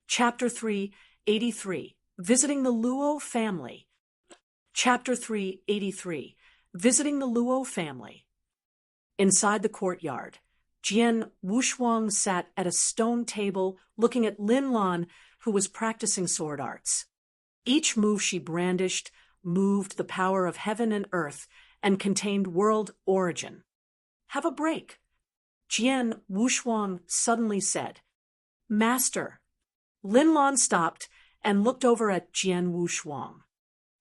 Chapter 383, Visiting the Luo Family. Chapter 383, Visiting the Luo Family. Inside the courtyard, Jian Wushuang sat at a stone table looking at Lin Lan, who was practicing sword arts. Each move she brandished moved the power of heaven and earth and contained world origin. "Have a break," Jian Wushuang suddenly said. "Master." Lin Lan stopped and looked over at Jian Wushuang.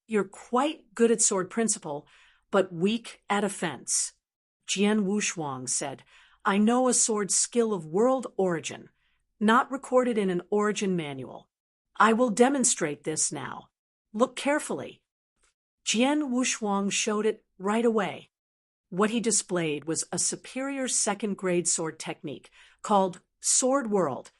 "You're quite good at sword principle, but weak at offense," Jian Wushuang said. "I know a sword skill of world origin, not recorded in an origin manual. I will demonstrate this now. Look carefully." Jian Wushuang showed it right away. What he displayed was a superior second-grade sword technique called Sword World.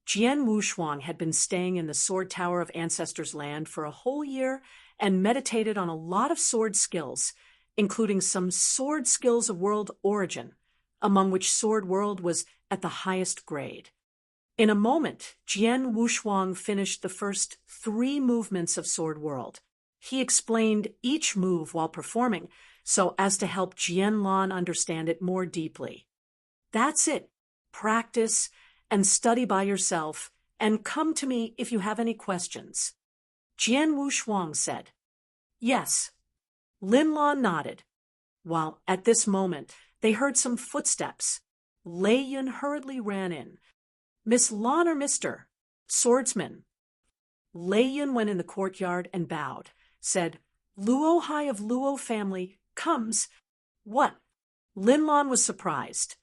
Jian Wushuang had been staying in the Sword Tower of Ancestors' Land for a whole year and meditated on a lot of sword skills, including some sword skills of world origin, among which Sword World was at the highest grade. In a moment, Jian Wushuang finished the first 3 movements of Sword World. He explained each move while performing so as to help Jian Lan understand it more deeply. "That's it. Practice and study by yourself, and come to me if you have any questions," Jian Wushuang said. "Yes." Lin Lan nodded. While at this moment they heard some footsteps, Lei Yun hurriedly ran in. "Miss Lan or Mr. Swordsman?" Lei Yun went in the courtyard and bowed, said, "Luo Hai of Luo family comes." "What?" Lin Lan was surprised.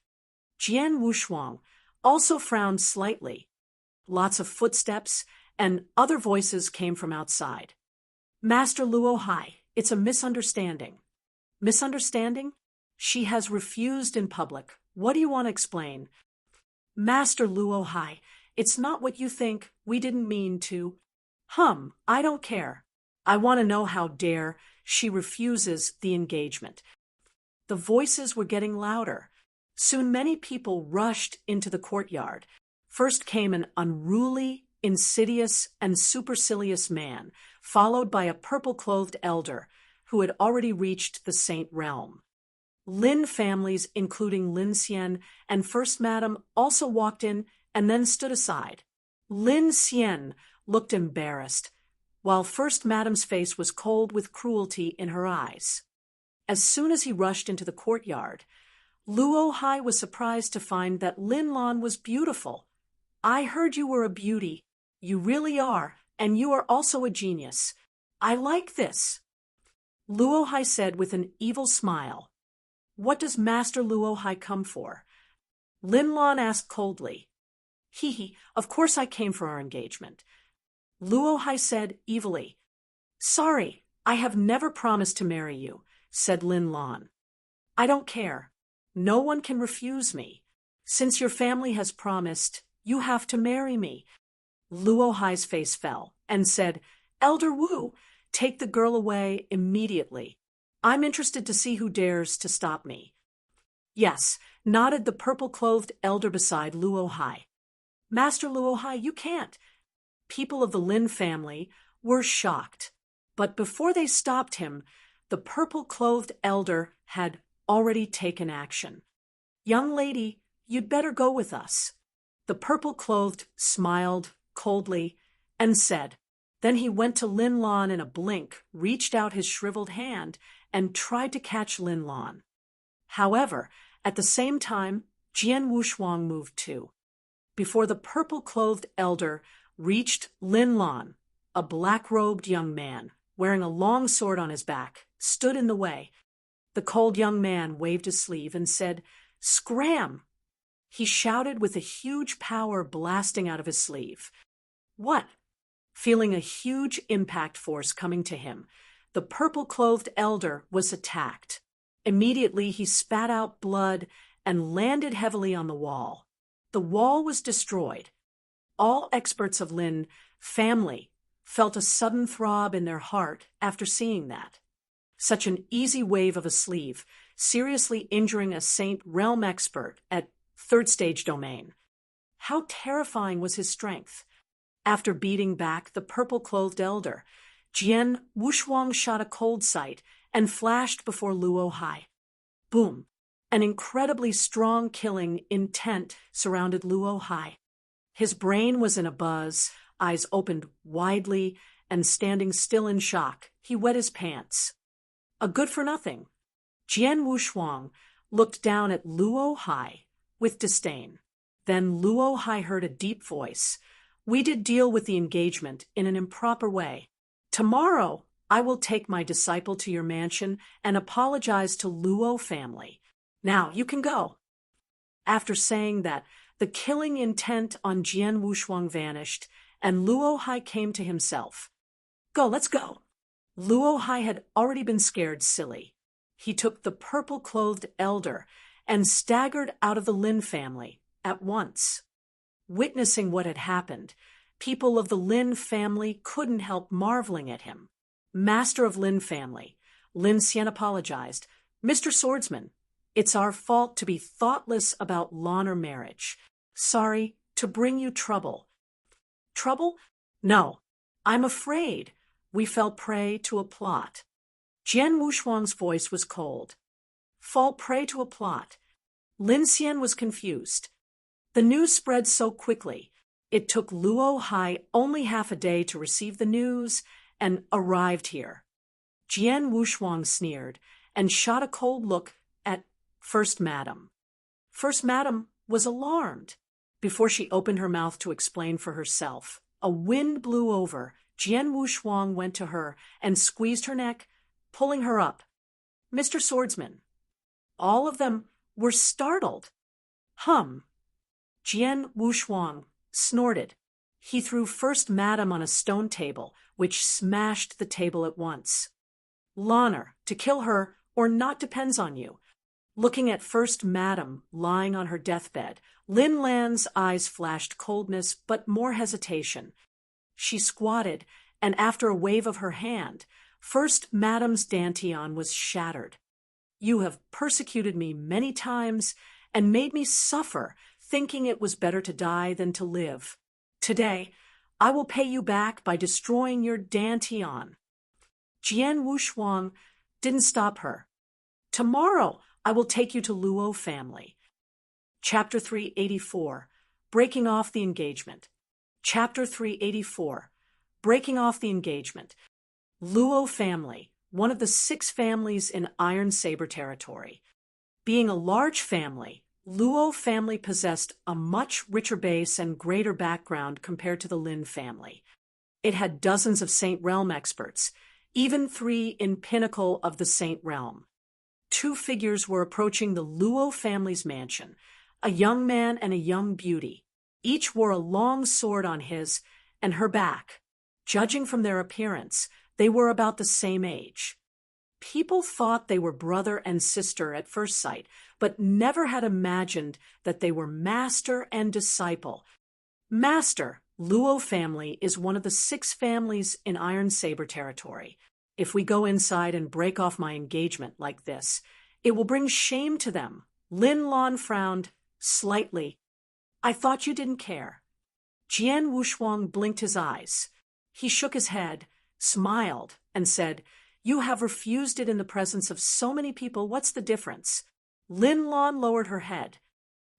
Jian Wushuang also frowned slightly. Lots of footsteps and other voices came from outside. "Master Luo Hai, it's a misunderstanding." "Misunderstanding?" "She has refused in public. What do you want to explain?" "Master Luo Hai, it's not what you think. We didn't mean to." I don't care. I want to know how dare she refuses the engagement." The voices were getting louder. Soon many people rushed into the courtyard. First came an unruly, insidious, and supercilious man, followed by a purple-clothed elder who had already reached the Saint Realm. Lin families, including Lin Xian and First Madam, also walked in and then stood aside. Lin Xian looked embarrassed, while First Madam's face was cold with cruelty in her eyes. As soon as he rushed into the courtyard, Luo Hai was surprised to find that Lin Lan was beautiful. "I heard you were a beauty. You really are, and you are also a genius. I like this," Luo Hai said with an evil smile. "What does Master Luo Hai come for?" Lin Lan asked coldly. Of course I came for our engagement," Luo Hai said evilly. "Sorry, I have never promised to marry you," said Lin Lan. "I don't care. No one can refuse me. Since your family has promised, you have to marry me." Luo Hai's face fell and said, "Elder Wu, take the girl away immediately. I'm interested to see who dares to stop me." "Yes," nodded the purple-clothed elder beside Luo Hai. "Master Luo Hai, you can't." People of the Lin family were shocked, but before they stopped him, the purple-clothed elder had already taken action. "Young lady, you'd better go with us." The purple-clothed smiled coldly and said. Then he went to Lin Lan in a blink, reached out his shriveled hand, and tried to catch Lin Lan. However, at the same time, Jian Wushuang moved too. Before the purple-clothed elder reached Lin Lan, a black-robed young man, wearing a long sword on his back, stood in the way. The cold young man waved his sleeve and said, "Scram!" He shouted with a huge power blasting out of his sleeve. "What?" Feeling a huge impact force coming to him, the purple-clothed elder was attacked. Immediately he spat out blood and landed heavily on the wall. The wall was destroyed. All experts of Lin family felt a sudden throb in their heart after seeing that. Such an easy wave of a sleeve, seriously injuring a Saint Realm expert at 3rd stage domain. How terrifying was his strength? After beating back the purple-clothed elder, Jian Wushuang shot a cold sight and flashed before Luo Hai. Boom! An incredibly strong killing intent surrounded Luo Hai. His brain was in a buzz, eyes opened widely, and standing still in shock, he wet his pants. A good-for-nothing. Jian Wushuang looked down at Luo Hai with disdain. Then Luo Hai heard a deep voice. We did deal with the engagement in an improper way. Tomorrow, I will take my disciple to your mansion and apologize to Luo family. Now, you can go. After saying that, the killing intent on Jian Wushuang vanished, and Luo Hai came to himself. Go, let's go. Luo Hai had already been scared silly. He took the purple-clothed elder and staggered out of the Lin family at once. Witnessing what had happened, people of the Lin family couldn't help marveling at him. Master of Lin family, Lin Xian apologized. Mr. Swordsman, it's our fault to be thoughtless about honor marriage. Sorry to bring you trouble. Trouble? No, I'm afraid we fell prey to a plot. Jian Wushuang's voice was cold. Fall prey to a plot. Lin Xian was confused. The news spread so quickly. It took Luo Hai only half a day to receive the news and arrived here. Jian Wushuang sneered and shot a cold look at First Madam. First Madam was alarmed. Before she opened her mouth to explain for herself, a wind blew over. Jian Wushuang went to her and squeezed her neck, pulling her up. Mr. Swordsman. All of them were startled. Jian Wushuang snorted. He threw First Madam on a stone table, which smashed the table at once. L'honor, to kill her or not depends on you. Looking at First Madam lying on her deathbed, Lin Lan's eyes flashed coldness but more hesitation. She squatted, and after a wave of her hand, First Madam's dantian was shattered. You have persecuted me many times and made me suffer, thinking it was better to die than to live. Today, I will pay you back by destroying your dantian. Jian Wushuang didn't stop her. Tomorrow, I will take you to Luo family. Chapter 384, Breaking Off the Engagement. Chapter 384, Breaking Off the Engagement. Luo family, one of the 6 families in Iron Saber territory. Being a large family, Luo family possessed a much richer base and greater background compared to the Lin family. It had dozens of Saint Realm experts, even 3 in pinnacle of the Saint Realm. 2 figures were approaching the Luo family's mansion, a young man and a young beauty. Each wore a long sword on his and her back. Judging from their appearance, they were about the same age. People thought they were brother and sister at first sight, but never had imagined that they were master and disciple. Master, Luo family, is one of the 6 families in Iron Saber territory. If we go inside and break off my engagement like this, it will bring shame to them. Lin Lan frowned slightly. I thought you didn't care. Jian Wushuang blinked his eyes. He shook his head, smiled, and said, You have refused it in the presence of so many people. What's the difference? Lin Lan lowered her head.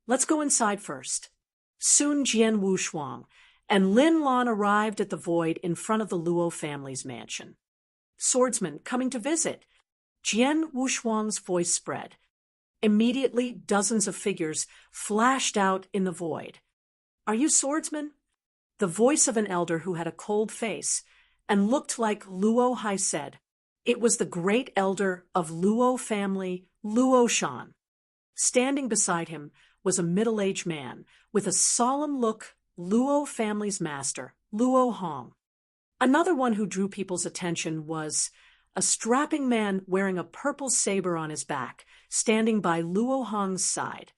Let's go inside first. Soon Jian Wushuang and Lin Lan arrived at the void in front of the Luo family's mansion. Swordsman coming to visit. Jian Wushuang's voice spread. Immediately, dozens of figures flashed out in the void. Are you Swordsman? The voice of an elder who had a cold face and looked like Luo Hai said. It was the great elder of Luo family, Luo Shan. Standing beside him was a middle-aged man with a solemn look, Luo family's master, Luo Hong. Another one who drew people's attention was a strapping man wearing a purple saber on his back, standing by Luo Hong's side.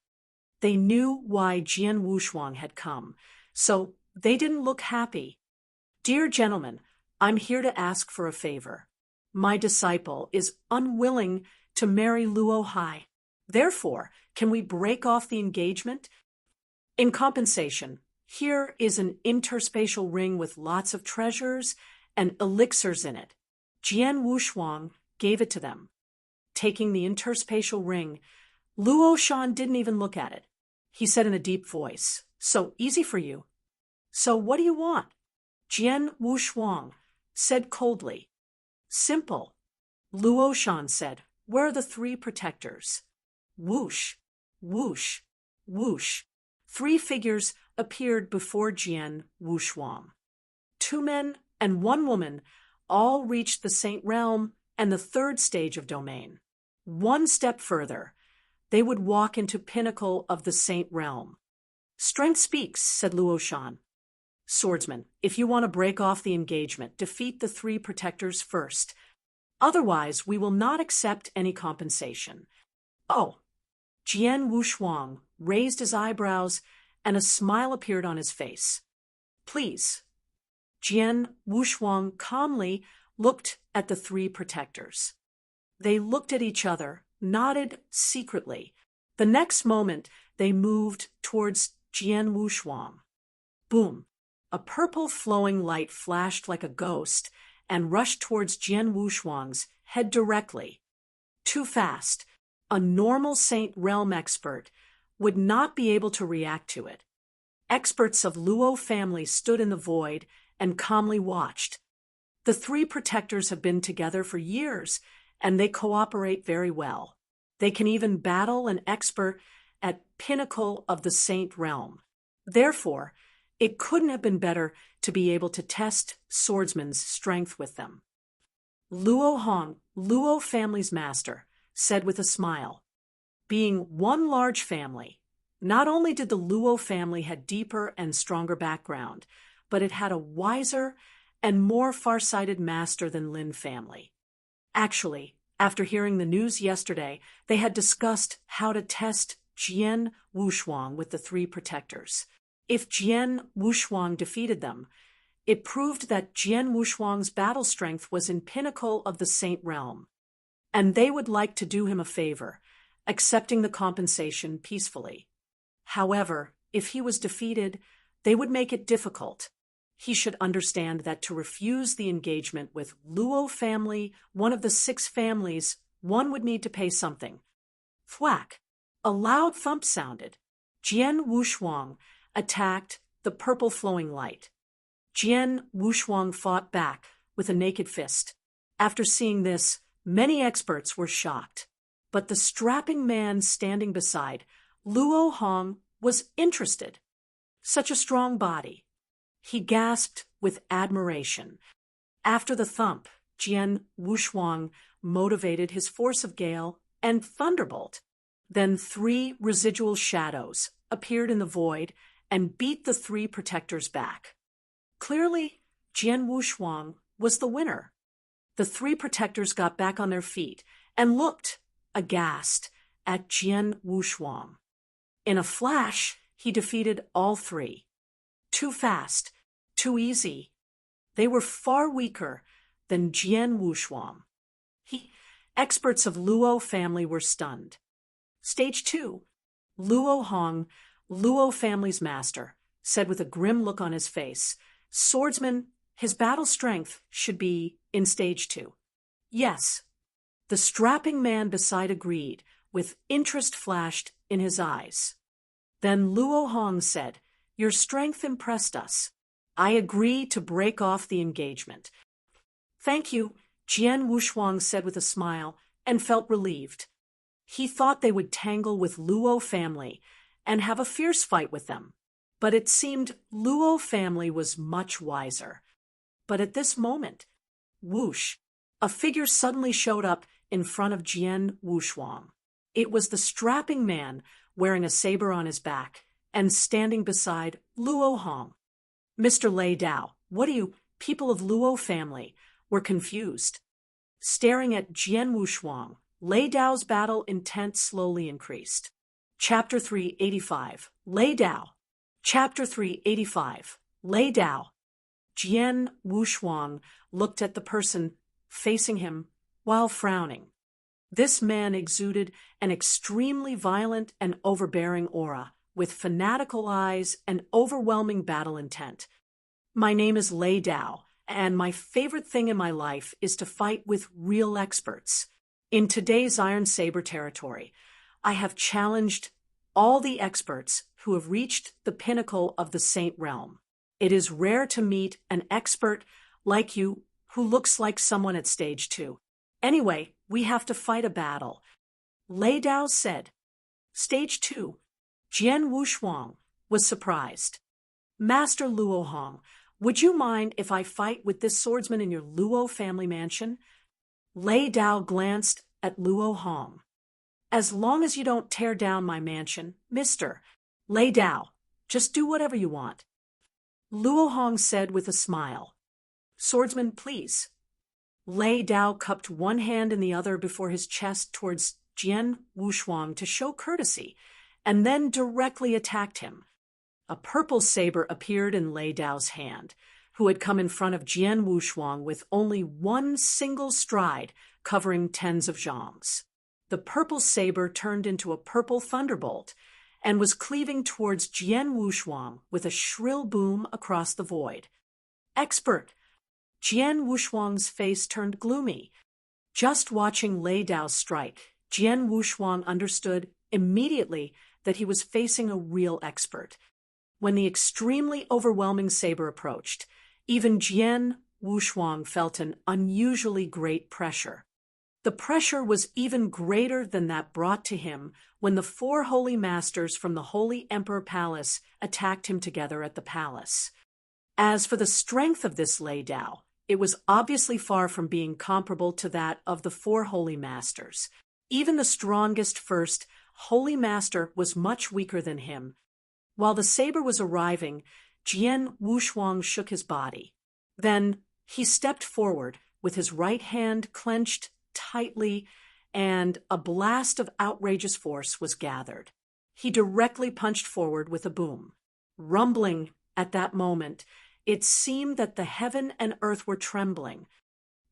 They knew why Jian Wushuang had come, so they didn't look happy. Dear gentlemen, I'm here to ask for a favor. My disciple is unwilling to marry Luo Hai. Therefore, can we break off the engagement? In compensation, Here is an interspatial ring with lots of treasures and elixirs in it. Jian Wushuang gave it to them. Taking the interspatial ring, Luo Shan didn't even look at it. He said in a deep voice, "So easy for you. So what do you want?" Jian Wushuang said coldly, "Simple." Luo Shan said, "Where are the three protectors?" Whoosh, whoosh, whoosh. Three figures appeared before Jian Wushuang. 2 men and 1 woman all reached the Saint Realm and the 3rd stage of domain. 1 step further, they would walk into pinnacle of the Saint Realm. "Strength speaks," said Luo Shan. "Swordsman, if you want to break off the engagement, defeat the 3 protectors first. Otherwise, we will not accept any compensation." "Oh." Jian Wushuang raised his eyebrows and a smile appeared on his face. "Please." Jian Wushuang calmly looked at the 3 protectors. They looked at each other, nodded secretly. The next moment, they moved towards Jian Wushuang. Boom! A purple flowing light flashed like a ghost and rushed towards Jian Wushuang's head directly. Too fast. A normal Saint Realm expert would not be able to react to it. Experts of Luo family stood in the void and calmly watched. The 3 protectors have been together for years, and they cooperate very well. They can even battle an expert at pinnacle of the Saint Realm. Therefore, it couldn't have been better to be able to test Swordsman's strength with them. Luo Hong, Luo family's master, said with a smile, "Being one large family, not only did the Luo family have deeper and stronger background, but it had a wiser and more far-sighted master than Lin family. Actually, after hearing the news yesterday, they had discussed how to test Jian Wushuang with the 3 protectors. If Jian Wushuang defeated them, it proved that Jian Wushuang's battle strength was in pinnacle of the Saint Realm, and they would like to do him a favor, accepting the compensation peacefully. However, if he was defeated, they would make it difficult. He should understand that to refuse the engagement with Luo family, one of the 6 families, one would need to pay something." Thwack! A loud thump sounded. Jian Wushuang attacked the purple flowing light. Jian Wushuang fought back with a naked fist. After seeing this, many experts were shocked. But the strapping man standing beside Luo Hong was interested. Such a strong body. He gasped with admiration. After the thump, Jian Wushuang motivated his force of gale and thunderbolt. Then 3 residual shadows appeared in the void and beat the 3 protectors back. Clearly, Jian Wushuang was the winner. The 3 protectors got back on their feet and looked, aghast, at Jian Wushuang. In a flash, he defeated all 3. Too fast, too easy. They were far weaker than Jian Wushuang. Experts of Luo family were stunned. Stage 2. Luo Hong, Luo family's master, said with a grim look on his face, "Swordsman, his battle strength should be in stage 2. "Yes." The strapping man beside agreed, with interest flashed in his eyes. Then Luo Hong said, "Your strength impressed us. I agree to break off the engagement." "Thank you," Jian Wushuang said with a smile, and felt relieved. He thought they would tangle with Luo family and have a fierce fight with them. But it seemed Luo family was much wiser. But at this moment, whoosh, a figure suddenly showed up in front of Jian Wushuang. It was the strapping man wearing a saber on his back and standing beside Luo Hong. "Mr. Lei Dao, what do you, people of Luo family?" were confused. Staring at Jian Wushuang, Lei Dao's battle intent slowly increased. Chapter 385, Lei Dao. Chapter 385, Lei Dao. Jian Wushuang looked at the person facing him while frowning. This man exuded an extremely violent and overbearing aura, with fanatical eyes and overwhelming battle intent. My name is Lei Dao, and my favorite thing in my life is to fight with real experts. In today's Iron Saber territory, I have challenged all the experts who have reached the pinnacle of the Saint Realm. It is rare to meet an expert like you who looks like someone at stage 2. Anyway, we have to fight a battle. Lei Dao said. Stage 2. Jian Wushuang was surprised. Master Luo Hong, would you mind if I fight with this swordsman in your Luo family mansion? Lei Dao glanced at Luo Hong. As long as you don't tear down my mansion, Mr. Lei Dao, just do whatever you want. Luo Hong said with a smile. Swordsman, please. Lei Dao cupped one hand in the other before his chest towards Jian Wushuang to show courtesy, and then directly attacked him. A purple saber appeared in Lei Dao's hand, who had come in front of Jian Wushuang with only one single stride covering tens of zhongs. The purple saber turned into a purple thunderbolt and was cleaving towards Jian Wushuang with a shrill boom across the void. Expert! Jian Wushuang's face turned gloomy. Just watching Lei Dao strike, Jian Wushuang understood immediately that he was facing a real expert. When the extremely overwhelming saber approached, even Jian Wushuang felt an unusually great pressure. The pressure was even greater than that brought to him when the 4 holy masters from the Holy Emperor Palace attacked him together at the palace. As for the strength of this Lei Dao, it was obviously far from being comparable to that of the 4 holy masters. Even the strongest first holy master was much weaker than him. While the saber was arriving, Jian Wushuang shook his body. Then he stepped forward with his right hand clenched tightly, and a blast of outrageous force was gathered. He directly punched forward with a boom. Rumbling at that moment, it seemed that the heaven and earth were trembling.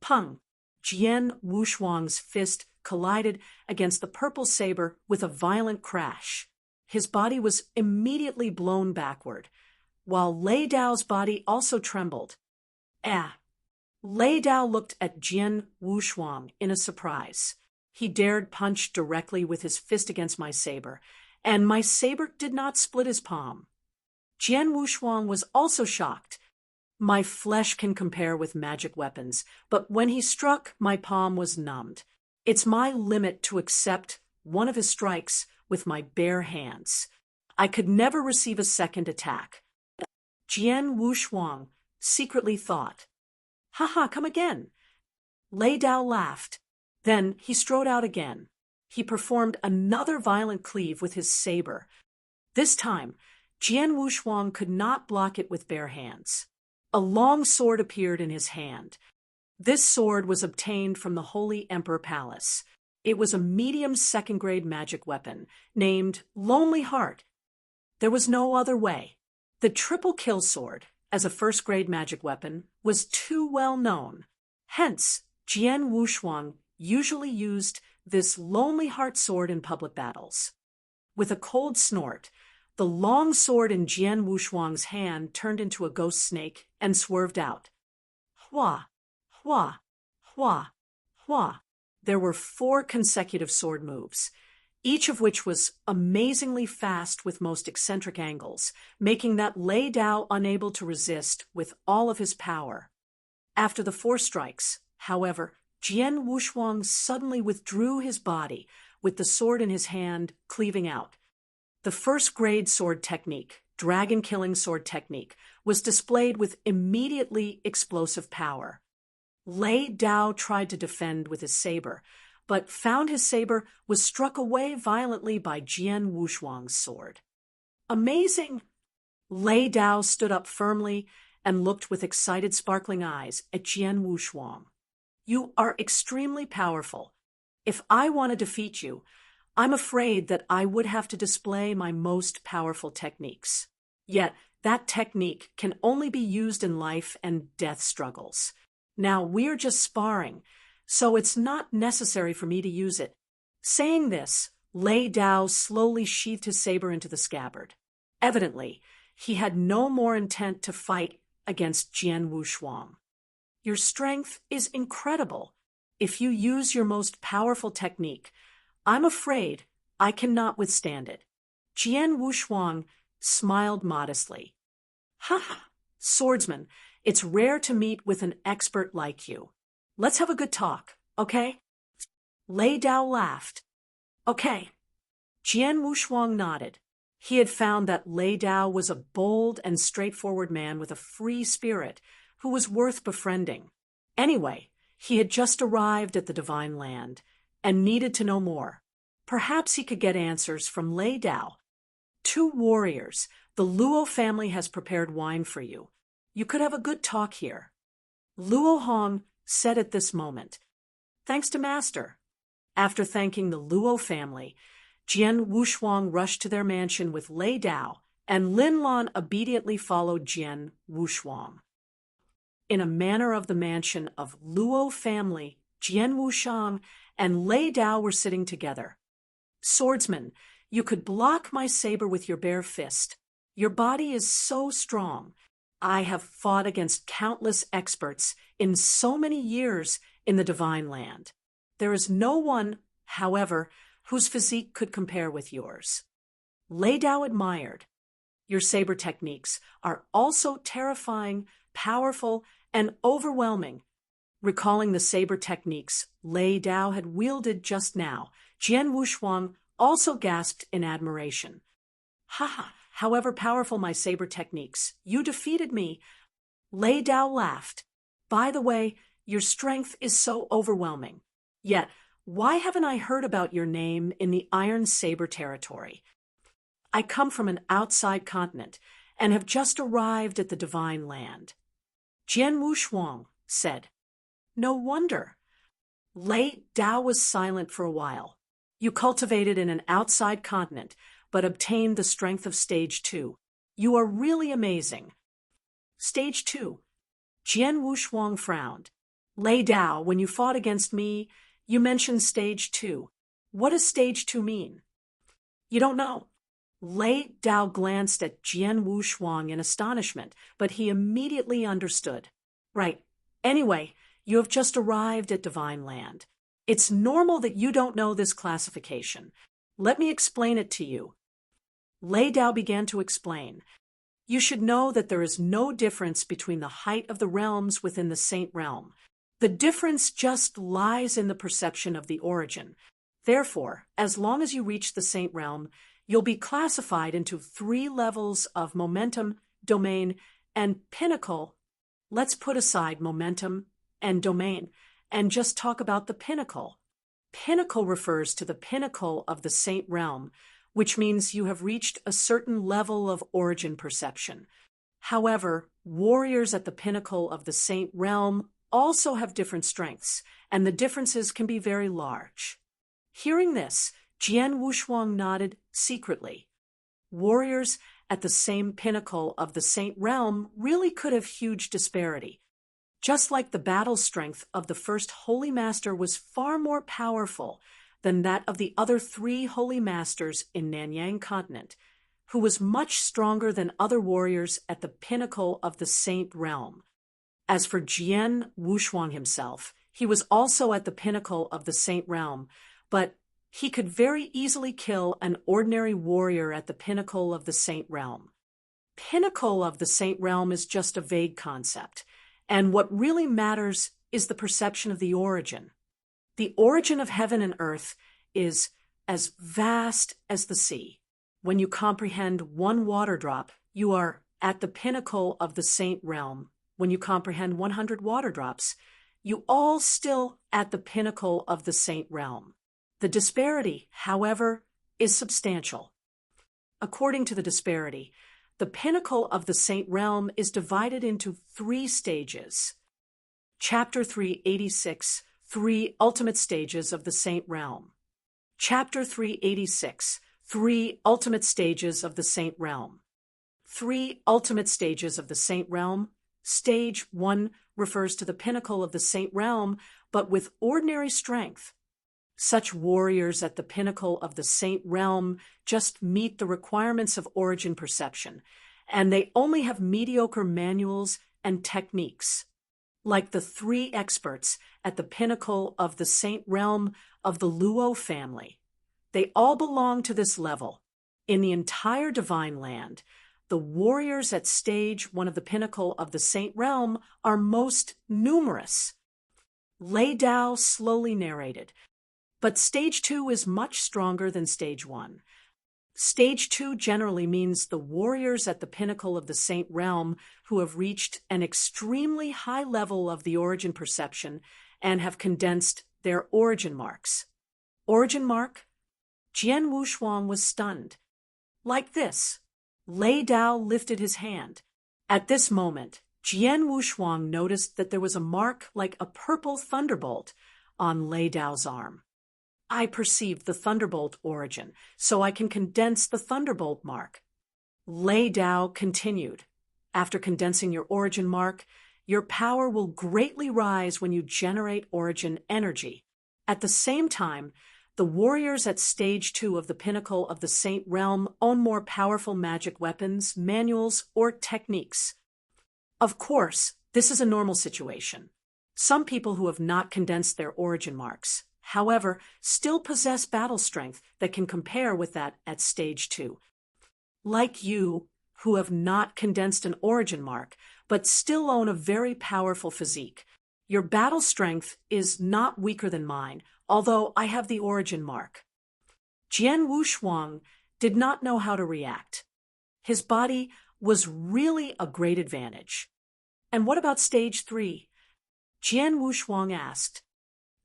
Pung! Jian Wushuang's fist collided against the purple saber with a violent crash. His body was immediately blown backward, while Lei Dao's body also trembled. Lei Dao looked at Jian Wushuang in a surprise. He dared punch directly with his fist against my saber, and my saber did not split his palm. Jian Wushuang was also shocked. My flesh can compare with magic weapons, but when he struck, my palm was numbed. It's my limit to accept one of his strikes with my bare hands. I could never receive a second attack. Jian Wushuang secretly thought. Haha, come again. Lei Dao laughed. Then he strode out again. He performed another violent cleave with his saber. This time, Jian Wushuang could not block it with bare hands. A long sword appeared in his hand. This sword was obtained from the Holy Emperor Palace. It was a medium second-grade magic weapon, named Lonely Heart. There was no other way. The triple kill sword, as a first-grade magic weapon, was too well known. Hence, Jian Wushuang usually used this Lonely Heart sword in public battles. With a cold snort, the long sword in Jian Wushuang's hand turned into a ghost snake and swerved out. Hua, hua, hua, hua. There were 4 consecutive sword moves, each of which was amazingly fast with most eccentric angles, making that Lei Dao unable to resist with all of his power. After the 4 strikes, however, Jian Wushuang suddenly withdrew his body, with the sword in his hand cleaving out. The first-grade sword technique, dragon-killing sword technique, was displayed with immediately explosive power. Lei Dao tried to defend with his saber, but found his saber was struck away violently by Jian Wushuang's sword. Amazing! Lei Dao stood up firmly and looked with excited sparkling eyes at Jian Wushuang. You are extremely powerful. If I want to defeat you, I'm afraid that I would have to display my most powerful techniques. Yet, that technique can only be used in life and death struggles. Now, we're just sparring, so it's not necessary for me to use it. Saying this, Lei Dao slowly sheathed his saber into the scabbard. Evidently, he had no more intent to fight against Jian Wushuang. Your strength is incredible. If you use your most powerful technique, I'm afraid I cannot withstand it. Jian Wushuang smiled modestly. Ha ha, Swordsman, it's rare to meet with an expert like you. Let's have a good talk, okay? Lei Dao laughed. Okay. Jian Wushuang nodded. He had found that Lei Dao was a bold and straightforward man with a free spirit who was worth befriending. Anyway, he had just arrived at the Divine Land and needed to know more. Perhaps he could get answers from Lei Dao. 2 warriors, the Luo family has prepared wine for you. You could have a good talk here. Luo Hong said at this moment, Thanks to Master. After thanking the Luo family, Jian Wushuang rushed to their mansion with Lei Dao, and Lin Lan obediently followed Jian Wushuang. In a manor of the mansion of Luo family, Jian Wushuang and Lei Dao were sitting together. Swordsman, you could block my saber with your bare fist. Your body is so strong. I have fought against countless experts in so many years in the Divine Land. There is no one, however, whose physique could compare with yours. Lei Dao admired. Your saber techniques are also terrifying, powerful, and overwhelming. Recalling the saber techniques Lei Dao had wielded just now, Jian Wushuang also gasped in admiration. Ha! However powerful my saber techniques, you defeated me. Lei Dao laughed. By the way, your strength is so overwhelming. Yet, why haven't I heard about your name in the Iron Saber territory? I come from an outside continent and have just arrived at the Divine Land. Jian Wushuang said. No wonder. Lei Dao was silent for a while. You cultivated in an outside continent, but obtained the strength of Stage 2. You are really amazing. Stage 2. Jian Wushuang frowned. Lei Dao, when you fought against me, you mentioned Stage 2. What does Stage 2 mean? You don't know. Lei Dao glanced at Jian Wushuang in astonishment, but he immediately understood. Right. Anyway, you have just arrived at Divine Land. It's normal that you don't know this classification. Let me explain it to you. Lei Dao began to explain. You should know that there is no difference between the height of the realms within the Saint Realm. The difference just lies in the perception of the origin. Therefore, as long as you reach the Saint Realm, you'll be classified into 3 levels of momentum, domain, and pinnacle. Let's put aside momentum and domain and just talk about the pinnacle. Pinnacle refers to the pinnacle of the Saint Realm, which means you have reached a certain level of origin perception. However, warriors at the pinnacle of the Saint Realm also have different strengths, and the differences can be very large. Hearing this, Jian Wushuang nodded secretly. Warriors at the same pinnacle of the Saint Realm really could have huge disparity. Just like the battle strength of the first Holy Master was far more powerful than that of the other 3 Holy Masters in Nanyang Continent, who was much stronger than other warriors at the pinnacle of the Saint Realm. As for Jian Wushuang himself, he was also at the pinnacle of the Saint Realm, but he could very easily kill an ordinary warrior at the pinnacle of the Saint Realm. Pinnacle of the Saint Realm is just a vague concept, and what really matters is the perception of the origin. The origin of heaven and earth is as vast as the sea. When you comprehend 1 water drop, you are at the pinnacle of the Saint Realm. When you comprehend 100 water drops, you all still at the pinnacle of the Saint Realm. The disparity, however, is substantial. According to the disparity, the pinnacle of the Saint Realm is divided into 3 stages. Chapter 386, 3 Ultimate Stages of the Saint Realm. Chapter 386, 3 Ultimate Stages of the Saint Realm. 3 Ultimate Stages of the Saint Realm. Stage 1 refers to the pinnacle of the Saint Realm, but with ordinary strength. Such warriors at the pinnacle of the Saint Realm just meet the requirements of origin perception, and they only have mediocre manuals and techniques. Like the 3 experts at the pinnacle of the Saint Realm of the Luo family. They all belong to this level. In the entire divine land, the warriors at stage 1 of the pinnacle of the Saint Realm are most numerous. Lei Dao slowly narrated, but stage 2 is much stronger than stage 1. Stage 2 generally means the warriors at the pinnacle of the Saint Realm who have reached an extremely high level of the origin perception and have condensed their origin marks. Origin mark? Jian Wushuang was stunned. Like this. Lei Dao lifted his hand. At this moment, Jian Wushuang noticed that there was a mark like a purple thunderbolt on Lei Dao's arm. I perceived the thunderbolt origin, so I can condense the thunderbolt mark. Lei Dao continued. After condensing your origin mark, your power will greatly rise when you generate origin energy. At the same time, the warriors at stage 2 of the pinnacle of the Saint Realm own more powerful magic weapons, manuals, or techniques. Of course, this is a normal situation. Some people who have not condensed their origin marks, however, still possess battle strength that can compare with that at stage 2. Like you, who have not condensed an origin mark, but still own a very powerful physique. Your battle strength is not weaker than mine, although I have the origin mark. Jian Wushuang did not know how to react. His body was really a great advantage. And what about stage 3? Jian Wushuang asked.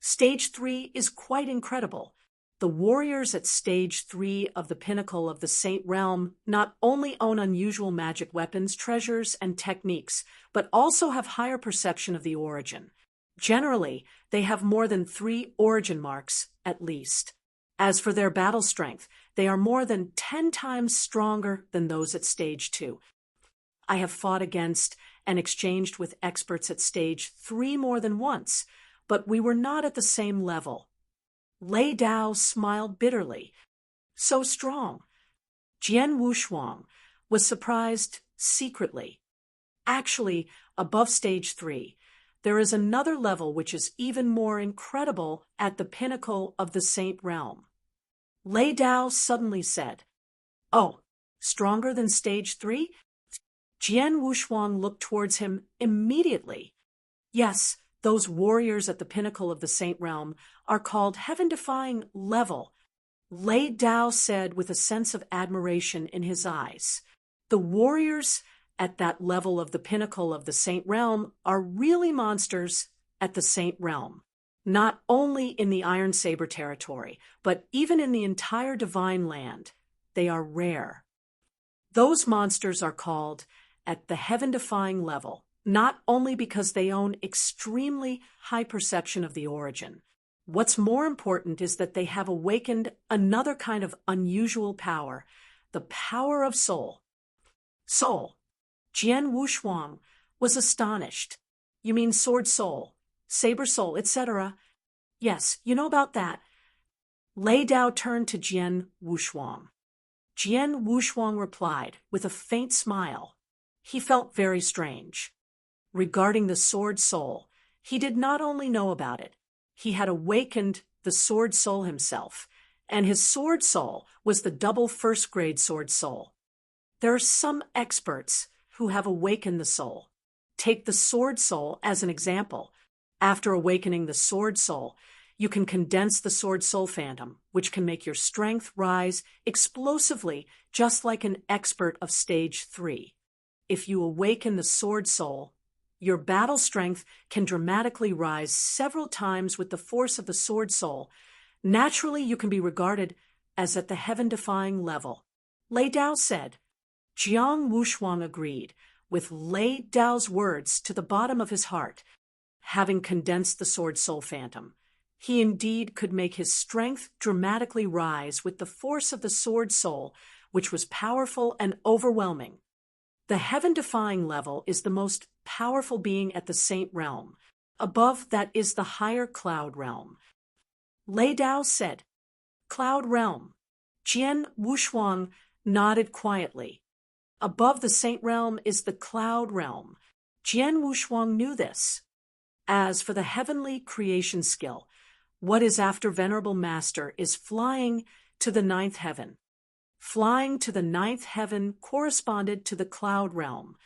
Stage 3 is quite incredible. The warriors at stage 3 of the pinnacle of the Saint Realm not only own unusual magic weapons, treasures, and techniques, but also have higher perception of the origin. Generally, they have more than 3 origin marks, at least. As for their battle strength, they are more than 10 times stronger than those at stage 2. I have fought against and exchanged with experts at stage 3 more than once, but we were not at the same level. Lei Dao smiled bitterly. So strong. Jian Wushuang was surprised secretly. Actually, above stage 3, there is another level which is even more incredible at the pinnacle of the Saint Realm. Lei Dao suddenly said, "Oh, stronger than stage 3? Jian Wushuang looked towards him immediately. Yes, those warriors at the pinnacle of the Saint Realm are called heaven-defying level. Lei Dao said with a sense of admiration in his eyes. The warriors at that level of the pinnacle of the Saint Realm are really monsters at the Saint Realm. Not only in the Iron Saber territory, but even in the entire divine land. They are rare. Those monsters are called at the heaven-defying level, not only because they own extremely high perception of the origin. What's more important is that they have awakened another kind of unusual power, the power of soul. Soul. Jian Wushuang was astonished. You mean sword soul, saber soul, etc.? Yes, you know about that. Lei Dao turned to Jian Wushuang. Jian Wushuang replied with a faint smile. He felt very strange. Regarding the sword soul, he did not only know about it, he had awakened the sword soul himself, and his sword soul was the double first-grade sword soul. There are some experts who have awakened the soul. Take the sword soul as an example. After awakening the sword soul, you can condense the sword soul phantom, which can make your strength rise explosively, just like an expert of stage 3. If you awaken the sword soul, your battle strength can dramatically rise several times with the force of the sword soul. Naturally, you can be regarded as at the heaven-defying level. Lei Dao said. Jiang Wushuang agreed, with Lei Dao's words to the bottom of his heart. Having condensed the sword soul phantom, he indeed could make his strength dramatically rise with the force of the sword soul, which was powerful and overwhelming. The heaven-defying level is the most powerful being at the Saint Realm. Above that is the higher cloud realm. Lei Dao said. Cloud Realm. Jian Wushuang nodded quietly. Above the Saint Realm is the Cloud Realm. Jian Wushuang knew this. As for the heavenly creation skill, what is after Venerable Master is flying to the ninth heaven. Flying to the ninth heaven corresponded to the Cloud Realm.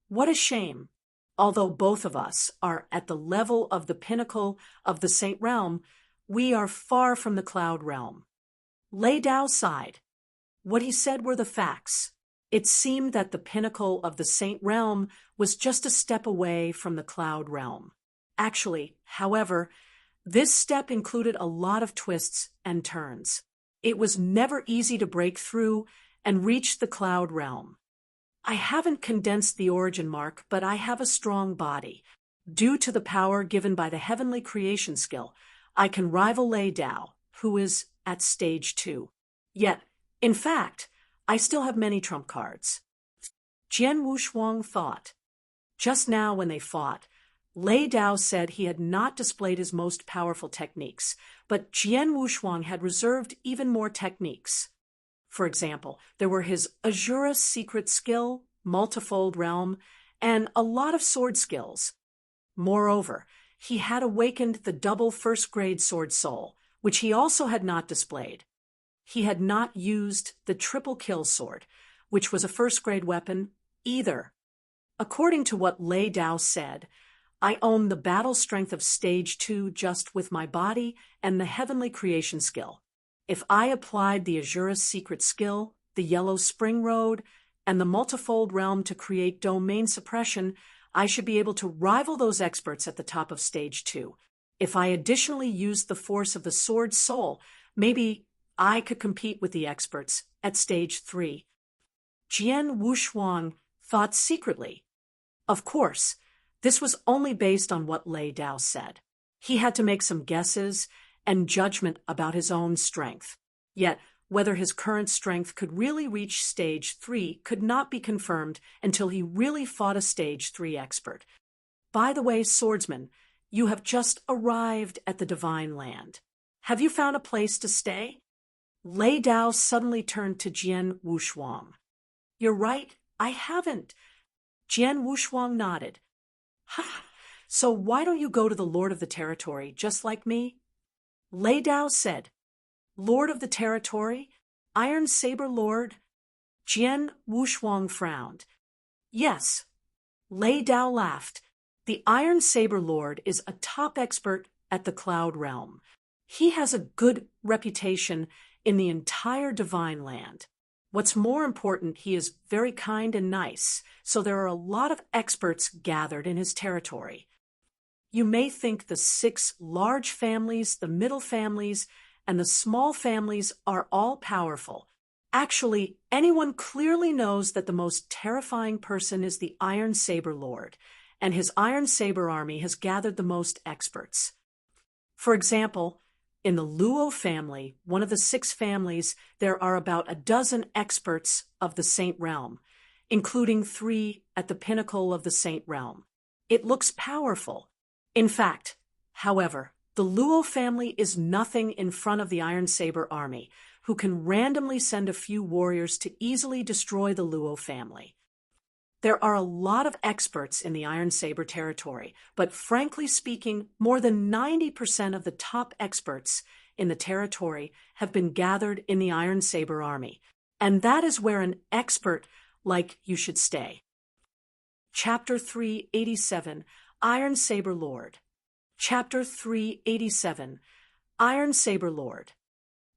What a shame. Although both of us are at the level of the pinnacle of the Saint Realm, we are far from the Cloud Realm. Lei Dao sighed. What he said were the facts. It seemed that the pinnacle of the Saint Realm was just a step away from the Cloud Realm. Actually, however, this step included a lot of twists and turns. It was never easy to break through and reach the Cloud Realm. I haven't condensed the origin mark, but I have a strong body. Due to the power given by the heavenly creation skill, I can rival Lei Dao, who is at stage 2. Yet, in fact, I still have many trump cards. Jian Wushuang thought. Just now when they fought, Lei Dao said he had not displayed his most powerful techniques, but Jian Wushuang had reserved even more techniques. For example, there were his Azura secret skill, multifold realm, and a lot of sword skills. Moreover, he had awakened the double first-grade sword soul, which he also had not displayed. He had not used the triple kill sword, which was a first-grade weapon, either. According to what Lei Dao said, I own the battle strength of stage 2 just with my body and the heavenly creation skill. If I applied the Azura's secret skill, the Yellow Spring Road, and the multifold realm to create domain suppression, I should be able to rival those experts at the top of stage 2. If I additionally used the force of the sword soul, maybe I could compete with the experts at stage 3. Jian Wushuang thought secretly. Of course, this was only based on what Lei Dao said. He had to make some guesses and judgment about his own strength. Yet, whether his current strength could really reach stage 3 could not be confirmed until he really fought a stage 3 expert. By the way, Swordsman, you have just arrived at the Divine Land. Have you found a place to stay? Lei Dao suddenly turned to Jian Wushuang. You're right, I haven't. Jian Wushuang nodded. Ha! So why don't you go to the Lord of the Territory, just like me? Lei Dao said. Lord of the Territory? Iron Saber Lord? Jian Wushuang frowned. Yes. Lei Dao laughed. The Iron Saber Lord is a top expert at the Cloud Realm. He has a good reputation in the entire Divine Land. What's more important, he is very kind and nice, so there are a lot of experts gathered in his territory. You may think the 6 large families, the middle families, and the small families are all powerful. Actually, anyone clearly knows that the most terrifying person is the Iron Saber Lord, and his Iron Saber army has gathered the most experts. For example, in the Luo family, one of the 6 families, there are about a dozen experts of the Saint Realm, including 3 at the pinnacle of the Saint Realm. It looks powerful. In fact, however, the Luo family is nothing in front of the Iron Saber army, who can randomly send a few warriors to easily destroy the Luo family. There are a lot of experts in the Iron Saber territory, but frankly speaking, more than 90% of the top experts in the territory have been gathered in the Iron Saber army, and that is where an expert like you should stay. Chapter 387, Iron Saber Lord. Chapter 387, Iron Saber Lord.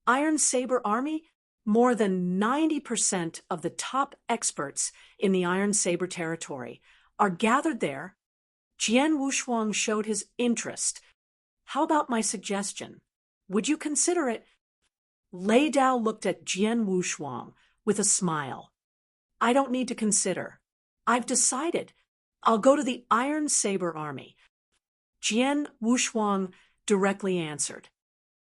Iron Saber Army? More than 90% of the top experts in the Iron Saber territory are gathered there. Jian Wushuang showed his interest. How about my suggestion? Would you consider it? Lei Dao looked at Jian Wushuang with a smile. I don't need to consider. I've decided. I'll go to the Iron Saber Army. Jian Wushuang directly answered.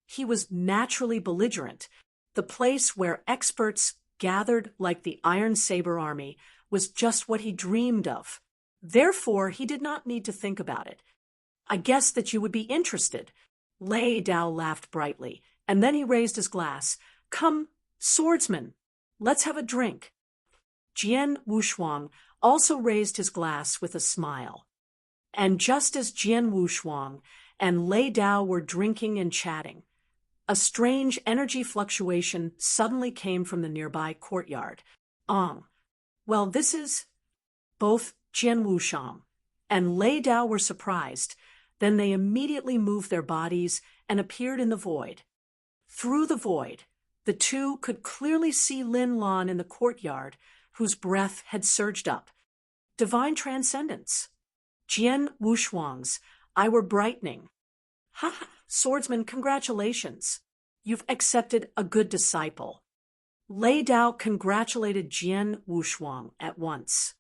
He was naturally belligerent. The place where experts gathered like the Iron Saber Army was just what he dreamed of. Therefore, he did not need to think about it. I guess that you would be interested. Lei Dao laughed brightly, and then he raised his glass. Come, swordsman, let's have a drink. Jian Wushuang also raised his glass with a smile. And just as Jian Wushuang and Lei Dao were drinking and chatting, a strange energy fluctuation suddenly came from the nearby courtyard. Well, this is... Both Jian Wushuang and Lei Dao were surprised. Then they immediately moved their bodies and appeared in the void. Through the void, the two could clearly see Lin Lan in the courtyard, whose breath had surged up. Divine transcendence. Jian Wushuang's eye were brightening. Ha ha, swordsman, congratulations. You've accepted a good disciple. Lei Dao congratulated Jian Wushuang at once.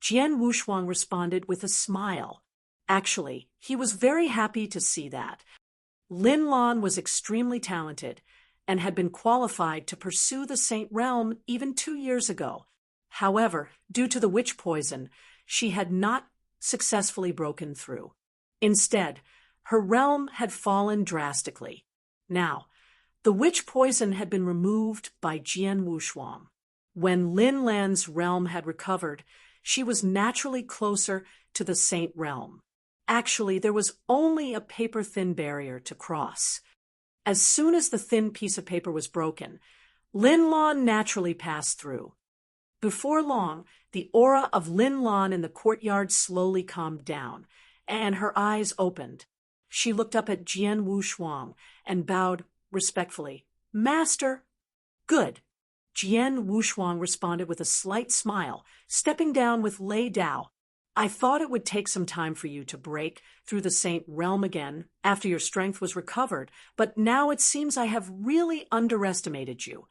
Jian Wushuang responded with a smile. Actually, he was very happy to see that. Lin Lan was extremely talented and had been qualified to pursue the Saint Realm even 2 years ago. However, due to the witch poison, she had not successfully broken through. Instead, her realm had fallen drastically. Now, the witch poison had been removed by Jian Wushuang. When Lin Lan's realm had recovered, she was naturally closer to the Saint Realm. Actually, there was only a paper-thin barrier to cross. As soon as the thin piece of paper was broken, Lin Lan naturally passed through. Before long, the aura of Lin Lan in the courtyard slowly calmed down, and her eyes opened. She looked up at Jian Wushuang and bowed respectfully. Master! Good. Jian Wushuang responded with a slight smile, stepping down with Lei Dao. I thought it would take some time for you to break through the Saint Realm again after your strength was recovered, but now it seems I have really underestimated you.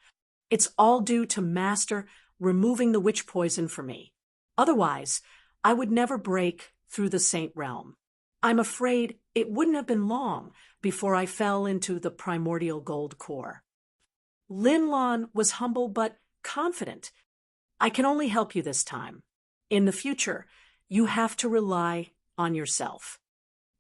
It's all due to Master removing the witch poison for me. Otherwise, I would never break through the Saint Realm. I'm afraid it wouldn't have been long before I fell into the primordial gold core. Lin Lan was humble but confident. I can only help you this time. In the future, you have to rely on yourself.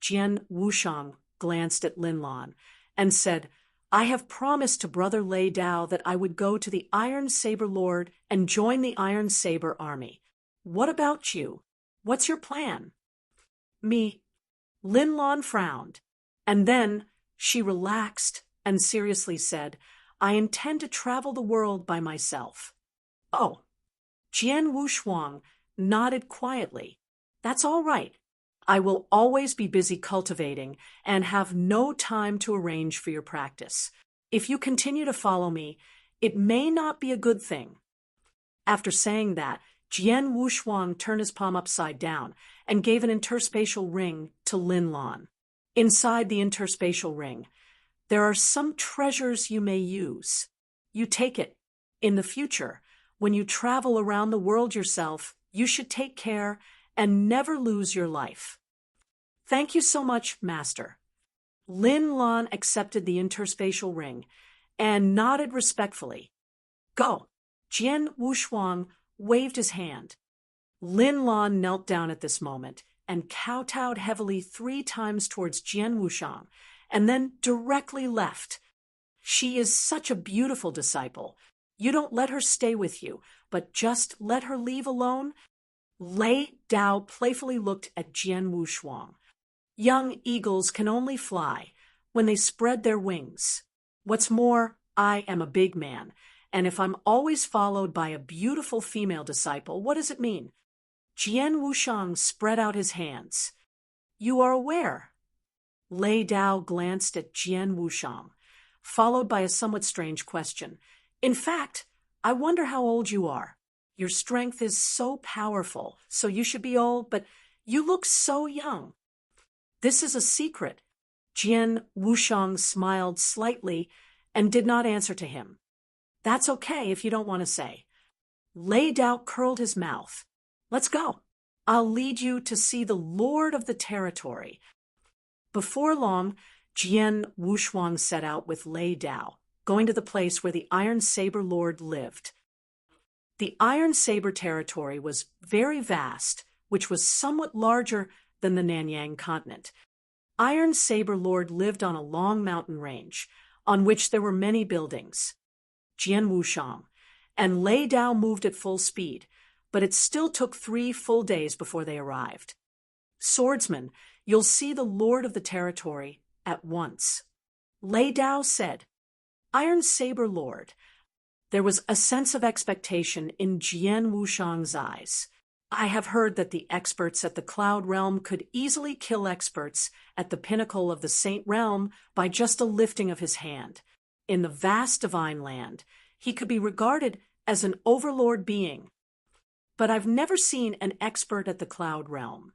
Jian Wushuang glanced at Lin Lan and said, I have promised to Brother Lei Dao that I would go to the Iron Saber Lord and join the Iron Saber army. What about you? What's your plan? Me. Lin Lan frowned, and then she relaxed and seriously said, I intend to travel the world by myself. Oh. Jian Wushuang nodded quietly. That's all right. I will always be busy cultivating and have no time to arrange for your practice. If you continue to follow me, it may not be a good thing. After saying that, Jian Wushuang turned his palm upside down and gave an interspatial ring to Lin Lan. Inside the interspatial ring, there are some treasures you may use. You take it. In the future, when you travel around the world yourself, you should take care and never lose your life. Thank you so much, Master. Lin Lan accepted the interspatial ring and nodded respectfully. Go. Jian Wushuang waved his hand. Lin Lan knelt down at this moment and kowtowed heavily 3 times towards Jian Wushuang, and then directly left. She is such a beautiful disciple. You don't let her stay with you, but just let her leave alone. Lei Dao playfully looked at Jian Wushuang. Young eagles can only fly when they spread their wings. What's more, I am a big man, and if I'm always followed by a beautiful female disciple, what does it mean? Jian Wushuang spread out his hands. You are aware. Lei Dao glanced at Jian Wushuang, followed by a somewhat strange question. In fact, I wonder how old you are. Your strength is so powerful, so you should be old, but you look so young. This is a secret. Jian Wushuang smiled slightly and did not answer to him. That's okay if you don't want to say. Lei Dao curled his mouth. Let's go. I'll lead you to see the Lord of the territory. Before long, Jian Wushuang set out with Lei Dao, going to the place where the Iron Saber Lord lived. The Iron Saber territory was very vast, which was somewhat larger than the Nanyang continent. Iron Saber Lord lived on a long mountain range, on which there were many buildings. Jian Wushang and Lei Dao moved at full speed, but it still took 3 full days before they arrived. Swordsman, you'll see the lord of the territory at once. Lei Dao said. Iron Saber Lord. There was a sense of expectation in Jian Wushang's eyes. I have heard that the experts at the Cloud Realm could easily kill experts at the pinnacle of the Saint Realm by just a lifting of his hand. In the vast divine land, he could be regarded as an overlord being. But I've never seen an expert at the Cloud Realm.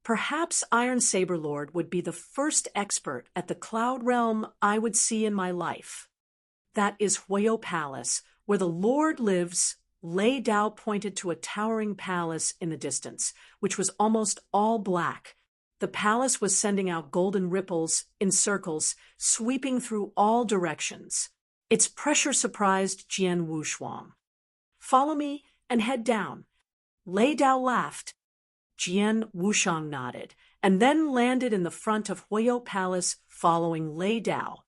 Perhaps Iron Saber Lord would be the first expert at the Cloud Realm I would see in my life. That is Huayo Palace, where the Lord lives. Lei Dao pointed to a towering palace in the distance, which was almost all black. The palace was sending out golden ripples in circles, sweeping through all directions. Its pressure surprised Jian Wushang. Follow me and head down. Lei Dao laughed. Jian Wushang nodded, and then landed in the front of Huayo Palace following Lei Dao.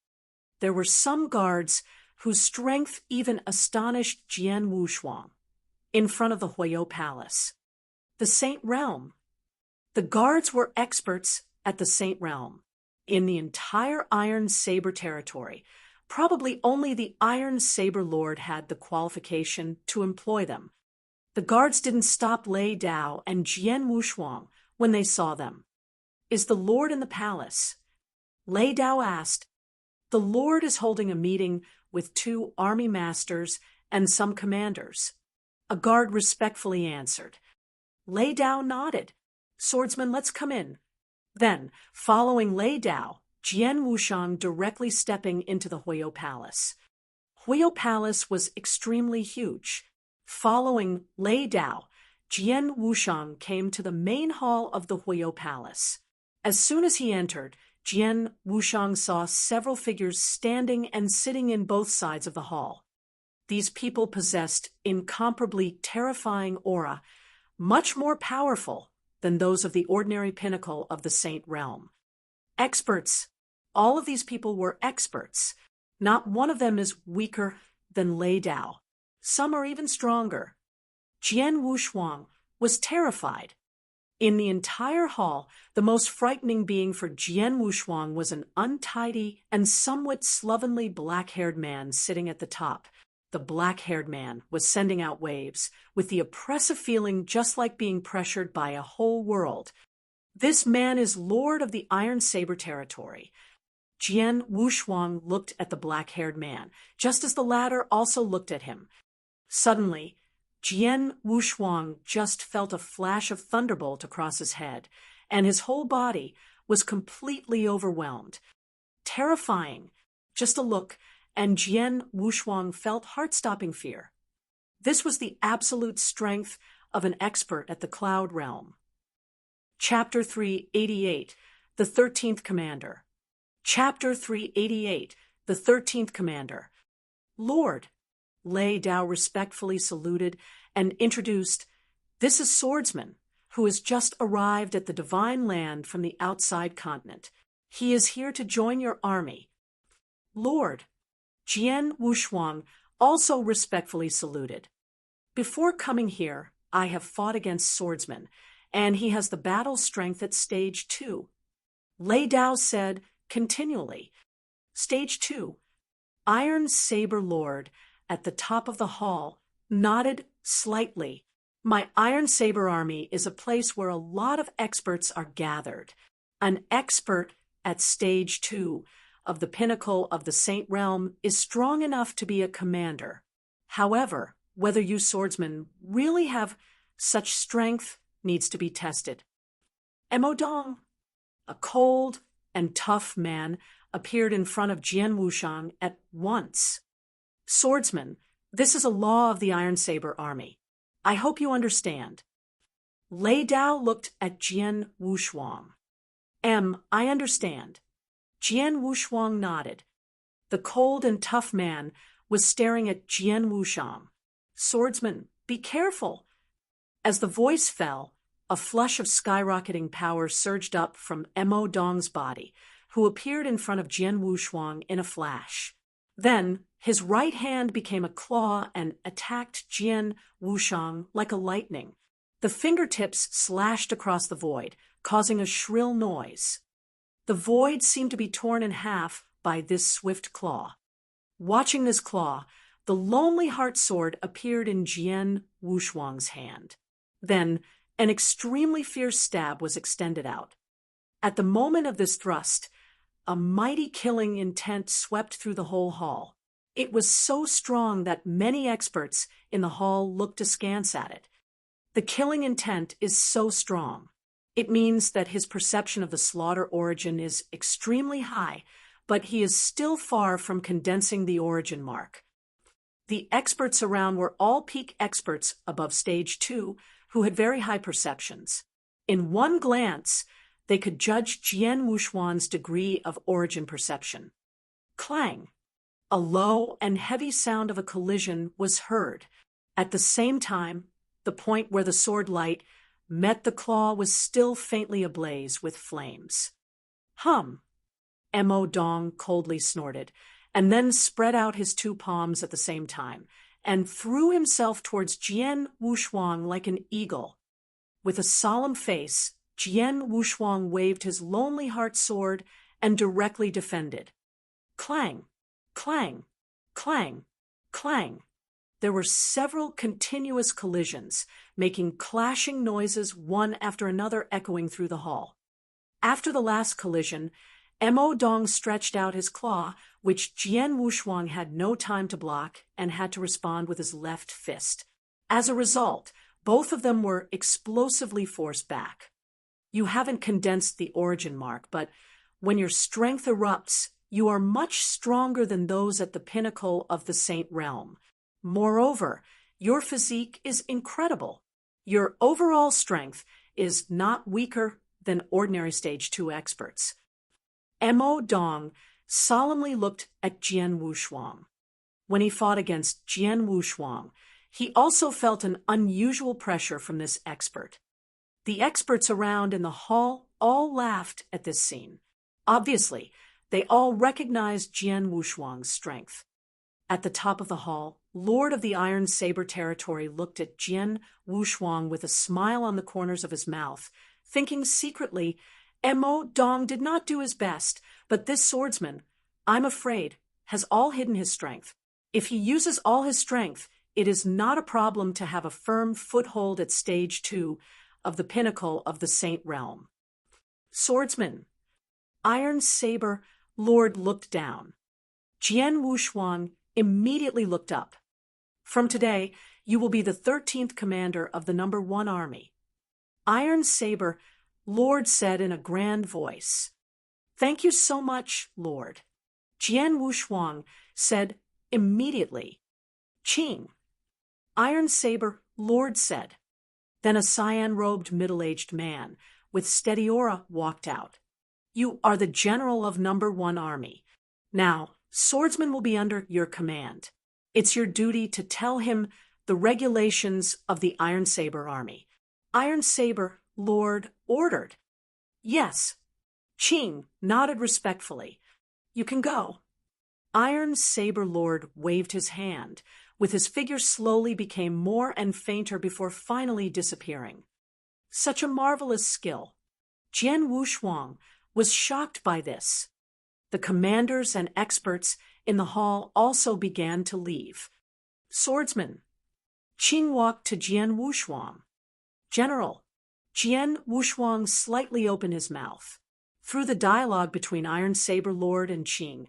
There were some guards whose strength even astonished Jian Wushang. In front of the Huayo Palace. The Saint Realm. The guards were experts at the Saint Realm. In the entire Iron Saber territory, probably only the Iron Saber Lord had the qualification to employ them. The guards didn't stop Lei Dao and Jian Wushang when they saw them. Is the Lord in the palace? Lei Dao asked. The Lord is holding a meeting with 2 army masters and some commanders. A guard respectfully answered. Lei Dao nodded. Swordsman, let's come in. Then, following Lei Dao, Jian Wushang directly stepping into the Huayo Palace. Huayo Palace was extremely huge. Following Lei Dao, Jian Wushang came to the main hall of the Huayo Palace. As soon as he entered, Jian Wushang saw several figures standing and sitting in both sides of the hall. These people possessed incomparably terrifying aura, much more powerful than those of the ordinary pinnacle of the Saint Realm. Experts. All of these people were experts. Not one of them is weaker than Lei Dao. Some are even stronger. Jian Wushang was terrified. In the entire hall, the most frightening being for Jian Wushang was an untidy and somewhat slovenly black-haired man sitting at the top. The black-haired man was sending out waves, with the oppressive feeling just like being pressured by a whole world. This man is Lord of the Iron Saber territory. Jian Wushang looked at the black-haired man, just as the latter also looked at him. Suddenly, Jian Wushang just felt a flash of thunderbolt across his head, and his whole body was completely overwhelmed. Terrifying. Just a look, and Jian Wushang felt heart-stopping fear. This was the absolute strength of an expert at the Cloud Realm. Chapter 388, The 13th Commander. Chapter 388, The 13th Commander. Lord. Lei Dao respectfully saluted and introduced, This is Swordsman, who has just arrived at the divine land from the outside continent. He is here to join your army. Lord. Jian Wushang also respectfully saluted. Before coming here, I have fought against Swordsman, and he has the battle strength at Stage 2. Lei Dao said continually, Stage 2. Iron Saber Lord at the top of the hall nodded slightly. My Iron Saber army is a place where a lot of experts are gathered. An expert at Stage 2 of the pinnacle of the Saint Realm is strong enough to be a commander. However, whether you swordsmen really have such strength needs to be tested. Emodong, a cold and tough man, appeared in front of Jian Wushang at once. Swordsman, this is a law of the Iron Saber army. I hope you understand. Lei Dao looked at Jian Wushang. I understand. Jian Wushang nodded. The cold and tough man was staring at Jian Wushang. Swordsman, be careful. As the voice fell, a flush of skyrocketing power surged up from Mo Dong's body, who appeared in front of Jian Wushuang in a flash. Then, his right hand became a claw and attacked Jian Wushuang like a lightning. The fingertips slashed across the void, causing a shrill noise. The void seemed to be torn in half by this swift claw. Watching this claw, the Lonely Heart Sword appeared in Jian Wushuang's hand. Then, an extremely fierce stab was extended out. At the moment of this thrust, a mighty killing intent swept through the whole hall. It was so strong that many experts in the hall looked askance at it. The killing intent is so strong. It means that his perception of the slaughter origin is extremely high, but he is still far from condensing the origin mark. The experts around were all peak experts above stage 2 who had very high perceptions. In one glance, they could judge Jian Wushuang's degree of origin perception. Clang! A low and heavy sound of a collision was heard. At the same time, the point where the sword light met the claw was still faintly ablaze with flames. Hum! Mo Dong coldly snorted, and then spread out his two palms at the same time, and threw himself towards Jian Wushuang like an eagle. With a solemn face, Jian Wushuang waved his Lonely Heart Sword and directly defended. Clang! Clang! Clang! Clang! There were several continuous collisions, making clashing noises one after another echoing through the hall. After the last collision, Mo Dong stretched out his claw, which Jian Wushuang had no time to block and had to respond with his left fist. As a result, both of them were explosively forced back. You haven't condensed the origin mark, but when your strength erupts, you are much stronger than those at the pinnacle of the Saint Realm. Moreover, your physique is incredible. Your overall strength is not weaker than ordinary stage 2 experts. Mo Dong solemnly looked at Jian Wushuang. When he fought against Jian Wushuang, he also felt an unusual pressure from this expert. The experts around in the hall all laughed at this scene. Obviously, they all recognized Jian Wushuang's strength. At the top of the hall, Lord of the Iron Saber territory looked at Jian Wushuang with a smile on the corners of his mouth, thinking secretly, Mo Dong did not do his best, but this swordsman, I'm afraid, has all hidden his strength. If he uses all his strength, it is not a problem to have a firm foothold at stage 2 of the pinnacle of the Saint Realm. Swordsman, Iron Saber Lord looked down. Jian Wushuang immediately looked up. From today, you will be the 13th commander of the number 1 army. Iron Saber Lord said in a grand voice. Thank you so much, Lord. Jian Wushuang said immediately. Jing. Iron Saber Lord said. Then a cyan-robed middle-aged man with steady aura walked out. You are the general of number 1 army. Now, Swordsman will be under your command. It's your duty to tell him the regulations of the Iron Saber army. Iron Saber Lord ordered. Yes. Jing nodded respectfully. You can go. Iron Saber Lord waved his hand, with his figure slowly became more and fainter before finally disappearing. Such a marvelous skill. Jian Wushuang was shocked by this. The commanders and experts in the hall also began to leave. Swordsman. Jing walked to Jian Wushuang. General. Jian Wushuang slightly opened his mouth. Through the dialogue between Iron Saber Lord and Jing,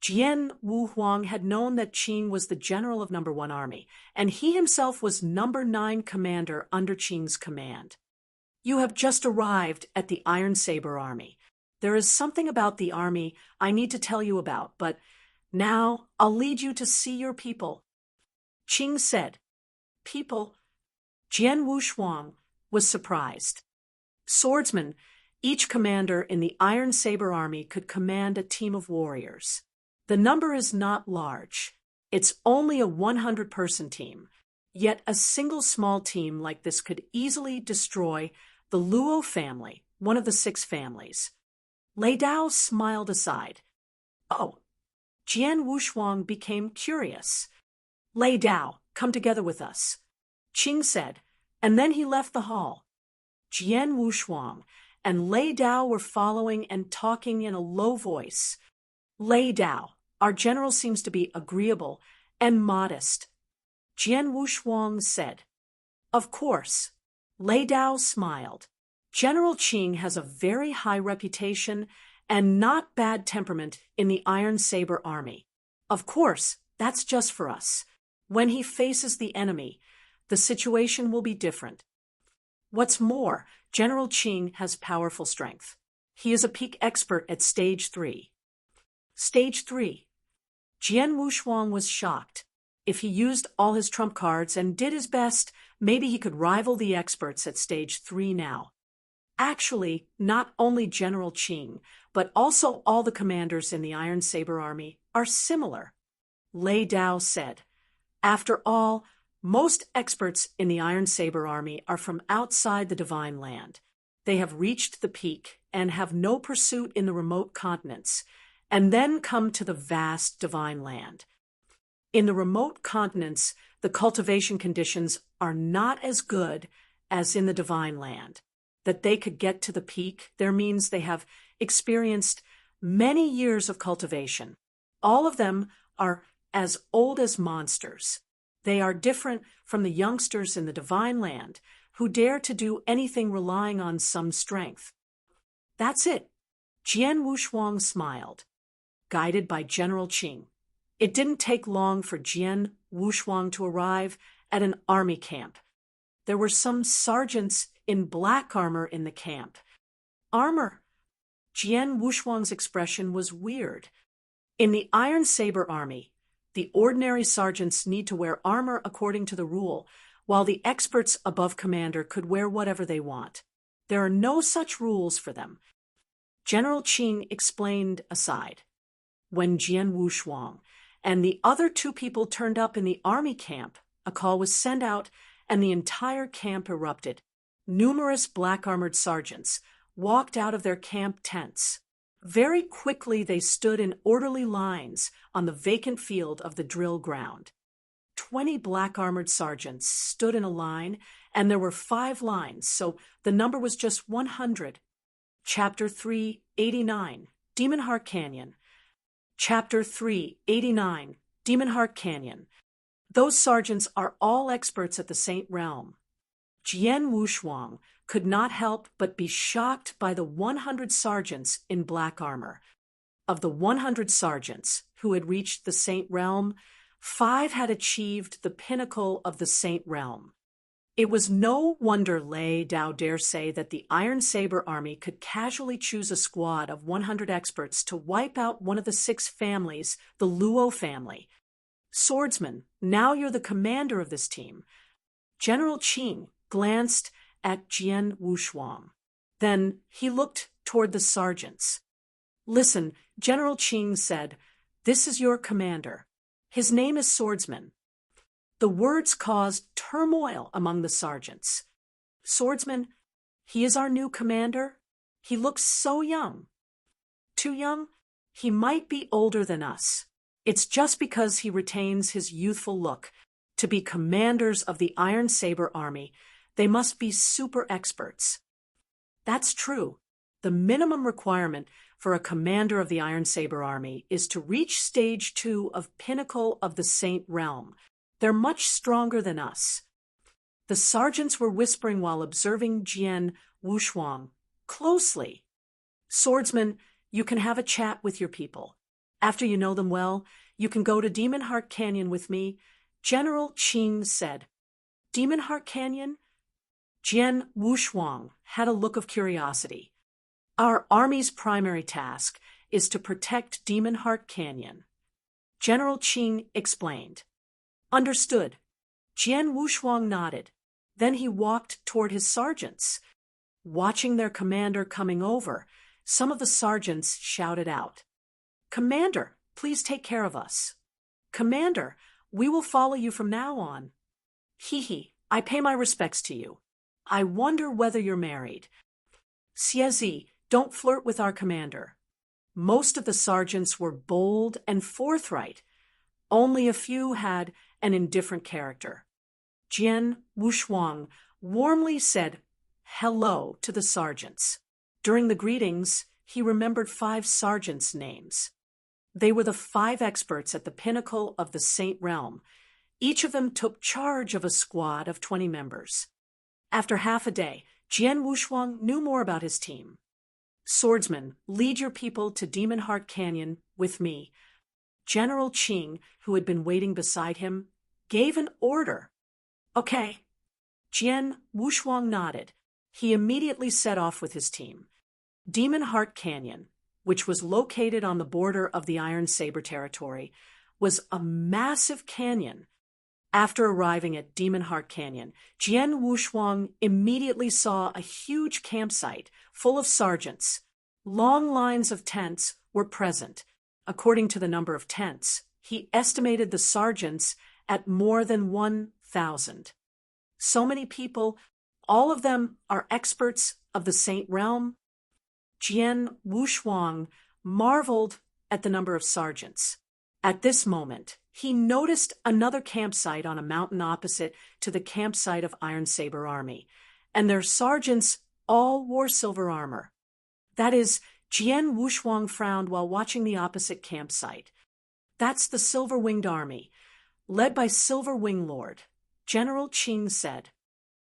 Jian Wushuang had known that Jing was the general of number 1 army, and he himself was number 9 commander under Jing's command. You have just arrived at the Iron Saber army. There is something about the army I need to tell you about, but now I'll lead you to see your people. Jing said. People? Jian Wushuang was surprised. Swordsman, each commander in the Iron Saber army could command a team of warriors. The number is not large. It's only a 100-person team. Yet a single small team like this could easily destroy the Luo family, one of the 6 families. Lei Dao smiled aside. Oh. Jian Wushuang became curious. Lei Dao, come together with us, Qing said, and then he left the hall. Jian Wushuang and Lei Dao were following and talking in a low voice. Lei Dao, our general seems to be agreeable and modest, Jian Wushuang said. Of course. Lei Dao smiled. General Qing has a very high reputation and not bad temperament in the Iron Saber army. Of course, that's just for us. When he faces the enemy, the situation will be different. What's more, General Qing has powerful strength. He is a peak expert at Stage 3. Stage 3. Jian Wushuang was shocked. If he used all his trump cards and did his best, maybe he could rival the experts at Stage 3 now. Actually, not only General Qing, but also all the commanders in the Iron Saber army are similar. Lei Dao said. After all, most experts in the Iron Saber army are from outside the Divine Land. They have reached the peak and have no pursuit in the remote continents, and then come to the vast Divine Land. In the remote continents, the cultivation conditions are not as good as in the Divine Land. That they could get to the peak, there means they have experienced many years of cultivation. All of them are as old as monsters. They are different from the youngsters in the Divine Land who dare to do anything relying on some strength. That's it. Jian Wushuang smiled, guided by General Qing. It didn't take long for Jian Wushuang to arrive at an army camp. There were some sergeants in black armor in the camp. Armor? Jian Wushuang's expression was weird. In the Iron Saber army, the ordinary sergeants need to wear armor according to the rule, while the experts above commander could wear whatever they want. There are no such rules for them. General Qing explained aside. When Jian Wushuang and the other 2 people turned up in the army camp, a call was sent out and the entire camp erupted. Numerous black-armored sergeants walked out of their camp tents. Very quickly they stood in orderly lines on the vacant field of the drill ground. 20 black-armored sergeants stood in a line, and there were 5 lines, so the number was just 100. Chapter 389, Demon Heart Canyon. Chapter 389, Demon Heart Canyon. Those sergeants are all experts at the Saint Realm. Jian Wushuang could not help but be shocked by the 100 sergeants in black armor. Of the 100 sergeants who had reached the Saint Realm, 5 had achieved the pinnacle of the Saint Realm. It was no wonder Lei Dao dare say that the Iron Saber army could casually choose a squad of 100 experts to wipe out one of the 6 families, the Luo family. Swordsman, now you're the commander of this team. General Qing glanced at Jian Wushuang. Then he looked toward the sergeants. Listen, General Qing said, this is your commander. His name is Swordsman. The words caused turmoil among the sergeants. Swordsman, he is our new commander? He looks so young. Too young? He might be older than us. It's just because he retains his youthful look. To be commanders of the Iron Saber army, they must be super experts. That's true. The minimum requirement for a commander of the Iron Saber army is to reach Stage 2 of Pinnacle of the Saint Realm. They're much stronger than us. The sergeants were whispering while observing Jian Wushuang closely. Swordsman, you can have a chat with your people. After you know them well, you can go to Demon Heart Canyon with me, General Qing said. Demon Heart Canyon? Jian Wushuang had a look of curiosity. Our army's primary task is to protect Demon Heart Canyon. General Qing explained. Understood. Jian Wushuang nodded. Then he walked toward his sergeants. Watching their commander coming over, some of the sergeants shouted out, Commander, please take care of us. Commander, we will follow you from now on. Hee hee, I pay my respects to you. I wonder whether you're married. Siezi, don't flirt with our commander. Most of the sergeants were bold and forthright. Only a few had an indifferent character. Jian Wushuang warmly said hello to the sergeants. During the greetings, he remembered 5 sergeants' names. They were the 5 experts at the pinnacle of the Saint Realm. Each of them took charge of a squad of 20 members. After half a day, Jian Wushuang knew more about his team. Swordsman, lead your people to Demon Heart Canyon with me. General Jing, who had been waiting beside him, gave an order. Okay. Jian Wushuang nodded. He immediately set off with his team. Demon Heart Canyon, which was located on the border of the Iron Saber territory, was a massive canyon. After arriving at Demon Heart Canyon, Jian Wushuang immediately saw a huge campsite full of sergeants. Long lines of tents were present. According to the number of tents, he estimated the sergeants at more than 1,000. So many people, all of them are experts of the Saint Realm. Jian Wushuang marveled at the number of sergeants. At this moment, he noticed another campsite on a mountain opposite to the campsite of Iron Saber Army, and their sergeants all wore silver armor. That is, Jian Wushuang frowned while watching the opposite campsite. That's the Silver-Winged Army, led by Silver Wing Lord. General Jing said.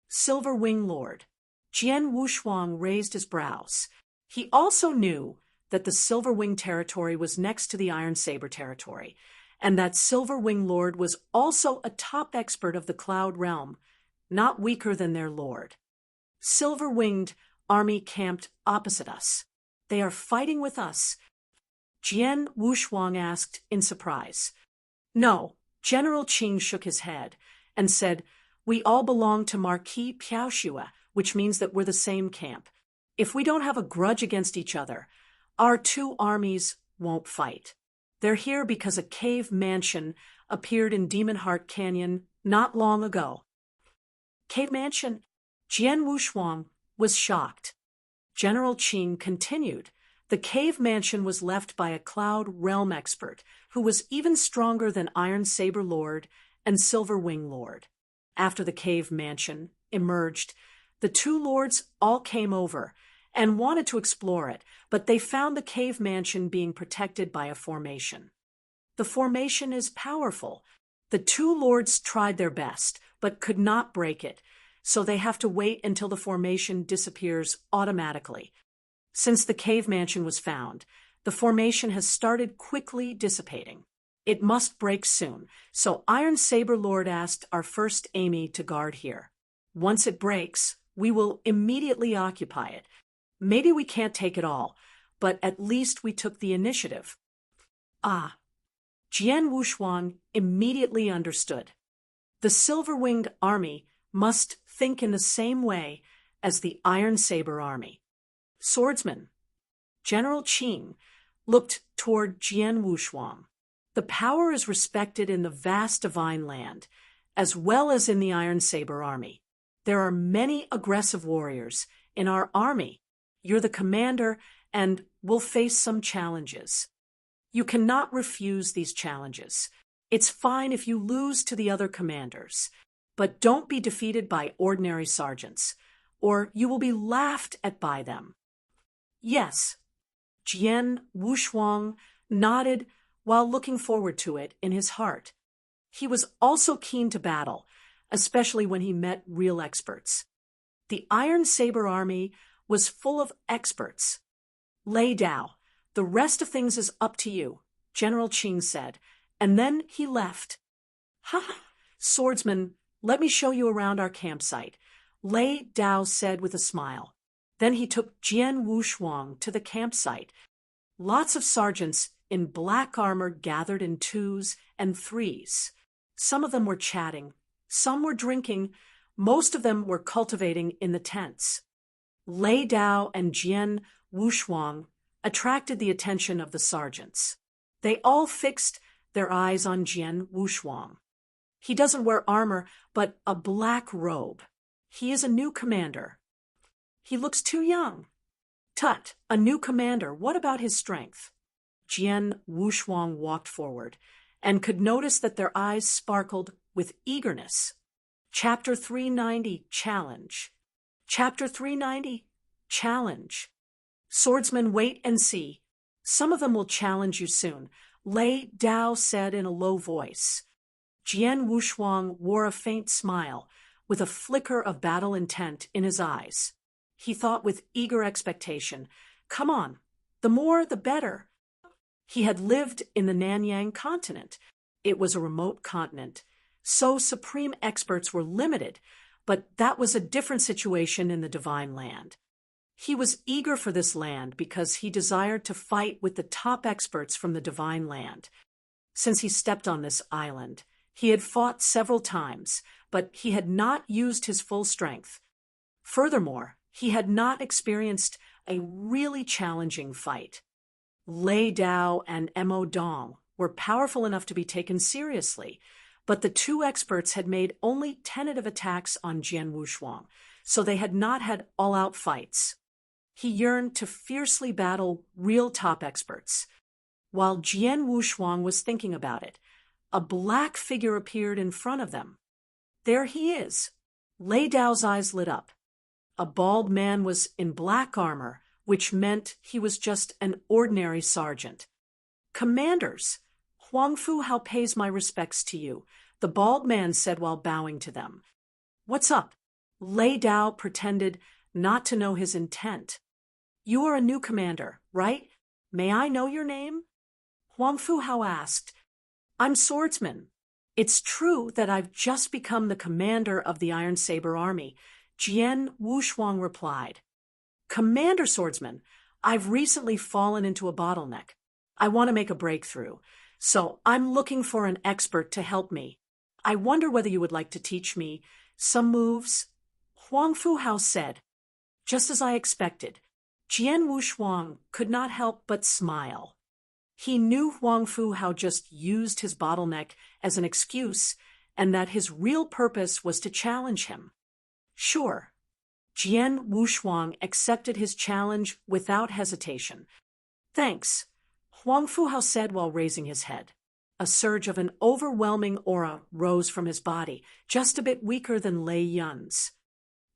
Silver Wing Lord. Jian Wushuang raised his brows. He also knew that the Silver Wing territory was next to the Iron Saber territory, and that Silver Wing Lord was also a top expert of the Cloud Realm, not weaker than their lord. Silver-Winged Army camped opposite us. They are fighting with us. Jian Wushuang asked in surprise. No, General Jing shook his head and said, we all belong to Marquis Piaoxua, which means that we're the same camp. If we don't have a grudge against each other, our 2 armies won't fight. They're here because a cave mansion appeared in Demon Heart Canyon not long ago. Cave mansion? Jian Wushuang was shocked. General Jing continued. The cave mansion was left by a Cloud Realm expert who was even stronger than Iron Saber Lord and Silver Wing Lord. After the cave mansion emerged, the 2 lords all came over and wanted to explore it, but they found the cave mansion being protected by a formation. The formation is powerful. The 2 lords tried their best, but could not break it, so they have to wait until the formation disappears automatically. Since the cave mansion was found, the formation has started quickly dissipating. It must break soon, so Iron Saber Lord asked our first Amy to guard here. Once it breaks, we will immediately occupy it. Maybe we can't take it all, but at least we took the initiative. Ah. Jian Wushuang immediately understood. The Silver-Winged Army must think in the same way as the Iron Saber Army. Swordsman. General Jing looked toward Jian Wushuang. The power is respected in the vast divine land, as well as in the Iron Saber Army. There are many aggressive warriors in our army. You're the commander, and we'll face some challenges. You cannot refuse these challenges. It's fine if you lose to the other commanders, but don't be defeated by ordinary sergeants, or you will be laughed at by them. Yes. Jian Wushuang nodded while looking forward to it in his heart. He was also keen to battle, especially when he met real experts. The Iron Saber Army was full of experts. Lei Dao, the rest of things is up to you, General Jing said, and then he left. Ha! Swordsman, let me show you around our campsite, Lei Dao said with a smile. Then he took Jian Wushuang to the campsite. Lots of sergeants in black armor gathered in 2s and 3s. Some of them were chatting, some were drinking, most of them were cultivating in the tents. Lei Dao and Jian Wushuang attracted the attention of the sergeants. They all fixed their eyes on Jian Wushuang. He doesn't wear armor, but a black robe. He is a new commander. He looks too young. Tut, a new commander, what about his strength? Jian Wushuang walked forward and could notice that their eyes sparkled with eagerness. Chapter 390, Challenge. Chapter 390, Challenge. Swordsman, wait and see. Some of them will challenge you soon, Lei Dao said in a low voice. Jian Wushuang wore a faint smile, with a flicker of battle intent in his eyes. He thought with eager expectation, come on, the more the better. He had lived in the Nanyang continent. It was a remote continent, so supreme experts were limited, but that was a different situation in the Divine Land. He was eager for this land because he desired to fight with the top experts from the Divine Land. Since he stepped on this island, he had fought several times, but he had not used his full strength. Furthermore, he had not experienced a really challenging fight. Lei Dao and Mo Dong were powerful enough to be taken seriously, but the two experts had made only tentative attacks on Jian Wushuang, so they had not had all-out fights. He yearned to fiercely battle real top experts. While Jian Wushuang was thinking about it, a black figure appeared in front of them. There he is. Lei Dao's eyes lit up. A bald man was in black armor, which meant he was just an ordinary sergeant. Commanders, Huang Fu Hao pays my respects to you, the bald man said while bowing to them. What's up? Lei Dao pretended not to know his intent. You are a new commander, right? May I know your name? Huang Fu Hao asked. I'm Swordsman. It's true that I've just become the commander of the Iron Saber Army, Jian Wushuang replied. Commander Swordsman, I've recently fallen into a bottleneck. I want to make a breakthrough, so I'm looking for an expert to help me. I wonder whether you would like to teach me some moves. Huang Fu Hao said. Just as I expected, Jian Wushuang could not help but smile. He knew Huang Fu Hao just used his bottleneck as an excuse and that his real purpose was to challenge him. Sure. Jian Wushuang accepted his challenge without hesitation. Thanks, Huang Fu Hao said while raising his head. A surge of an overwhelming aura rose from his body, just a bit weaker than Lei Yun's.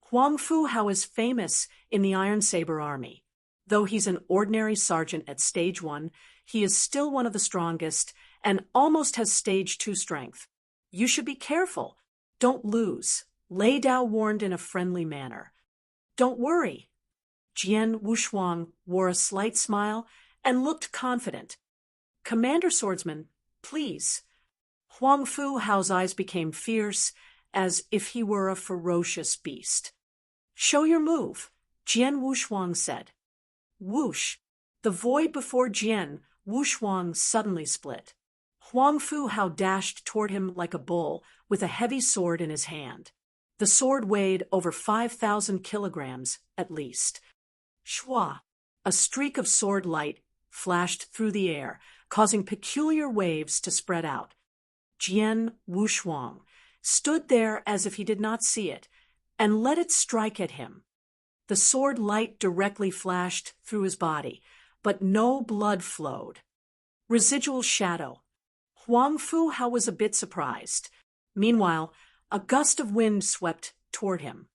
Huang Fu Hao is famous in the Iron Saber Army. Though he's an ordinary sergeant at Stage 1, he is still one of the strongest and almost has Stage 2 strength. You should be careful. Don't lose, Lei Dao warned in a friendly manner. Don't worry. Jian Wushuang wore a slight smile and looked confident. Commander Swordsman, please. Huang Fu Hao's eyes became fierce, as if he were a ferocious beast. Show your move, Jian Wushuang said. Whoosh! The void before Jian Wushuang suddenly split. Huang Fu Hao dashed toward him like a bull with a heavy sword in his hand. The sword weighed over 5,000 kilograms, at least. Shwa! A streak of sword light flashed through the air, causing peculiar waves to spread out. Jian Wushuang stood there as if he did not see it, and let it strike at him. The sword light directly flashed through his body, but no blood flowed. Residual shadow. Huang Fu Hao was a bit surprised. Meanwhile, a gust of wind swept toward him.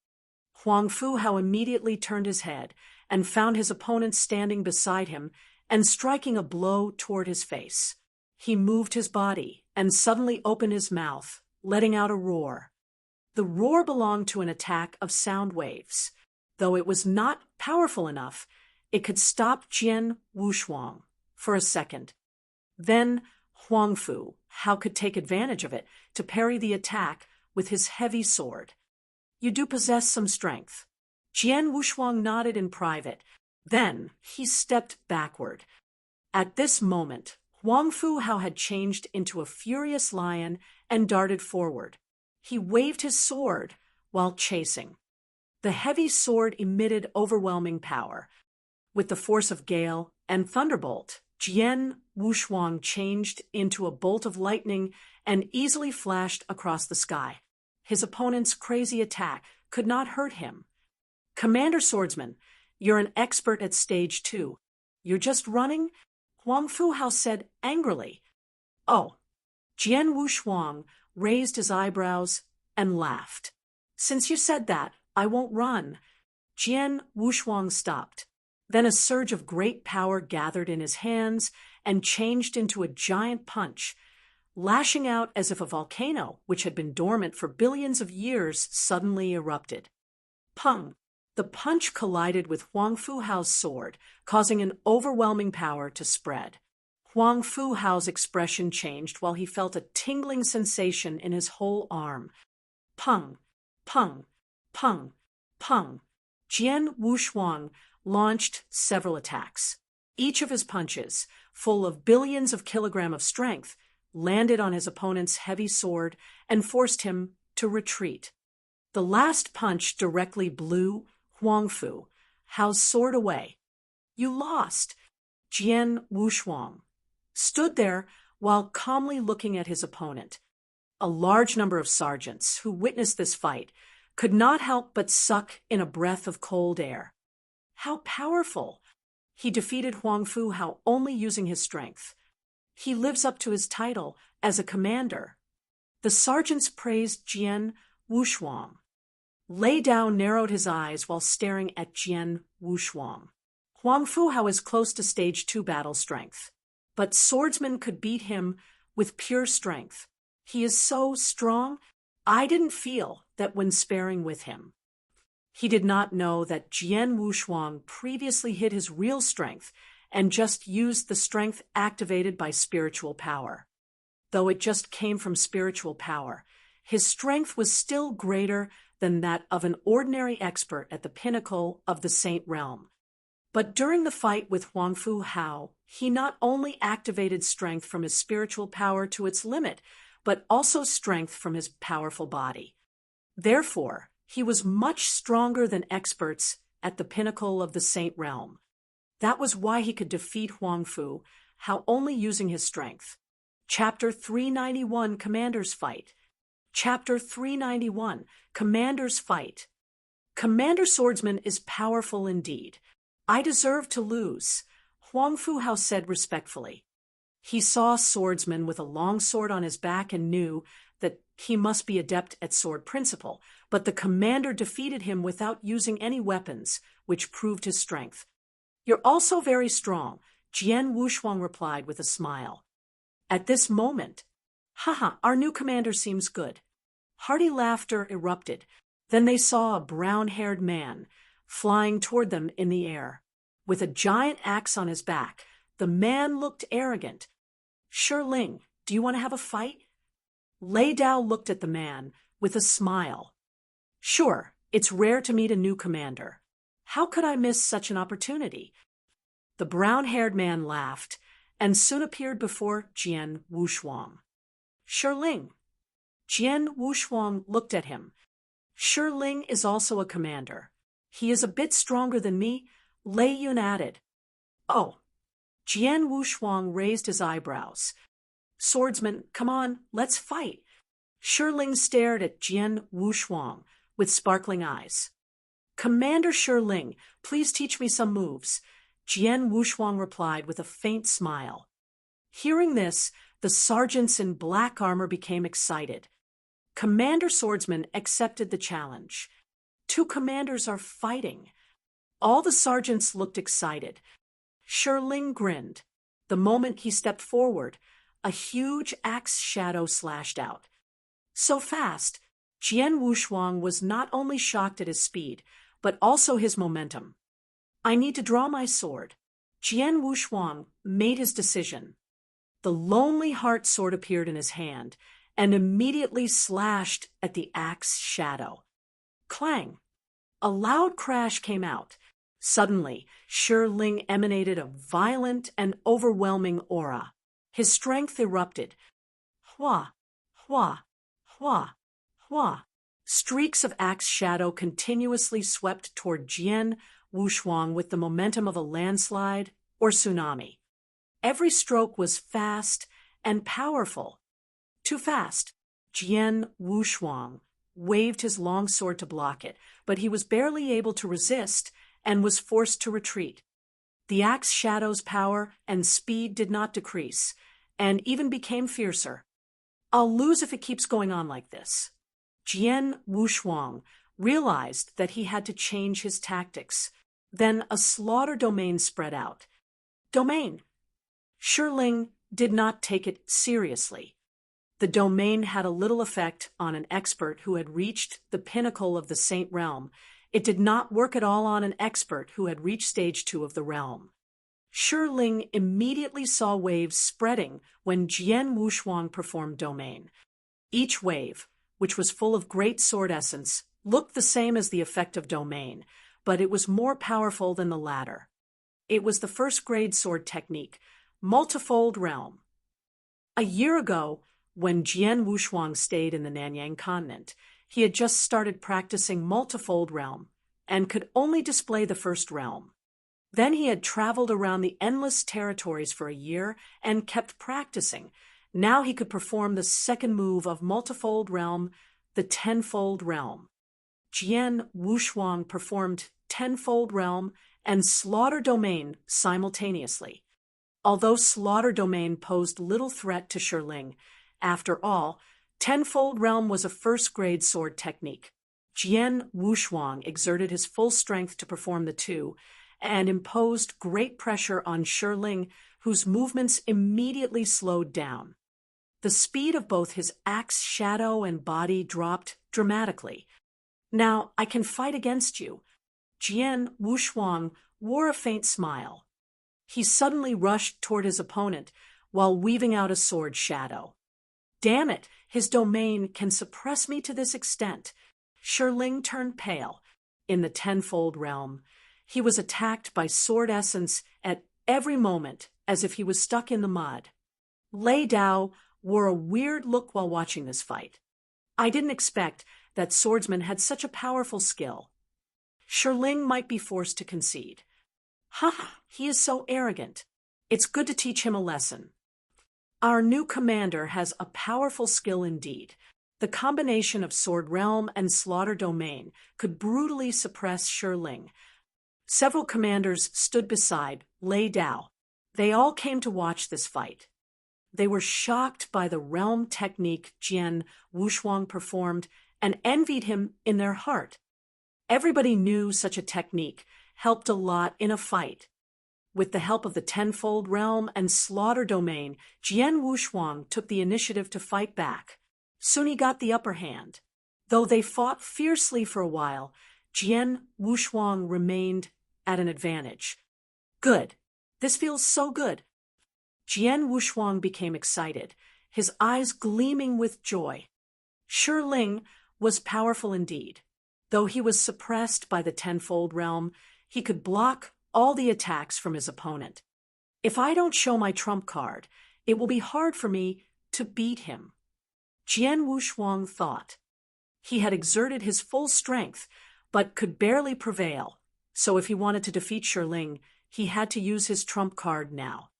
Huang Fu Hao immediately turned his head and found his opponent standing beside him and striking a blow toward his face. He moved his body and suddenly opened his mouth, letting out a roar. The roar belonged to an attack of sound waves. Though it was not powerful enough, it could stop Jian Wushuang for a second. Then Huang Fu Hao could take advantage of it to parry the attack with his heavy sword. You do possess some strength. Jian Wushuang nodded in private. Then he stepped backward. At this moment, Huang Fu Hao had changed into a furious lion and darted forward. He waved his sword while chasing. The heavy sword emitted overwhelming power. With the force of gale and thunderbolt, Jian Wushuang changed into a bolt of lightning and easily flashed across the sky. His opponent's crazy attack could not hurt him. Commander Swordsman, you're an expert at stage 2. You're just running? Huang Fuhao said angrily. Oh. Jian Wushuang raised his eyebrows and laughed. Since you said that, I won't run. Jian Wushuang stopped. Then a surge of great power gathered in his hands and changed into a giant punch, lashing out as if a volcano, which had been dormant for billions of years, suddenly erupted. Pung! The punch collided with Huang Fuhao's sword, causing an overwhelming power to spread. Huang Fuhao's expression changed while he felt a tingling sensation in his whole arm. Pung! Pung! Pung! Pung! Jian Wushuang launched several attacks. Each of his punches, full of billions of kilograms of strength, landed on his opponent's heavy sword and forced him to retreat. The last punch directly blew Huang Fuhao's sword away. You lost. Jian Wushuang stood there while calmly looking at his opponent. A large number of sergeants who witnessed this fight could not help but suck in a breath of cold air. How powerful! He defeated Huang Fuhao only using his strength. He lives up to his title as a commander. The sergeants praised Jian Wushuang. Lei Dao narrowed his eyes while staring at Jian Wushuang. Huang Fuhao is close to stage 2 battle strength, but Swordsman could beat him with pure strength. He is so strong, I didn't feel that when sparring with him. He did not know that Jian Wushuang previously hid his real strength and just used the strength activated by spiritual power. Though it just came from spiritual power, his strength was still greater than that of an ordinary expert at the pinnacle of the Saint Realm. But during the fight with Huang Fuhao, he not only activated strength from his spiritual power to its limit, but also strength from his powerful body. Therefore, he was much stronger than experts at the pinnacle of the Saint Realm. That was why he could defeat Huang Fuhao only using his strength. Chapter 391, Commander's Fight. Chapter 391, Commander's Fight. Commander Swordsman is powerful indeed. I deserve to lose, Huang Fuhao said respectfully. He saw Swordsman with a long sword on his back and knew that he must be adept at sword principle, but the commander defeated him without using any weapons, which proved his strength. You're also very strong, Jian Wushuang replied with a smile. At this moment, haha, our new commander seems good. Hearty laughter erupted. Then they saw a brown-haired man flying toward them in the air. With a giant axe on his back, the man looked arrogant. Ling, do you want to have a fight? Lei Dao looked at the man with a smile. Sure, it's rare to meet a new commander. How could I miss such an opportunity? The brown-haired man laughed and soon appeared before Jian Wushuang. Ling. Jian Wushuang looked at him. Ling is also a commander. He is a bit stronger than me, Lei Yun added. Oh. Jian Wushuang raised his eyebrows. Swordsman, come on, let's fight. Ling stared at Jian Wushuang with sparkling eyes. Commander Ling, please teach me some moves, Jian Wushuang replied with a faint smile. Hearing this, the sergeants in black armor became excited. Commander Swordsman accepted the challenge. Two commanders are fighting. All the sergeants looked excited. Ling grinned. The moment he stepped forward, a huge axe shadow slashed out. So fast, Jian Wushuang was not only shocked at his speed, but also his momentum. I need to draw my sword. Jian Wushuang made his decision. The Lonely Heart sword appeared in his hand and immediately slashed at the axe shadow. Clang! A loud crash came out. Suddenly, Ling emanated a violent and overwhelming aura. His strength erupted. Hua! Hua! Hua! Hua! Streaks of axe shadow continuously swept toward Jian Wushuang with the momentum of a landslide or tsunami. Every stroke was fast and powerful. Too fast. Jian Wushuang waved his long sword to block it, but he was barely able to resist and was forced to retreat. The axe shadow's power and speed did not decrease, and even became fiercer. I'll lose if it keeps going on like this. Jian Wushuang realized that he had to change his tactics. Then a slaughter domain spread out. Domain! Shiling did not take it seriously. The domain had a little effect on an expert who had reached the pinnacle of the Saint Realm. It did not work at all on an expert who had reached stage 2 of the realm. Shiling immediately saw waves spreading when Jian Wushuang performed domain. Each wave, which was full of great sword essence, looked the same as the effect of domain, but it was more powerful than the latter. It was the first-grade sword technique, multifold realm. A year ago, when Jian Wushuang stayed in the Nanyang continent, he had just started practicing multifold realm and could only display the first realm. Then he had traveled around the endless territories for a year and kept practicing. Now he could perform the second move of multifold realm, the tenfold realm. Jian Wushuang performed tenfold realm and slaughter domain simultaneously. Although slaughter domain posed little threat to Shiling, after all, tenfold realm was a first-grade sword technique. Jian Wushuang exerted his full strength to perform the two, and imposed great pressure on Shiling, whose movements immediately slowed down. The speed of both his axe shadow and body dropped dramatically. Now I can fight against you. Jian Wushuang wore a faint smile. He suddenly rushed toward his opponent while weaving out a sword shadow. Damn it, his domain can suppress me to this extent. Shiling turned pale. In the tenfold realm, he was attacked by sword essence at every moment as if he was stuck in the mud. Lei Dao wore a weird look while watching this fight. I didn't expect that Swordsman had such a powerful skill. Shiling might be forced to concede. Ha! He is so arrogant. It's good to teach him a lesson. Our new commander has a powerful skill indeed. The combination of Sword Realm and Slaughter Domain could brutally suppress Shiling. Several commanders stood beside Lei Dao. They all came to watch this fight. They were shocked by the realm technique Jian Wushuang performed and envied him in their heart. Everybody knew such a technique helped a lot in a fight. With the help of the tenfold realm and slaughter domain, Jian Wushuang took the initiative to fight back. Soon he got the upper hand. Though they fought fiercely for a while, Jian Wushuang remained at an advantage. Good. This feels so good. Jian Wushuang became excited, his eyes gleaming with joy. Shiling was powerful indeed. Though he was suppressed by the tenfold realm, he could block all the attacks from his opponent. If I don't show my trump card, it will be hard for me to beat him. Jian Wushuang thought. He had exerted his full strength, but could barely prevail, so if he wanted to defeat Shiling, he had to use his trump card now.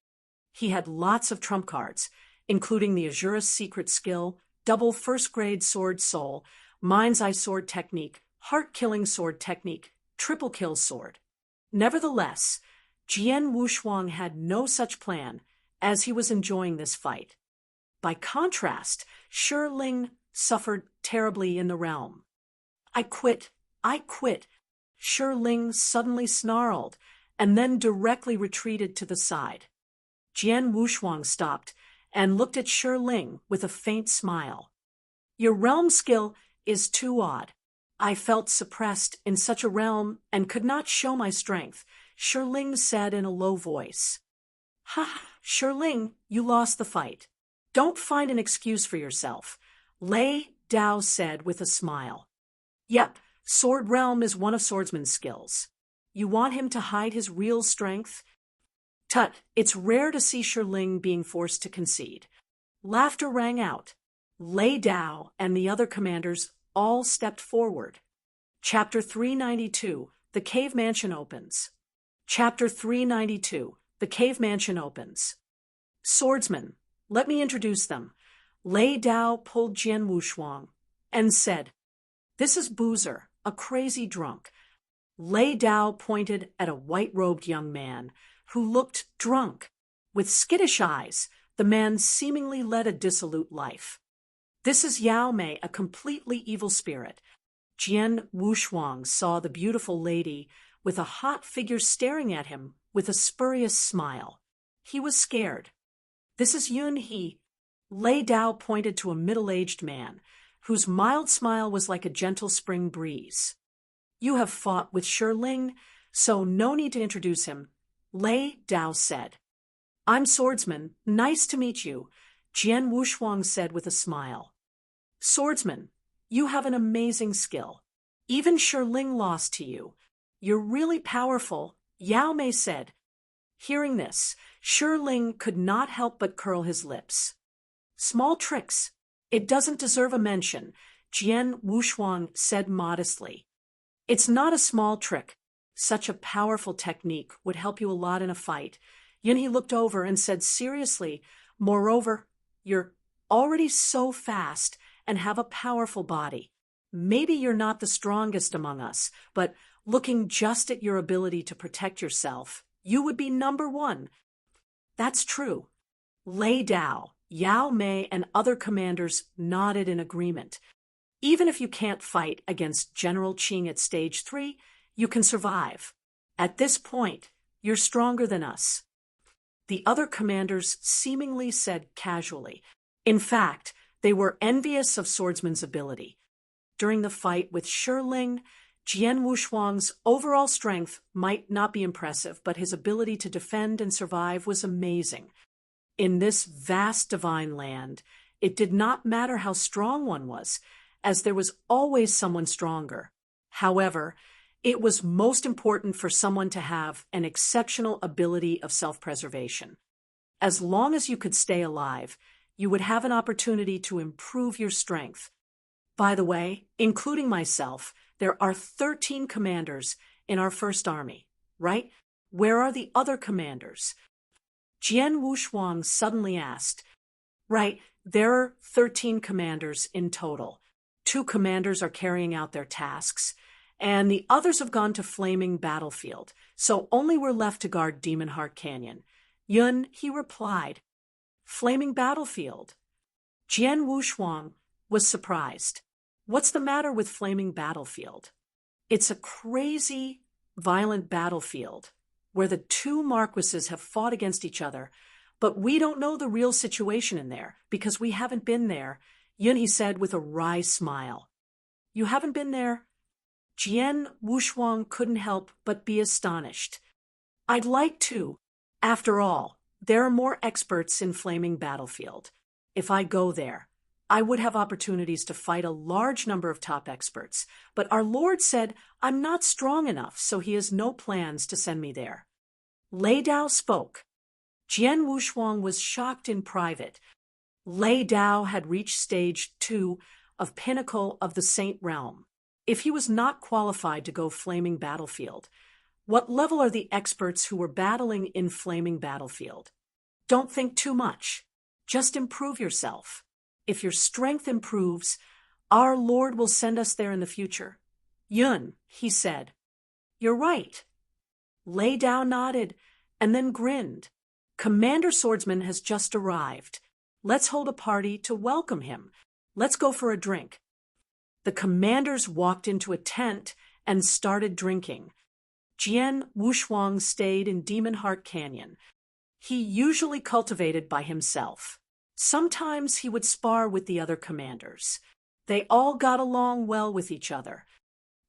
He had lots of trump cards, including the Azura's secret skill, double first-grade sword soul, mind's eye sword technique, heart-killing sword technique, triple kill sword. Nevertheless, Jian Wushuang had no such plan, as he was enjoying this fight. By contrast, Shiling suffered terribly in the realm. I quit. Shiling suddenly snarled, and then directly retreated to the side. Jian Wushuang stopped and looked at Shiling with a faint smile. Your realm skill is too odd. I felt suppressed in such a realm and could not show my strength, Shiling said in a low voice. Ha! Shiling, you lost the fight. Don't find an excuse for yourself, Lei Dao said with a smile. Yep, Sword Realm is one of Swordsman's skills. You want him to hide his real strength? Tut, it's rare to see Shiling being forced to concede. Laughter rang out. Lei Dao and the other commanders all stepped forward. Chapter 392, The Cave Mansion Opens. Chapter 392, The Cave Mansion Opens. Swordsman, let me introduce them. Lei Dao pulled Jian Wushuang and said, This is Boozer, a crazy drunk. Lei Dao pointed at a white-robed young man who looked drunk. With skittish eyes, the man seemingly led a dissolute life. This is Yao Mei, a completely evil spirit. Jian Wushuang saw the beautiful lady with a hot figure staring at him with a spurious smile. He was scared. This is Yun He. Lei Dao pointed to a middle-aged man, whose mild smile was like a gentle spring breeze. You have fought with Shi Ling, so no need to introduce him, Lei Dao said. I'm Swordsman, nice to meet you, Jian Wushuang said with a smile. Swordsman, you have an amazing skill. Even Shi Ling lost to you. You're really powerful, Yao Mei said. Hearing this, Shi Ling could not help but curl his lips. Small tricks. It doesn't deserve a mention, Jian Wushuang said modestly. It's not a small trick. Such a powerful technique would help you a lot in a fight. Yunhe looked over and said seriously, moreover, you're already so fast and have a powerful body. Maybe you're not the strongest among us, but looking just at your ability to protect yourself, you would be number one. That's true. Lei Dao, Yao Mei, and other commanders nodded in agreement. Even if you can't fight against General Qing at stage 3, you can survive. At this point, you're stronger than us. The other commanders seemingly said casually. In fact, they were envious of Swordsman's ability. During the fight with Shi Ling, Jian Wushuang's overall strength might not be impressive, but his ability to defend and survive was amazing. In this vast divine land, it did not matter how strong one was, as there was always someone stronger. However, it was most important for someone to have an exceptional ability of self-preservation. As long as you could stay alive, you would have an opportunity to improve your strength. By the way, including myself, there are 13 commanders in our first army, right? Where are the other commanders? Jian Wushuang suddenly asked. Right, there are 13 commanders in total. 2 commanders are carrying out their tasks, and the others have gone to Flaming Battlefield, so only we're left to guard Demon Heart Canyon. Yun, he replied. Flaming Battlefield. Jian Wushuang was surprised. What's the matter with Flaming Battlefield? It's a crazy, violent battlefield where the 2 marquises have fought against each other, but we don't know the real situation in there because we haven't been there, Yun, he said with a wry smile. You haven't been there? Jian Wushuang couldn't help but be astonished. I'd like to. After all, there are more experts in Flaming Battlefield. If I go there, I would have opportunities to fight a large number of top experts, but our Lord said I'm not strong enough, so he has no plans to send me there. Lei Dao spoke. Jian Wushuang was shocked in private. Lei Dao had reached stage 2 of Pinnacle of the Saint Realm. If he was not qualified to go Flaming Battlefield, what level are the experts who were battling in Flaming Battlefield? Don't think too much. Just improve yourself. If your strength improves, our Lord will send us there in the future. Yun, he said. You're right. Lei Dao nodded and then grinned. Commander Swordsman has just arrived. Let's hold a party to welcome him. Let's go for a drink. The commanders walked into a tent and started drinking. Jian Wushuang stayed in Demon Heart Canyon. He usually cultivated by himself. Sometimes he would spar with the other commanders. They all got along well with each other.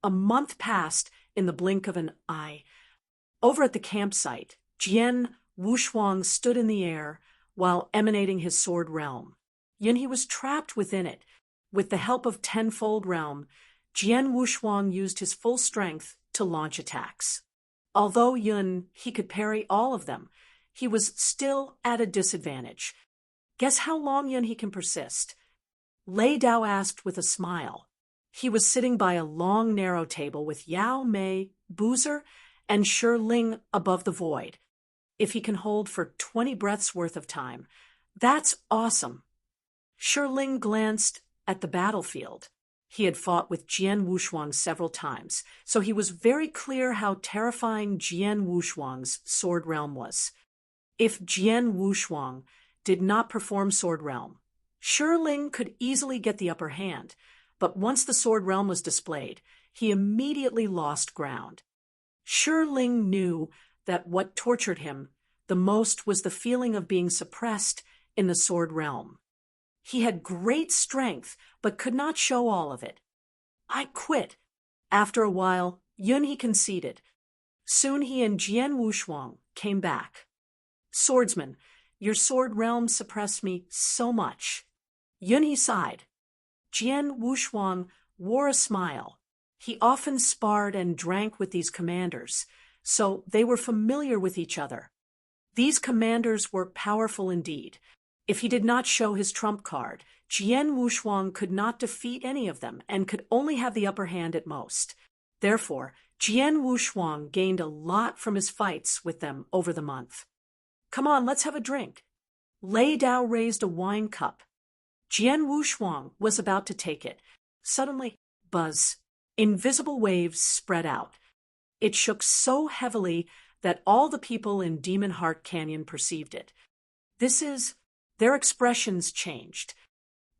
A month passed in the blink of an eye. Over at the campsite, Jian Wushuang stood in the air while emanating his sword realm. Yunhe was trapped within it. With the help of Tenfold Realm, Jian Wushuang used his full strength to launch attacks. Although he could parry all of them, he was still at a disadvantage. Guess how long he can persist? Lei Dao asked with a smile. He was sitting by a long, narrow table with Yao Mei, Boozer, and Shi Ling above the void. If he can hold for 20 breaths worth of time, that's awesome. Shi Ling glanced at the battlefield. He had fought with Jian Wushuang several times, so he was very clear how terrifying Jian Wushuang's Sword Realm was. If Jian Wushuang did not perform Sword Realm, Ling could easily get the upper hand, but once the Sword Realm was displayed, he immediately lost ground. Ling knew that what tortured him the most was the feeling of being suppressed in the Sword Realm. He had great strength, but could not show all of it. I quit. After a while, he conceded. Soon he and Jian Wushuang came back. Swordsman, your Sword Realm suppressed me so much. He sighed. Jian Wushuang wore a smile. He often sparred and drank with these commanders, so they were familiar with each other. These commanders were powerful indeed. If he did not show his trump card, Jian Wushuang could not defeat any of them and could only have the upper hand at most. Therefore, Jian Wushuang gained a lot from his fights with them over the month. Come on, let's have a drink. Lei Dao raised a wine cup. Jian Wushuang was about to take it. Suddenly, buzz. Invisible waves spread out. It shook so heavily that all the people in Demon Heart Canyon perceived it. Their expressions changed.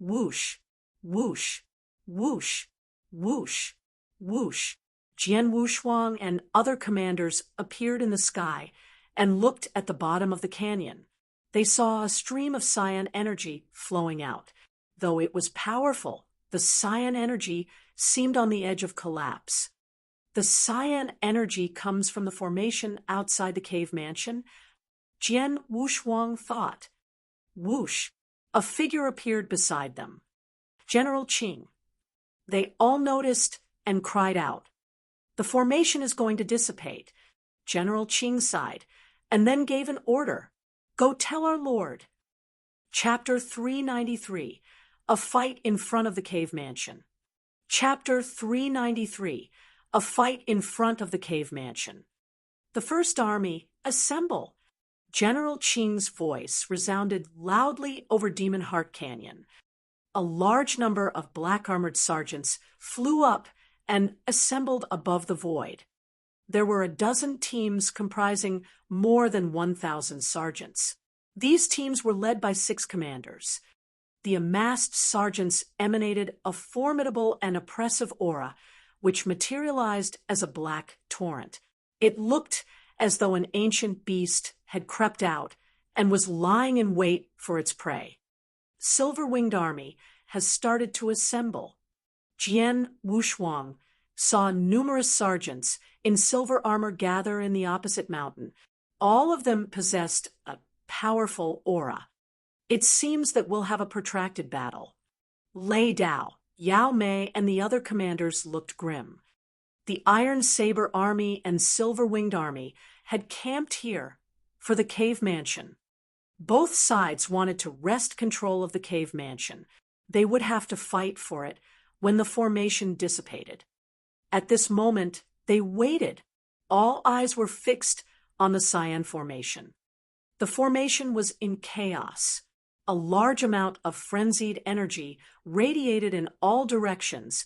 Whoosh, whoosh, whoosh, whoosh, whoosh. Jian Wushuang and other commanders appeared in the sky and looked at the bottom of the canyon. They saw a stream of cyan energy flowing out. Though it was powerful, the cyan energy seemed on the edge of collapse. The cyan energy comes from the formation outside the cave mansion? Jian Wushuang thought. Whoosh! A figure appeared beside them. General Jing. They all noticed and cried out. The formation is going to dissipate. General Jing sighed, and then gave an order. Go tell our lord. Chapter 393. A fight in front of the cave mansion. Chapter 393. A fight in front of the cave mansion. The First Army, assemble! General Jing's voice resounded loudly over Demon Heart Canyon. A large number of black-armored sergeants flew up and assembled above the void. There were a dozen teams comprising more than 1,000 sergeants. These teams were led by 6 commanders. The amassed sergeants emanated a formidable and oppressive aura, which materialized as a black torrent. It looked as though an ancient beast had crept out and was lying in wait for its prey. Silver-winged army has started to assemble. Jian Wushuang saw numerous sergeants in silver armor gather in the opposite mountain. All of them possessed a powerful aura. It seems that we'll have a protracted battle. Lei Dao, Yao Mei, and the other commanders looked grim. The Iron Saber army and Silver-winged army had camped here for the cave mansion. Both sides wanted to wrest control of the cave mansion. They would have to fight for it when the formation dissipated. At this moment, they waited. All eyes were fixed on the cyan formation. The formation was in chaos. A large amount of frenzied energy radiated in all directions,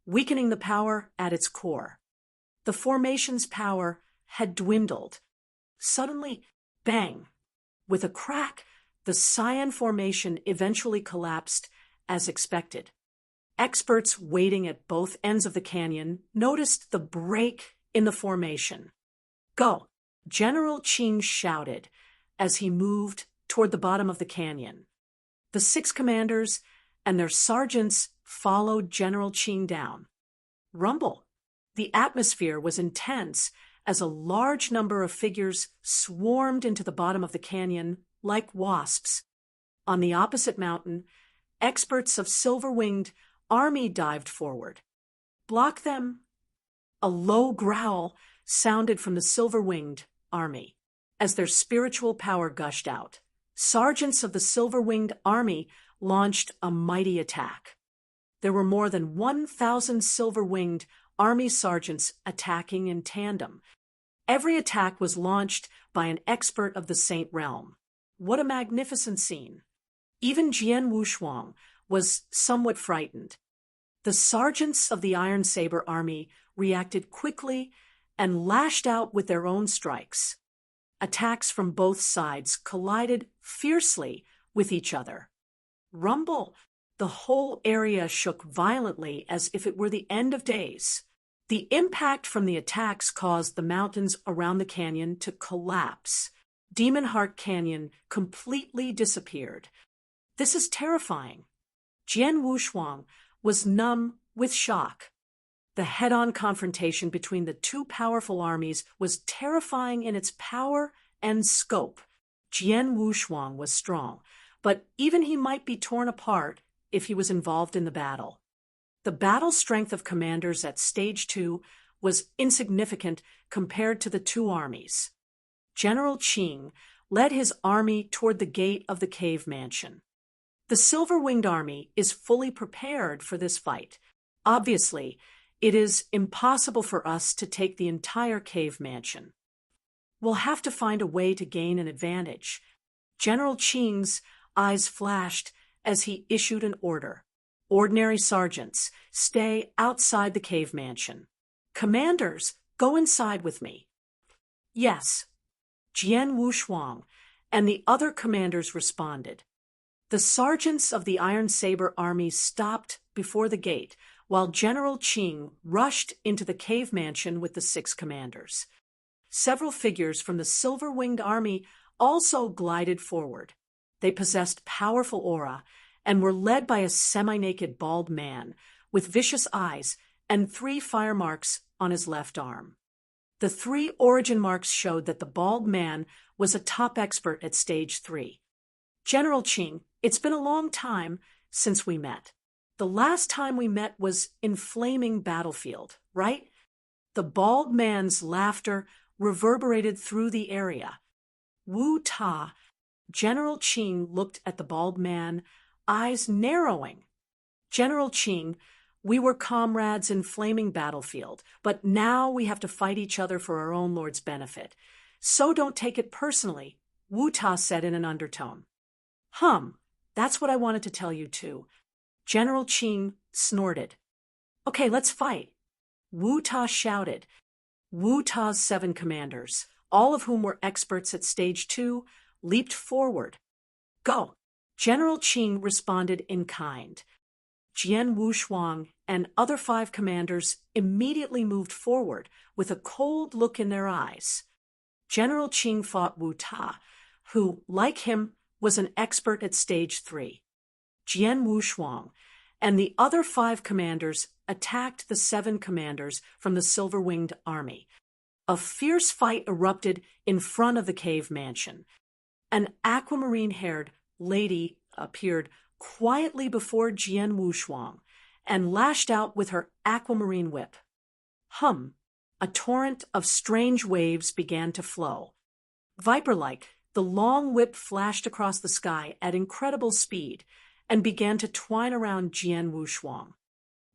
weakening the power at its core. The formation's power had dwindled. Suddenly, bang! With a crack, the cyan formation eventually collapsed as expected. Experts waiting at both ends of the canyon noticed the break in the formation. Go! General Jing shouted as he moved toward the bottom of the canyon. The 6 commanders and their sergeants followed General Jing down. Rumble! The atmosphere was intense as a large number of figures swarmed into the bottom of the canyon like wasps. On the opposite mountain, experts of Silver-winged army dived forward. Block them! A low growl sounded from the Silver-winged army as their spiritual power gushed out. Sergeants of the Silver-winged army launched a mighty attack. There were more than 1,000 Silver-winged army sergeants attacking in tandem. Every attack was launched by an expert of the Saint Realm. What a magnificent scene! Even Jian Wushuang was somewhat frightened. The sergeants of the Iron Saber army reacted quickly and lashed out with their own strikes. Attacks from both sides collided fiercely with each other. Rumble! The whole area shook violently as if it were the end of days. The impact from the attacks caused the mountains around the canyon to collapse. Demon Heart Canyon completely disappeared. This is terrifying. Jian Wushuang was numb with shock. The head-on confrontation between the two powerful armies was terrifying in its power and scope. Jian Wushuang was strong, but even he might be torn apart if he was involved in the battle. The battle strength of commanders at Stage 2 was insignificant compared to the two armies. General Jing led his army toward the gate of the cave mansion. The Silver-Winged Army is fully prepared for this fight. Obviously, it is impossible for us to take the entire cave mansion. We'll have to find a way to gain an advantage. General Jing's eyes flashed as he issued an order. Ordinary sergeants, stay outside the cave mansion. Commanders, go inside with me. Yes. Jian Wushuang and the other commanders responded. The sergeants of the Iron Saber army stopped before the gate, while General Jing rushed into the cave mansion with the 6 commanders. Several figures from the Silver-Winged Army also glided forward. They possessed powerful aura and were led by a semi-naked bald man with vicious eyes and 3 fire marks on his left arm. The 3 origin marks showed that the bald man was a top expert at Stage 3. General Jing, it's been a long time since we met. The last time we met was in Flaming Battlefield, right? The bald man's laughter reverberated through the area. Wu Ta. General Jing looked at the bald man, eyes narrowing. General Jing, we were comrades in Flaming Battlefield, but now we have to fight each other for our own lord's benefit. So don't take it personally, Wu Ta said in an undertone. That's what I wanted to tell you too. General Jing snorted. Okay, let's fight. Wu Ta shouted. Wu Ta's 7 commanders, all of whom were experts at Stage 2, leaped forward. Go! General Jing responded in kind. Jian Wushuang and other 5 commanders immediately moved forward with a cold look in their eyes. General Jing fought Wu Ta, who, like him, was an expert at Stage 3. Jian Wushuang and the other 5 commanders attacked the 7 commanders from the Silver-Winged Army. A fierce fight erupted in front of the cave mansion. An aquamarine-haired lady appeared quietly before Jian Wushuang and lashed out with her aquamarine whip. A torrent of strange waves began to flow. Viper-like, the long whip flashed across the sky at incredible speed and began to twine around Jian Wushuang.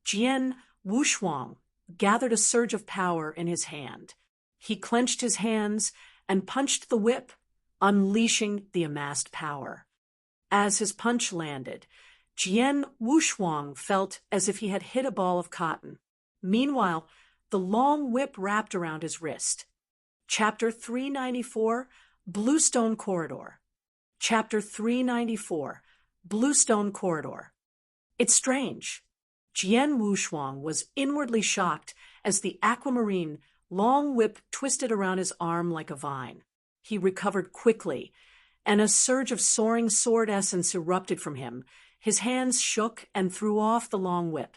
Jian Wushuang gathered a surge of power in his hand. He clenched his hands and punched the whip, unleashing the amassed power. As his punch landed, Jian Wushuang felt as if he had hit a ball of cotton. Meanwhile, the long whip wrapped around his wrist. Chapter 394, Bluestone Corridor. Chapter 394, Bluestone Corridor. It's strange. Jian Wushuang was inwardly shocked as the aquamarine long whip twisted around his arm like a vine. He recovered quickly, and a surge of soaring sword essence erupted from him. His hands shook and threw off the long whip.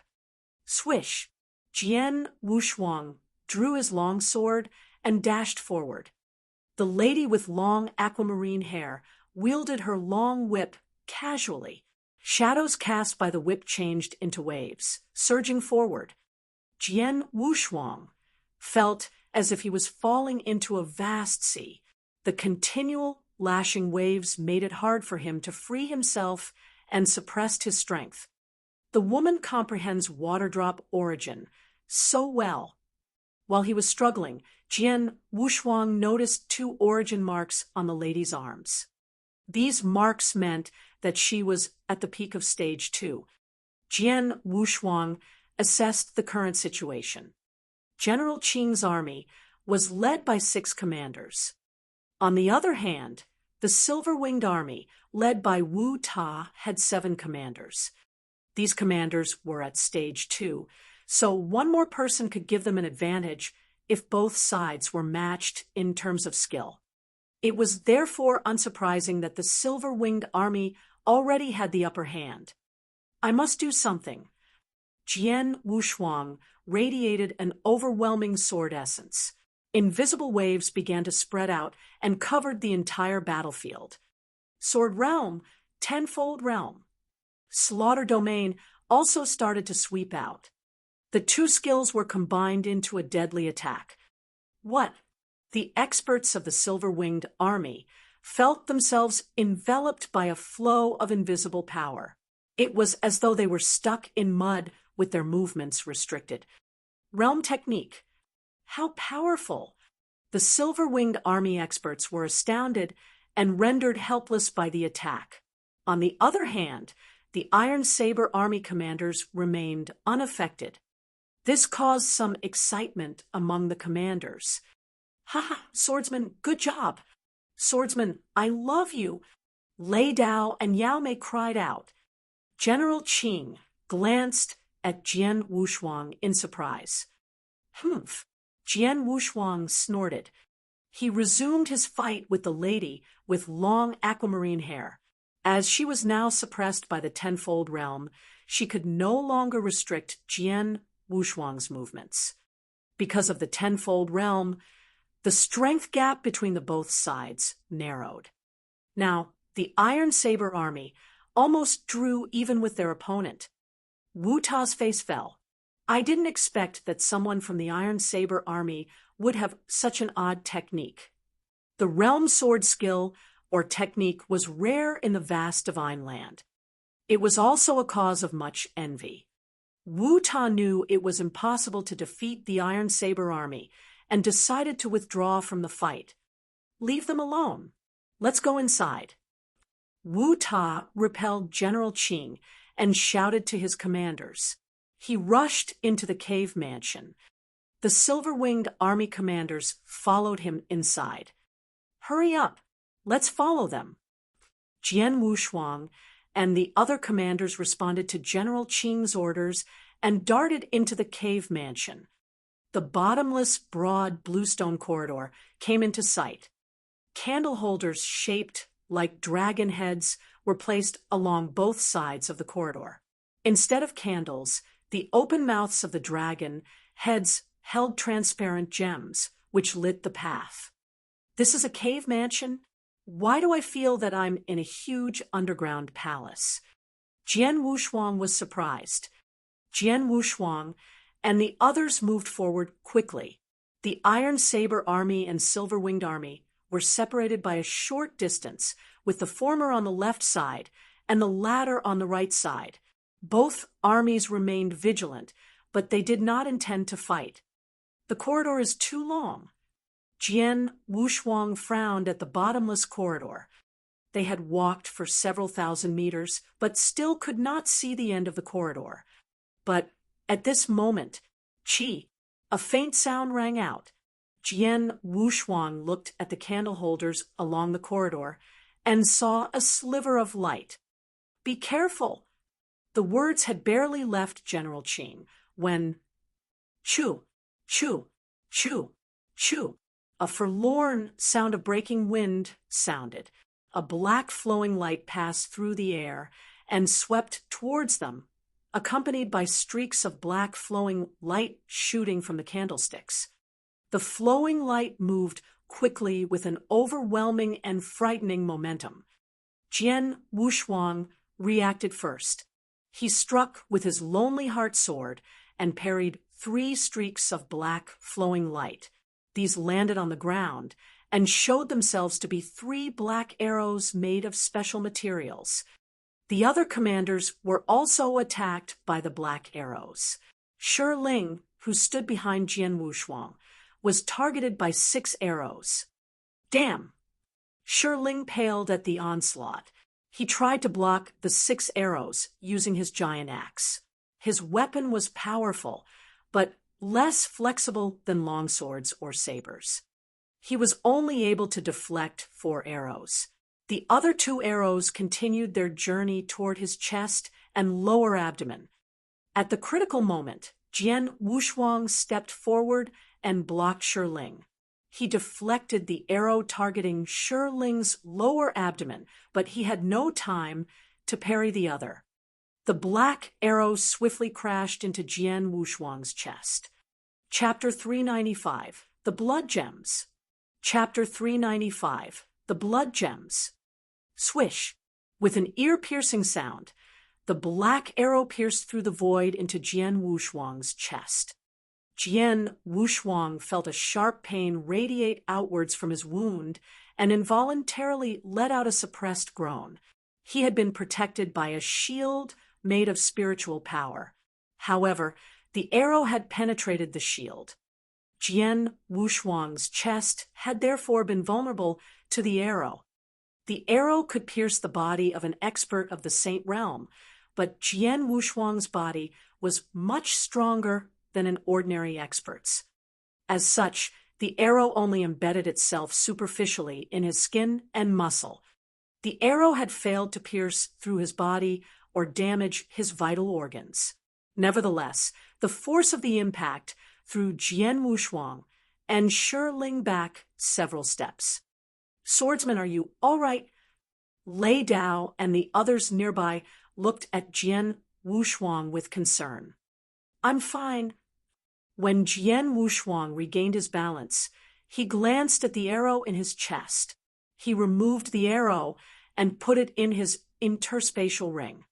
Swish! Jian Wushuang drew his long sword and dashed forward. The lady with long aquamarine hair wielded her long whip casually. Shadows cast by the whip changed into waves, surging forward. Jian Wushuang felt as if he was falling into a vast sea. The continual lashing waves made it hard for him to free himself and suppressed his strength. The woman comprehends water drop origin so well. While he was struggling, Jian Wushuang noticed 2 origin marks on the lady's arms. These marks meant that she was at the peak of Stage 2. Jian Wushuang assessed the current situation. General Qing's army was led by 6 commanders. On the other hand, the Silver-Winged Army, led by Wu Ta, had 7 commanders. These commanders were at stage 2, so one more person could give them an advantage if both sides were matched in terms of skill. It was therefore unsurprising that the Silver-Winged Army already had the upper hand. I must do something. Jian Wushuang radiated an overwhelming sword essence. Invisible waves began to spread out and covered the entire battlefield. Sword Realm, Tenfold Realm. Slaughter Domain also started to sweep out. The 2 skills were combined into a deadly attack. What? The experts of the Silver-Winged Army felt themselves enveloped by a flow of invisible power. It was as though they were stuck in mud with their movements restricted. Realm technique. How powerful! The Silver-Winged Army experts were astounded and rendered helpless by the attack. On the other hand, the Iron Saber Army commanders remained unaffected. This caused some excitement among the commanders. "Ha! Swordsman, good job! Swordsman, I love you!" Lei Dao and Yao Mei cried out. General Qing glanced at Jian Wushuang in surprise. "Humph!" Jian Wushuang snorted. He resumed his fight with the lady with long aquamarine hair. As she was now suppressed by the Tenfold Realm, she could no longer restrict Jian Wushuang's movements. Because of the Tenfold Realm, the strength gap between the both sides narrowed. Now, the Iron Saber Army almost drew even with their opponent. Wu Ta's face fell. I didn't expect that someone from the Iron Saber Army would have such an odd technique. The realm sword skill or technique was rare in the vast divine land. It was also a cause of much envy. Wu Ta knew it was impossible to defeat the Iron Saber Army and decided to withdraw from the fight. Leave them alone. Let's go inside. Wu Ta repelled General Qing and shouted to his commanders. He rushed into the cave mansion. The Silver-Winged Army commanders followed him inside. Hurry up! Let's follow them. Jian Wushuang and the other commanders responded to General Qing's orders and darted into the cave mansion. The bottomless, broad Bluestone corridor came into sight. Candle holders shaped like dragon heads were placed along both sides of the corridor. Instead of candles, the open mouths of the dragon heads held transparent gems, which lit the path. This is a cave mansion? Why do I feel that I'm in a huge underground palace? Jian Wushuang was surprised. Jian Wushuang and the others moved forward quickly. The Iron Saber Army and Silver-Winged Army were separated by a short distance, with the former on the left side and the latter on the right side. Both armies remained vigilant, but they did not intend to fight. The corridor is too long. Jian Wushuang frowned at the bottomless corridor. They had walked for several thousand meters, but still could not see the end of the corridor. But at this moment, a faint sound rang out. Jian Wushuang looked at the candle holders along the corridor and saw a sliver of light. Be careful! The words had barely left General Qing when choo, choo, choo, choo. A forlorn sound of breaking wind sounded. A black flowing light passed through the air and swept towards them, accompanied by streaks of black flowing light shooting from the candlesticks. The flowing light moved quickly with an overwhelming and frightening momentum. Jian Wushuang reacted first. He struck with his Lonely Heart sword and parried 3 streaks of black flowing light. These landed on the ground and showed themselves to be 3 black arrows made of special materials. The other commanders were also attacked by the black arrows. Shi Ling, who stood behind Jian Wushuang, was targeted by 6 arrows. Damn! Shi Ling paled at the onslaught. He tried to block the 6 arrows using his giant axe. His weapon was powerful, but less flexible than longswords or sabers. He was only able to deflect 4 arrows. The other 2 arrows continued their journey toward his chest and lower abdomen. At the critical moment, Jian Wushuang stepped forward and blocked Shi Ling. He deflected the arrow targeting Shi Ling's lower abdomen, but he had no time to parry the other. The black arrow swiftly crashed into Jian Wushuang's chest. Chapter 395, The Blood Gems. Chapter 395, The Blood Gems. Swish! With an ear-piercing sound, the black arrow pierced through the void into Jian Wushuang's chest. Jian Wushuang felt a sharp pain radiate outwards from his wound and involuntarily let out a suppressed groan. He had been protected by a shield made of spiritual power. However, the arrow had penetrated the shield. Jian Wushuang's chest had therefore been vulnerable to the arrow. The arrow could pierce the body of an expert of the Saint Realm, but Jian Wushuang's body was much stronger than an ordinary expert's. As such, the arrow only embedded itself superficially in his skin and muscle. The arrow had failed to pierce through his body or damage his vital organs. Nevertheless, the force of the impact threw Jian Wushuang and Shi Ling back several steps. "Swordsman, are you all right?" Lei Dao and the others nearby looked at Jian Wushuang with concern. "I'm fine." When Jian Wushuang regained his balance, he glanced at the arrow in his chest. He removed the arrow and put it in his interspatial ring.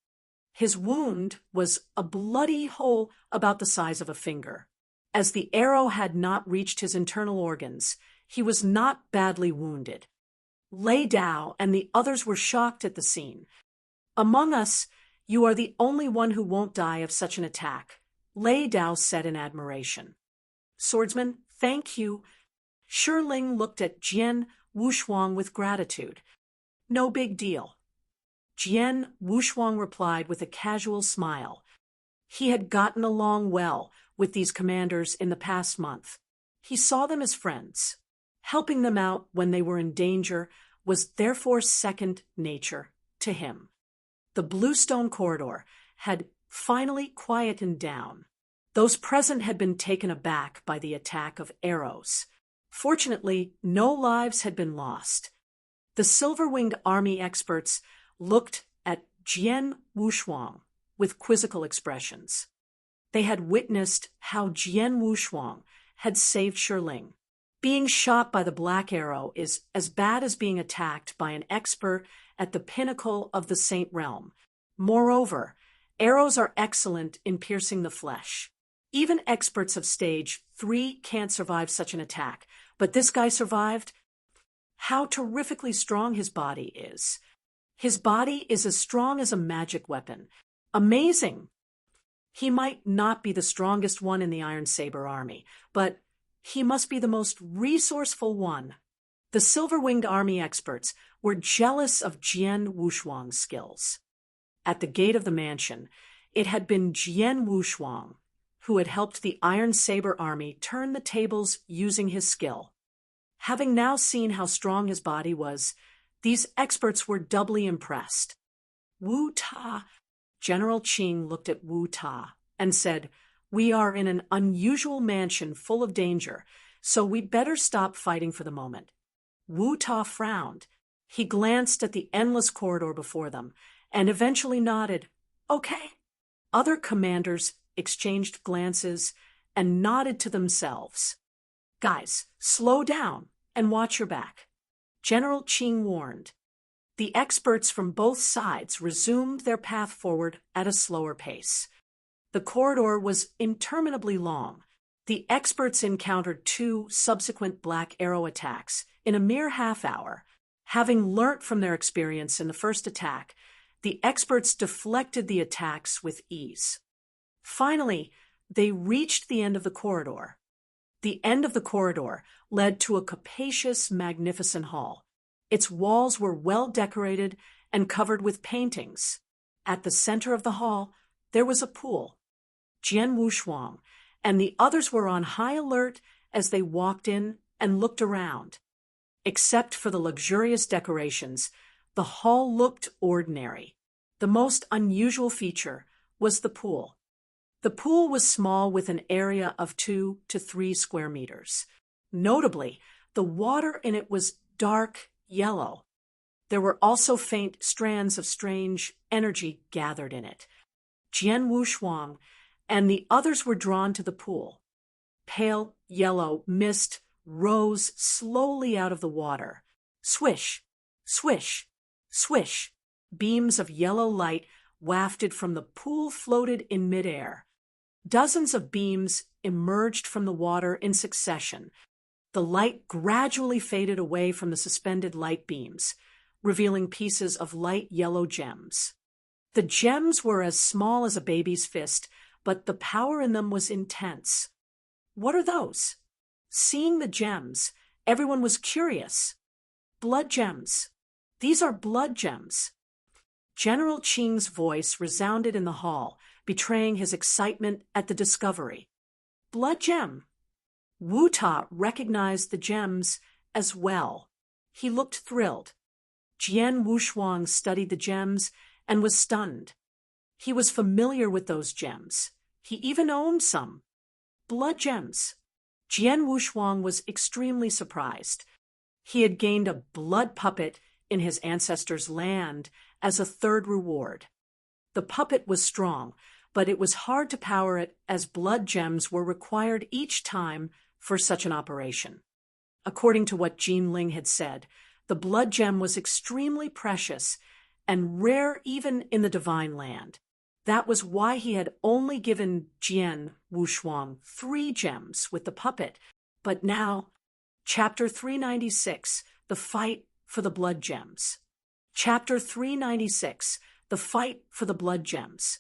His wound was a bloody hole about the size of a finger. As the arrow had not reached his internal organs, he was not badly wounded. Lei Dao and the others were shocked at the scene. "Among us, you are the only one who won't die of such an attack," Lei Dao said in admiration. "Swordsman, thank you." Shi Ling looked at Jian Wushuang with gratitude. "No big deal." Jian Wushuang replied with a casual smile. He had gotten along well with these commanders in the past month. He saw them as friends. Helping them out when they were in danger was therefore second nature to him. The Bluestone corridor had finally quietened down. Those present had been taken aback by the attack of arrows. Fortunately, no lives had been lost. The silver-winged army experts looked at Jian Wushuang with quizzical expressions. They had witnessed how Jian Wushuang had saved Shi Ling. Being shot by the black arrow is as bad as being attacked by an expert at the pinnacle of the Saint Realm. Moreover, arrows are excellent in piercing the flesh. Even experts of stage 3 can't survive such an attack, but this guy survived. How terrifically strong his body is. His body is as strong as a magic weapon. Amazing! He might not be the strongest one in the Iron Saber army, but he must be the most resourceful one. The silver-winged army experts were jealous of Jian Wushuang's skills. At the gate of the mansion, it had been Jian Wushuang who had helped the Iron Saber army turn the tables using his skill. Having now seen how strong his body was, these experts were doubly impressed. Wu Ta, General Jing looked at Wu Ta and said, "We are in an unusual mansion full of danger, so we'd better stop fighting for the moment." Wu Ta frowned. He glanced at the endless corridor before them and eventually nodded. "Okay." Other commanders exchanged glances and nodded to themselves. "Guys, slow down and watch your back," General Jing warned. The experts from both sides resumed their path forward at a slower pace. The corridor was interminably long. The experts encountered 2 subsequent black arrow attacks in a mere half-hour. Having learnt from their experience in the first attack, the experts deflected the attacks with ease. Finally, they reached the end of the corridor. The end of the corridor led to a capacious, magnificent hall. Its walls were well decorated and covered with paintings. At the center of the hall, there was a pool. Jian Wushuang, and the others were on high alert as they walked in and looked around. Except for the luxurious decorations, the hall looked ordinary. The most unusual feature was the pool. The pool was small with an area of 2 to 3 square meters. Notably, the water in it was dark yellow. There were also faint strands of strange energy gathered in it. Jian Wushuang and the others were drawn to the pool. Pale yellow mist rose slowly out of the water. Swish, swish, swish. Beams of yellow light wafted from the pool floated in midair. Dozens of beams emerged from the water in succession. The light gradually faded away from the suspended light beams, revealing pieces of light yellow gems. The gems were as small as a baby's fist, but the power in them was intense. What are those? Seeing the gems, everyone was curious. Blood gems. These are blood gems. General Qing's voice resounded in the hall, betraying his excitement at the discovery. Blood gem. Wu Ta recognized the gems as well. He looked thrilled. Jian Wushuang studied the gems and was stunned. He was familiar with those gems. He even owned some. Blood gems. Jian Wushuang was extremely surprised. He had gained a blood puppet in his ancestors' land as a third reward. The puppet was strong, but it was hard to power it as blood gems were required each time for such an operation. According to what Jin Ling had said, the blood gem was extremely precious and rare even in the divine land. That was why he had only given Jian Wushuang 3 gems with the puppet. But now, Chapter 396, The Fight for the Blood Gems. Chapter 396, The Fight for the Blood Gems.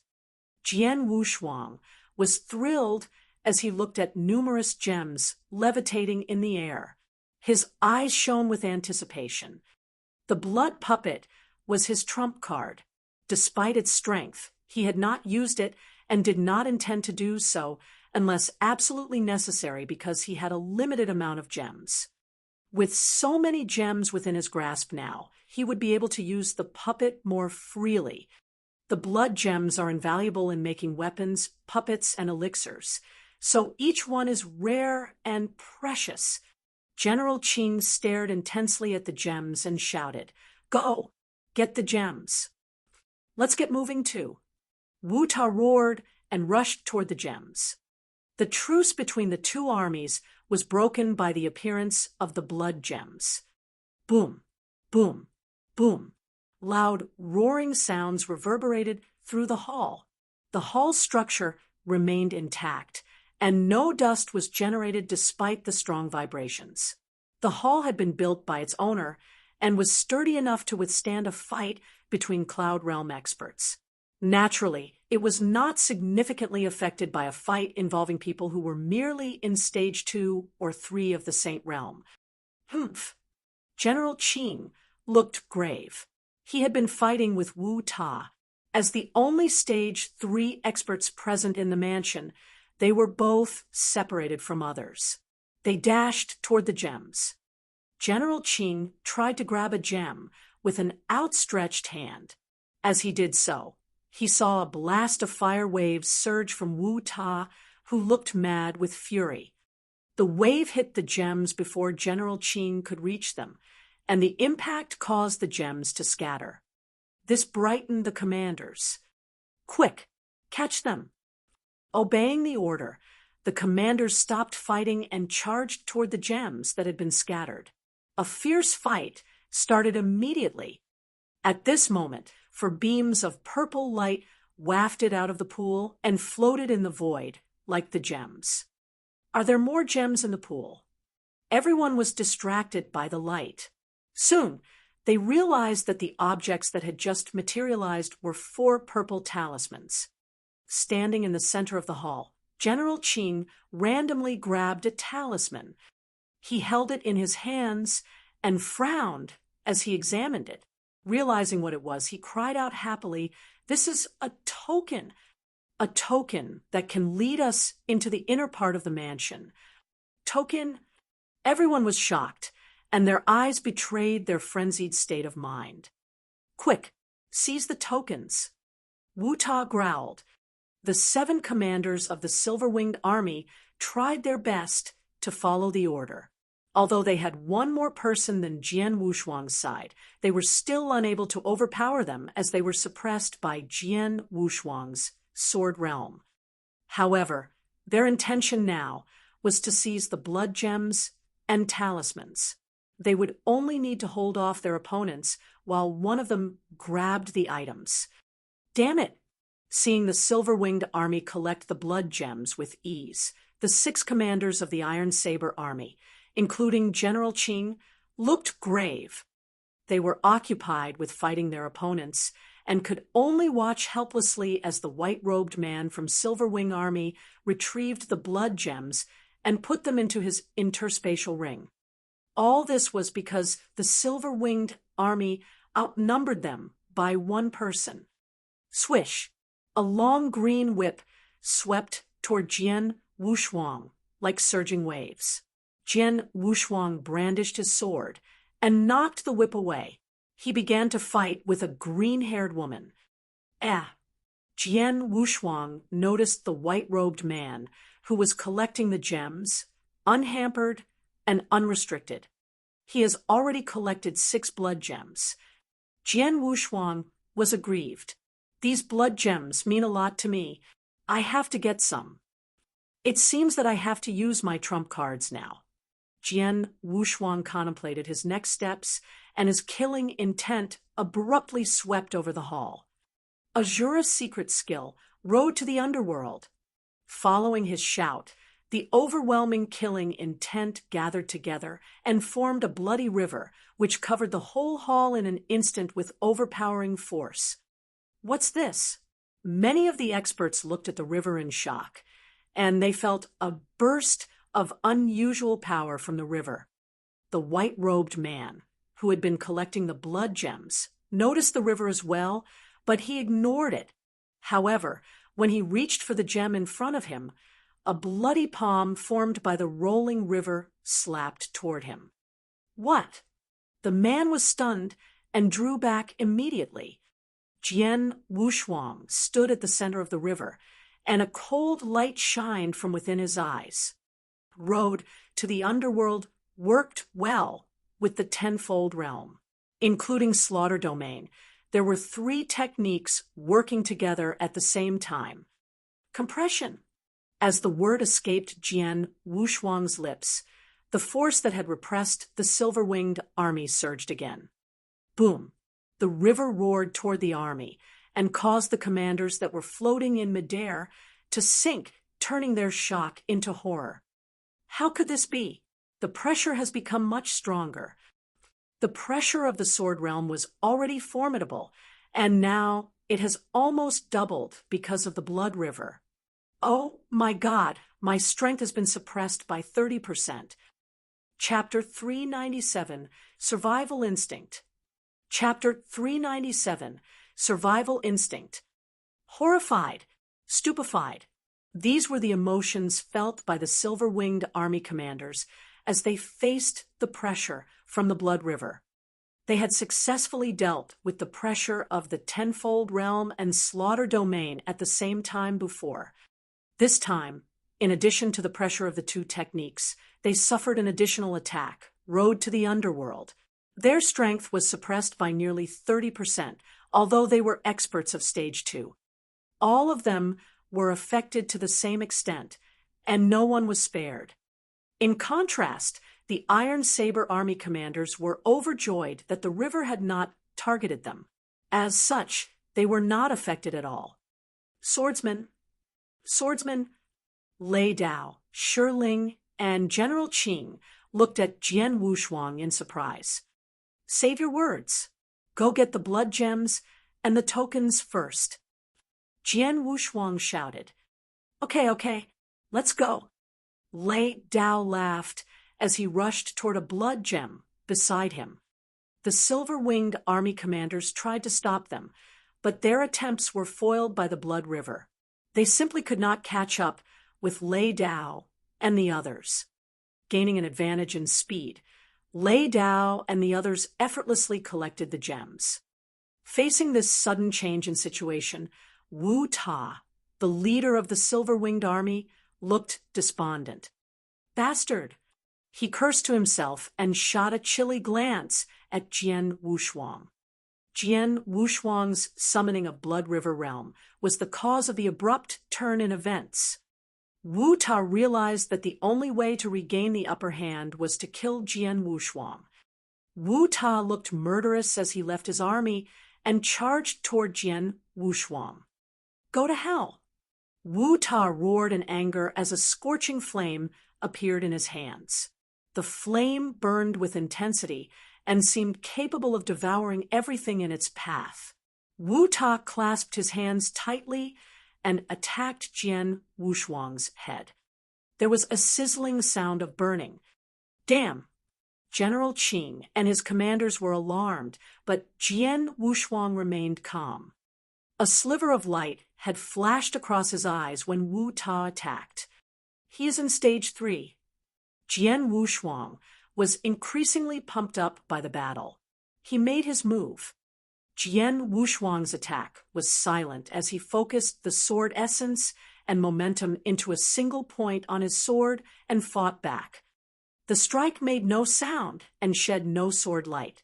Jian Wushuang was thrilled as he looked at numerous gems levitating in the air. His eyes shone with anticipation. The blood puppet was his trump card. Despite its strength, he had not used it and did not intend to do so unless absolutely necessary because he had a limited amount of gems. With so many gems within his grasp now, he would be able to use the puppet more freely. The blood gems are invaluable in making weapons, puppets, and elixirs, so each one is rare and precious. General Qing stared intensely at the gems and shouted, "Go! Get the gems!" "Let's get moving too." Wu Ta roared and rushed toward the gems. The truce between the two armies was broken by the appearance of the blood gems. Boom, boom, boom. Loud, roaring sounds reverberated through the hall. The hall structure remained intact, and no dust was generated despite the strong vibrations. The hall had been built by its owner and was sturdy enough to withstand a fight between Cloud Realm experts. Naturally, it was not significantly affected by a fight involving people who were merely in stage 2 or 3 of the Saint Realm. Humph. General Qing looked grave. He had been fighting with Wu Ta. As the only stage 3 experts present in the mansion, they were both separated from others. They dashed toward the gems. General Qing tried to grab a gem with an outstretched hand. As he did so, he saw a blast of fire waves surge from Wu Ta, who looked mad with fury. The wave hit the gems before General Qing could reach them, and the impact caused the gems to scatter. This brightened the commanders. "Quick, catch them!" Obeying the order, the commanders stopped fighting and charged toward the gems that had been scattered. A fierce fight started immediately. At this moment, for beams of purple light wafted out of the pool and floated in the void like the gems. Are there more gems in the pool? Everyone was distracted by the light. Soon, they realized that the objects that had just materialized were 4 purple talismans. Standing in the center of the hall, General Qing randomly grabbed a talisman. He held it in his hands and frowned as he examined it. Realizing what it was, he cried out happily, "This is a token! a token that can lead us into the inner part of the mansion. Token? Everyone was shocked, and their eyes betrayed their frenzied state of mind. Quick, seize the tokens. Wu Ta growled. The 7 commanders of the silver-winged army tried their best to follow the order. Although they had one more person than Jian Wushuang's side, they were still unable to overpower them as they were suppressed by Jian Wushuang's sword realm. However, their intention now was to seize the blood gems and talismans. They would only need to hold off their opponents while one of them grabbed the items. Damn it! Seeing the silver-winged army collect the blood gems with ease, the 6 commanders of the Iron Saber army, including General Jing, looked grave. They were occupied with fighting their opponents and could only watch helplessly as the white-robed man from Silverwing Army retrieved the blood gems and put them into his interspatial ring. All this was because the silver-winged army outnumbered them by 1 person. Swish! A long green whip swept toward Jian Wushuang like surging waves. Jian Wushuang brandished his sword and knocked the whip away. He began to fight with a green-haired woman. Jian Wushuang noticed the white-robed man who was collecting the gems, unhampered and unrestricted. He has already collected 6 blood gems. Jian Wushuang was aggrieved. These blood gems mean a lot to me. I have to get some. It seems that I have to use my trump cards now. Jian Wushuang contemplated his next steps, and his killing intent abruptly swept over the hall. Azura's secret skill rode to the underworld. Following his shout, the overwhelming killing intent gathered together and formed a bloody river, which covered the whole hall in an instant with overpowering force. What's this? Many of the experts looked at the river in shock, and they felt a burst of unusual power from the river. The white-robed man, who had been collecting the blood gems, noticed the river as well, but he ignored it. However, when he reached for the gem in front of him, a bloody palm formed by the rolling river slapped toward him. What? The man was stunned and drew back immediately. Jian Wushuang stood at the center of the river, and a cold light shined from within his eyes. Road to the underworld worked well with the tenfold realm. Including slaughter domain, there were 3 techniques working together at the same time. Compression. As the word escaped Jian Wushuang's lips, the force that had repressed the silver-winged army surged again. Boom! The river roared toward the army and caused the commanders that were floating in midair to sink, turning their shock into horror. How could this be? The pressure has become much stronger. The pressure of the sword realm was already formidable, and now it has almost doubled because of the blood river. Oh my God, my strength has been suppressed by 30%. Chapter 397, Survival Instinct. Chapter 397, Survival Instinct. Horrified, stupefied. These were the emotions felt by the silver-winged army commanders as they faced the pressure from the blood river. They had successfully dealt with the pressure of the tenfold realm and slaughter domain at the same time before. This time, in addition to the pressure of the 2 techniques, they suffered an additional attack, road to the underworld. Their strength was suppressed by nearly 30%, although they were experts of Stage 2. All of them were affected to the same extent, and no one was spared. In contrast, the Iron Saber army commanders were overjoyed that the river had not targeted them. As such, they were not affected at all. Swordsman, Lei Dao, Shiling, and General Jing looked at Jian Wushuang in surprise. Save your words. Go get the blood gems and the tokens first. Jian Wushuang shouted. Okay, let's go. Lei Dao laughed as he rushed toward a blood gem beside him. The silver-winged army commanders tried to stop them, but their attempts were foiled by the blood river. They simply could not catch up with Lei Dao and the others. Gaining an advantage in speed, Lei Dao and the others effortlessly collected the gems. Facing this sudden change in situation, Wu Ta, the leader of the silver-winged army, looked despondent. Bastard! He cursed to himself and shot a chilly glance at Jian Wushuang. Jian Wushuang's summoning of Blood River Realm was the cause of the abrupt turn in events. Wu Ta realized that the only way to regain the upper hand was to kill Jian Wushuang. Wu Ta looked murderous as he left his army and charged toward Jian Wushuang. Go to hell! Wu Ta roared in anger as a scorching flame appeared in his hands. The flame burned with intensity and seemed capable of devouring everything in its path. Wu Ta clasped his hands tightly and attacked Jian Wushuang's head. There was a sizzling sound of burning. Damn! General Jing and his commanders were alarmed, but Jian Wushuang remained calm. A sliver of light had flashed across his eyes when Wu Ta attacked. He is in stage 3. Jian Wushuang was increasingly pumped up by the battle. He made his move. Jian Wushuang's attack was silent as he focused the sword essence and momentum into a single point on his sword and fought back. The strike made no sound and shed no sword light.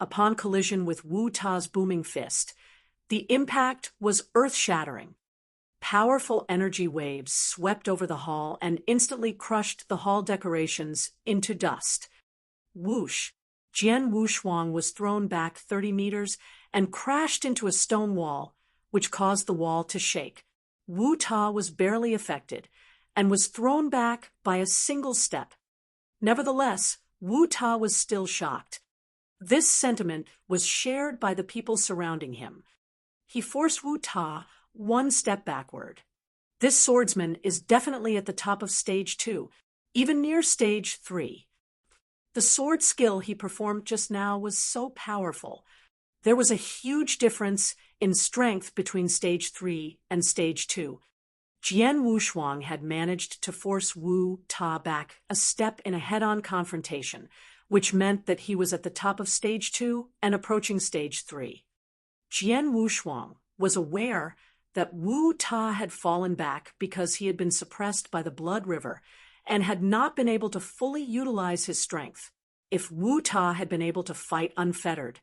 Upon collision with Wu Ta's booming fist, the impact was earth-shattering. Powerful energy waves swept over the hall and instantly crushed the hall decorations into dust. Whoosh! Jian Wushuang was thrown back 30 meters and crashed into a stone wall, which caused the wall to shake. Wu Ta was barely affected and was thrown back by a single step. Nevertheless, Wu Ta was still shocked. This sentiment was shared by the people surrounding him. He forced Wu Ta one step backward. This swordsman is definitely at the top of stage 2, even near stage 3. The sword skill he performed just now was so powerful. There was a huge difference in strength between stage 3 and stage 2. Jian Wushuang had managed to force Wu Ta back a step in a head-on confrontation, which meant that he was at the top of stage 2 and approaching stage 3. Jian Wushuang was aware that Wu Ta had fallen back because he had been suppressed by the Blood River and had not been able to fully utilize his strength. If Wu Ta had been able to fight unfettered,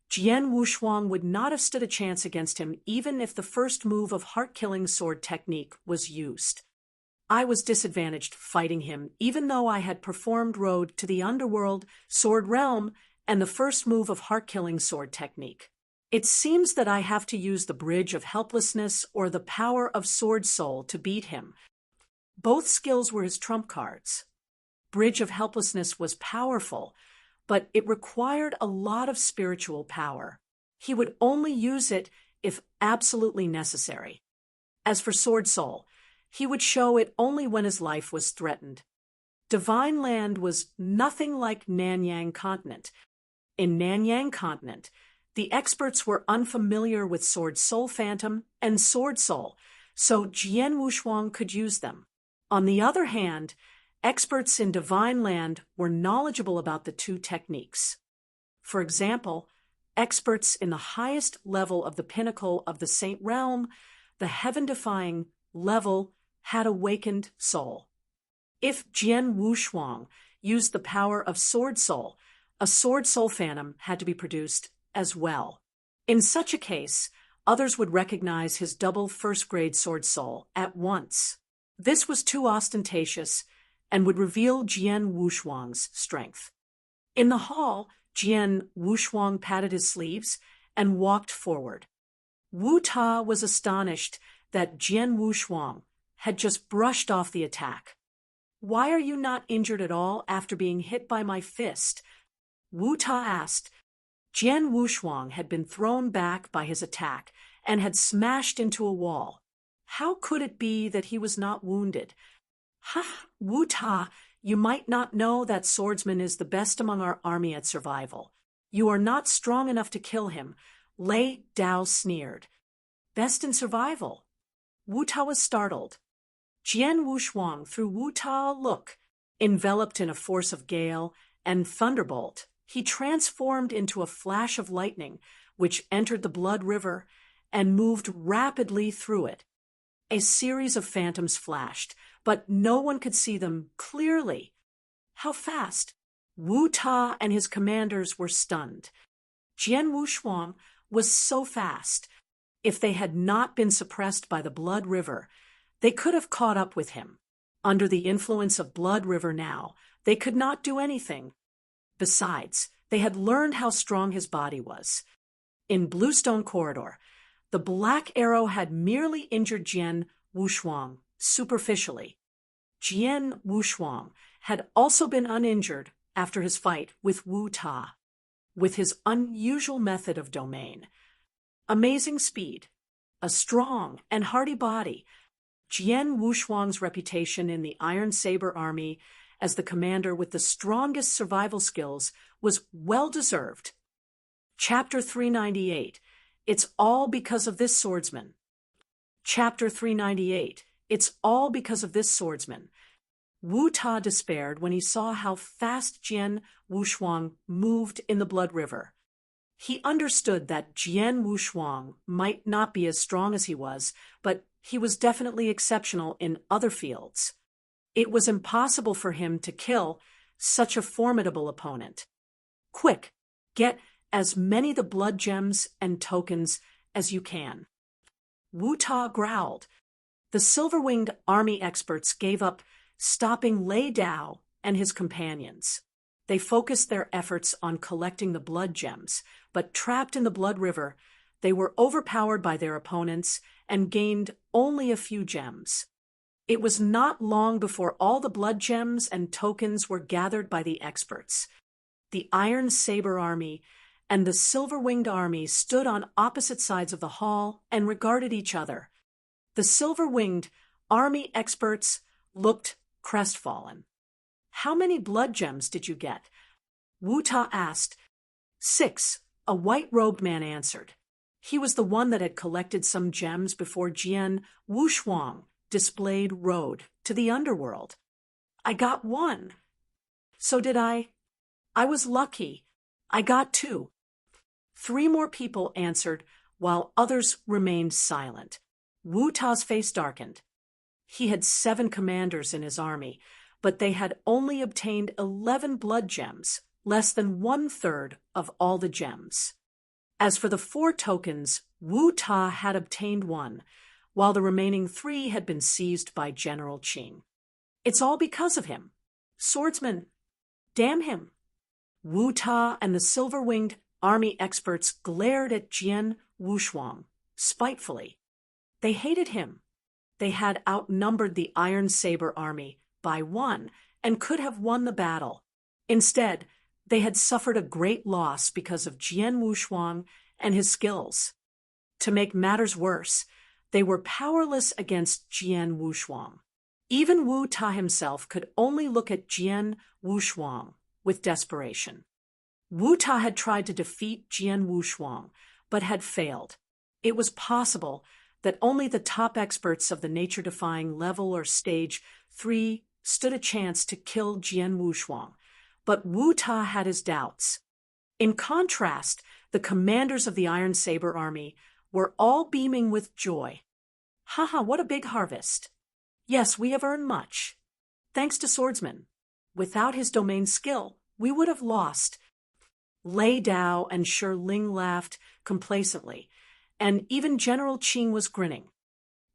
Jian Wushuang would not have stood a chance against him even if the first move of heart-killing sword technique was used. I was disadvantaged fighting him even though I had performed Road to the Underworld, Sword Realm, and the first move of heart-killing sword technique. It seems that I have to use the Bridge of Helplessness or the Power of Sword Soul to beat him. Both skills were his trump cards. Bridge of Helplessness was powerful, but it required a lot of spiritual power. He would only use it if absolutely necessary. As for Sword Soul, he would show it only when his life was threatened. Divine Land was nothing like Nanyang Continent. In Nanyang Continent, the experts were unfamiliar with Sword Soul Phantom and Sword Soul, so Jian Wushuang could use them. On the other hand, experts in Divine Land were knowledgeable about the two techniques. For example, experts in the highest level of the pinnacle of the Saint Realm, the heaven-defying level, had awakened soul. If Jian Wushuang used the power of Sword Soul, a Sword Soul Phantom had to be produced as well. In such a case, others would recognize his double first-grade Sword Soul at once. This was too ostentatious and would reveal Jian Wushuang's strength. In the hall, Jian Wushuang patted his sleeves and walked forward. Wu Ta was astonished that Jian Wushuang had just brushed off the attack. "Why are you not injured at all after being hit by my fist?" Wu Ta asked. Jian Wushuang had been thrown back by his attack and had smashed into a wall. How could it be that he was not wounded? "Ha, Wu Ta, you might not know that Swordsman is the best among our army at survival. You are not strong enough to kill him," Lei Dao sneered. "Best in survival? Wu Ta was startled. Jian Wushuang threw Wu Ta a look. Enveloped in a force of gale and thunderbolt, he transformed into a flash of lightning, which entered the Blood River and moved rapidly through it. A series of phantoms flashed, but no one could see them clearly. How fast? Wu Ta and his commanders were stunned. Jian Wushuang was so fast. If they had not been suppressed by the Blood River, they could have caught up with him. Under the influence of Blood River now, they could not do anything. Besides, they had learned how strong his body was. In Bluestone Corridor, the Black Arrow had merely injured Jian Wushuang superficially. Jian Wushuang had also been uninjured after his fight with Wu Ta. With his unusual method of domain, amazing speed, a strong and hardy body, Jian Wushuang's reputation in the Iron Saber army as the commander with the strongest survival skills was well-deserved. Chapter 398. It's all because of this swordsman. Chapter 398. It's all because of this swordsman. Wu Ta despaired when he saw how fast Jian Wushuang moved in the Blood River. He understood that Jian Wushuang might not be as strong as he was, but he was definitely exceptional in other fields. It was impossible for him to kill such a formidable opponent. Quick, get as many the blood gems and tokens as you can. Wu Ta growled. The silver-winged army experts gave up, stopping Lei Dao and his companions. They focused their efforts on collecting the blood gems, but trapped in the Blood River, they were overpowered by their opponents and gained only a few gems. It was not long before all the blood gems and tokens were gathered by the experts. The Iron Saber army and the Silver-Winged army stood on opposite sides of the hall and regarded each other. The Silver-Winged army experts looked crestfallen. How many blood gems did you get? Wu Ta asked. 6, a white-robed man answered. He was the one that had collected some gems before Jian Wushuang displayed road to the underworld. I got 1. So did I. I was lucky. I got 2. 3 more people answered, while others remained silent. Wu Ta's face darkened. He had 7 commanders in his army, but they had only obtained 11 blood gems, less than 1/3 of all the gems. As for the 4 tokens, Wu Ta had obtained 1, while the remaining 3 had been seized by General Jing. It's all because of him. Swordsman, damn him. Wu Ta and the silver-winged army experts glared at Jian Wushuang spitefully. They hated him. They had outnumbered the Iron Saber army by 1 and could have won the battle. Instead, they had suffered a great loss because of Jian Wushuang and his skills. To make matters worse, they were powerless against Jian Wushuang. Even Wu Ta himself could only look at Jian Wushuang with desperation. Wu Ta had tried to defeat Jian Wushuang, but had failed. It was possible that only the top experts of the nature-defying level or stage 3 stood a chance to kill Jian Wushuang, but Wu Ta had his doubts. In contrast, the commanders of the Iron Saber army were all beaming with joy. Haha, what a big harvest. Yes, we have earned much. Thanks to Swordsman. Without his domain skill, we would have lost. Lei Dao and Shi Ling laughed complacently, and even General Jing was grinning.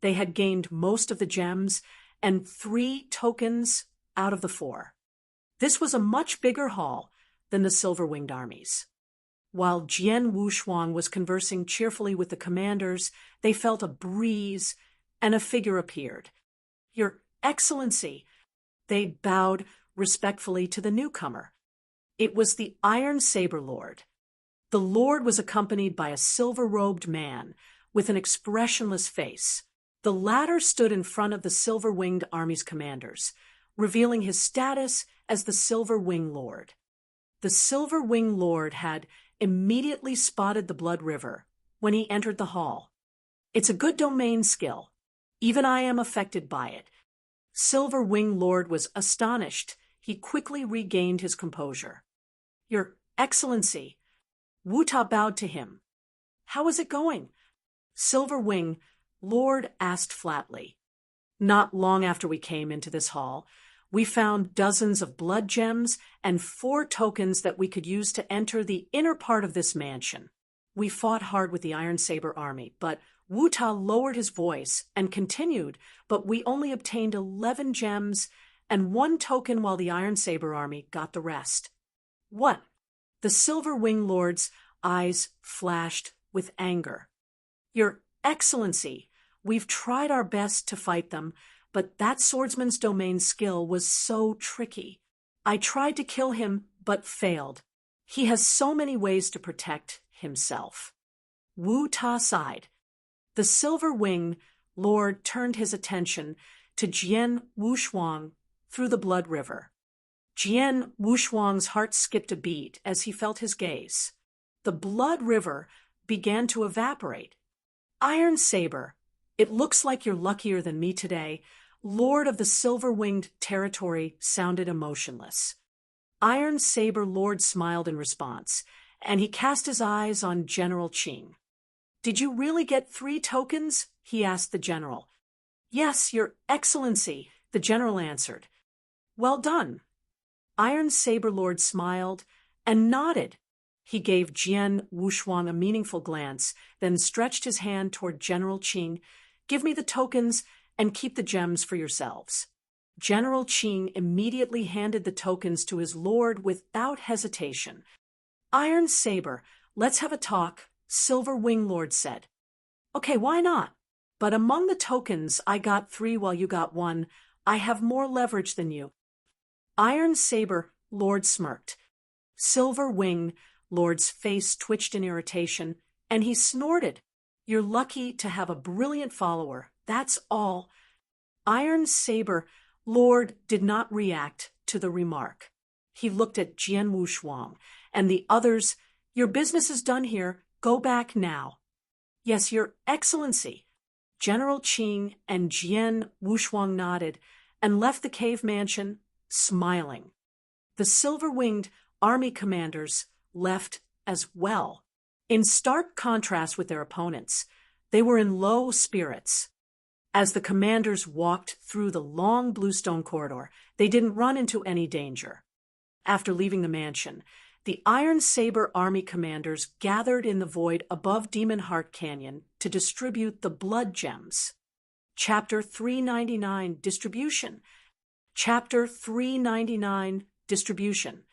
They had gained most of the gems and 3 tokens out of the 4. This was a much bigger haul than the Silver-Winged armies. While Jian Wushuang was conversing cheerfully with the commanders, they felt a breeze and a figure appeared. Your Excellency! They bowed respectfully to the newcomer. It was the Iron Saber Lord. The Lord was accompanied by a silver-robed man with an expressionless face. The latter stood in front of the Silver-Winged army's commanders, revealing his status as the Silver Wing Lord. The Silver Wing Lord had immediately spotted the Blood River when he entered the hall. It's a good domain skill. Even I am affected by it. Silver Wing Lord was astonished. He quickly regained his composure. Your Excellency. Wu Ta bowed to him. How is it going? Silver Wing Lord asked flatly. Not long after we came into this hall, we found dozens of blood gems and 4 tokens that we could use to enter the inner part of this mansion. We fought hard with the Iron Saber army, but Wu Ta lowered his voice and continued, but we only obtained 11 gems and 1 token while the Iron Saber army got the rest. What? The Silver Wing Lord's eyes flashed with anger. Your Excellency, we've tried our best to fight them, but that swordsman's domain skill was so tricky. I tried to kill him, but failed. He has so many ways to protect himself. Wu Ta sighed. The Silver Wing Lord turned his attention to Jian Wushuang through the Blood River. Jian Wushuang's heart skipped a beat as he felt his gaze. The Blood River began to evaporate. Iron Saber, it looks like you're luckier than me today. Lord of the Silver-Winged Territory sounded emotionless. Iron Saber Lord smiled in response, and he cast his eyes on General Jing. Did you really get 3 tokens? He asked the general. Yes, Your Excellency, the general answered. Well done. Iron Saber Lord smiled and nodded. He gave Jian Wushuang a meaningful glance, then stretched his hand toward General Jing. Give me the tokens and keep the gems for yourselves. General Jing immediately handed the tokens to his lord without hesitation. Iron Saber, let's have a talk, Silver Wing Lord said. Okay, why not? But among the tokens, I got 3 while you got 1. I have more leverage than you. Iron Saber Lord smirked. Silver Wing Lord's face twitched in irritation, and he snorted. You're lucky to have a brilliant follower, that's all. Iron Saber Lord did not react to the remark. He looked at Jian Wushuang and the others. Your business is done here. Go back now. Yes, Your Excellency. General Jing and Jian Wushuang nodded and left the cave mansion, smiling. The silver-winged army commanders left as well. In stark contrast with their opponents, they were in low spirits. As the commanders walked through the long Bluestone corridor, they didn't run into any danger. After leaving the mansion, the Iron Saber army commanders gathered in the void above Demon Heart Canyon to distribute the blood gems. Chapter 399, Distribution. Chapter 399, Distribution.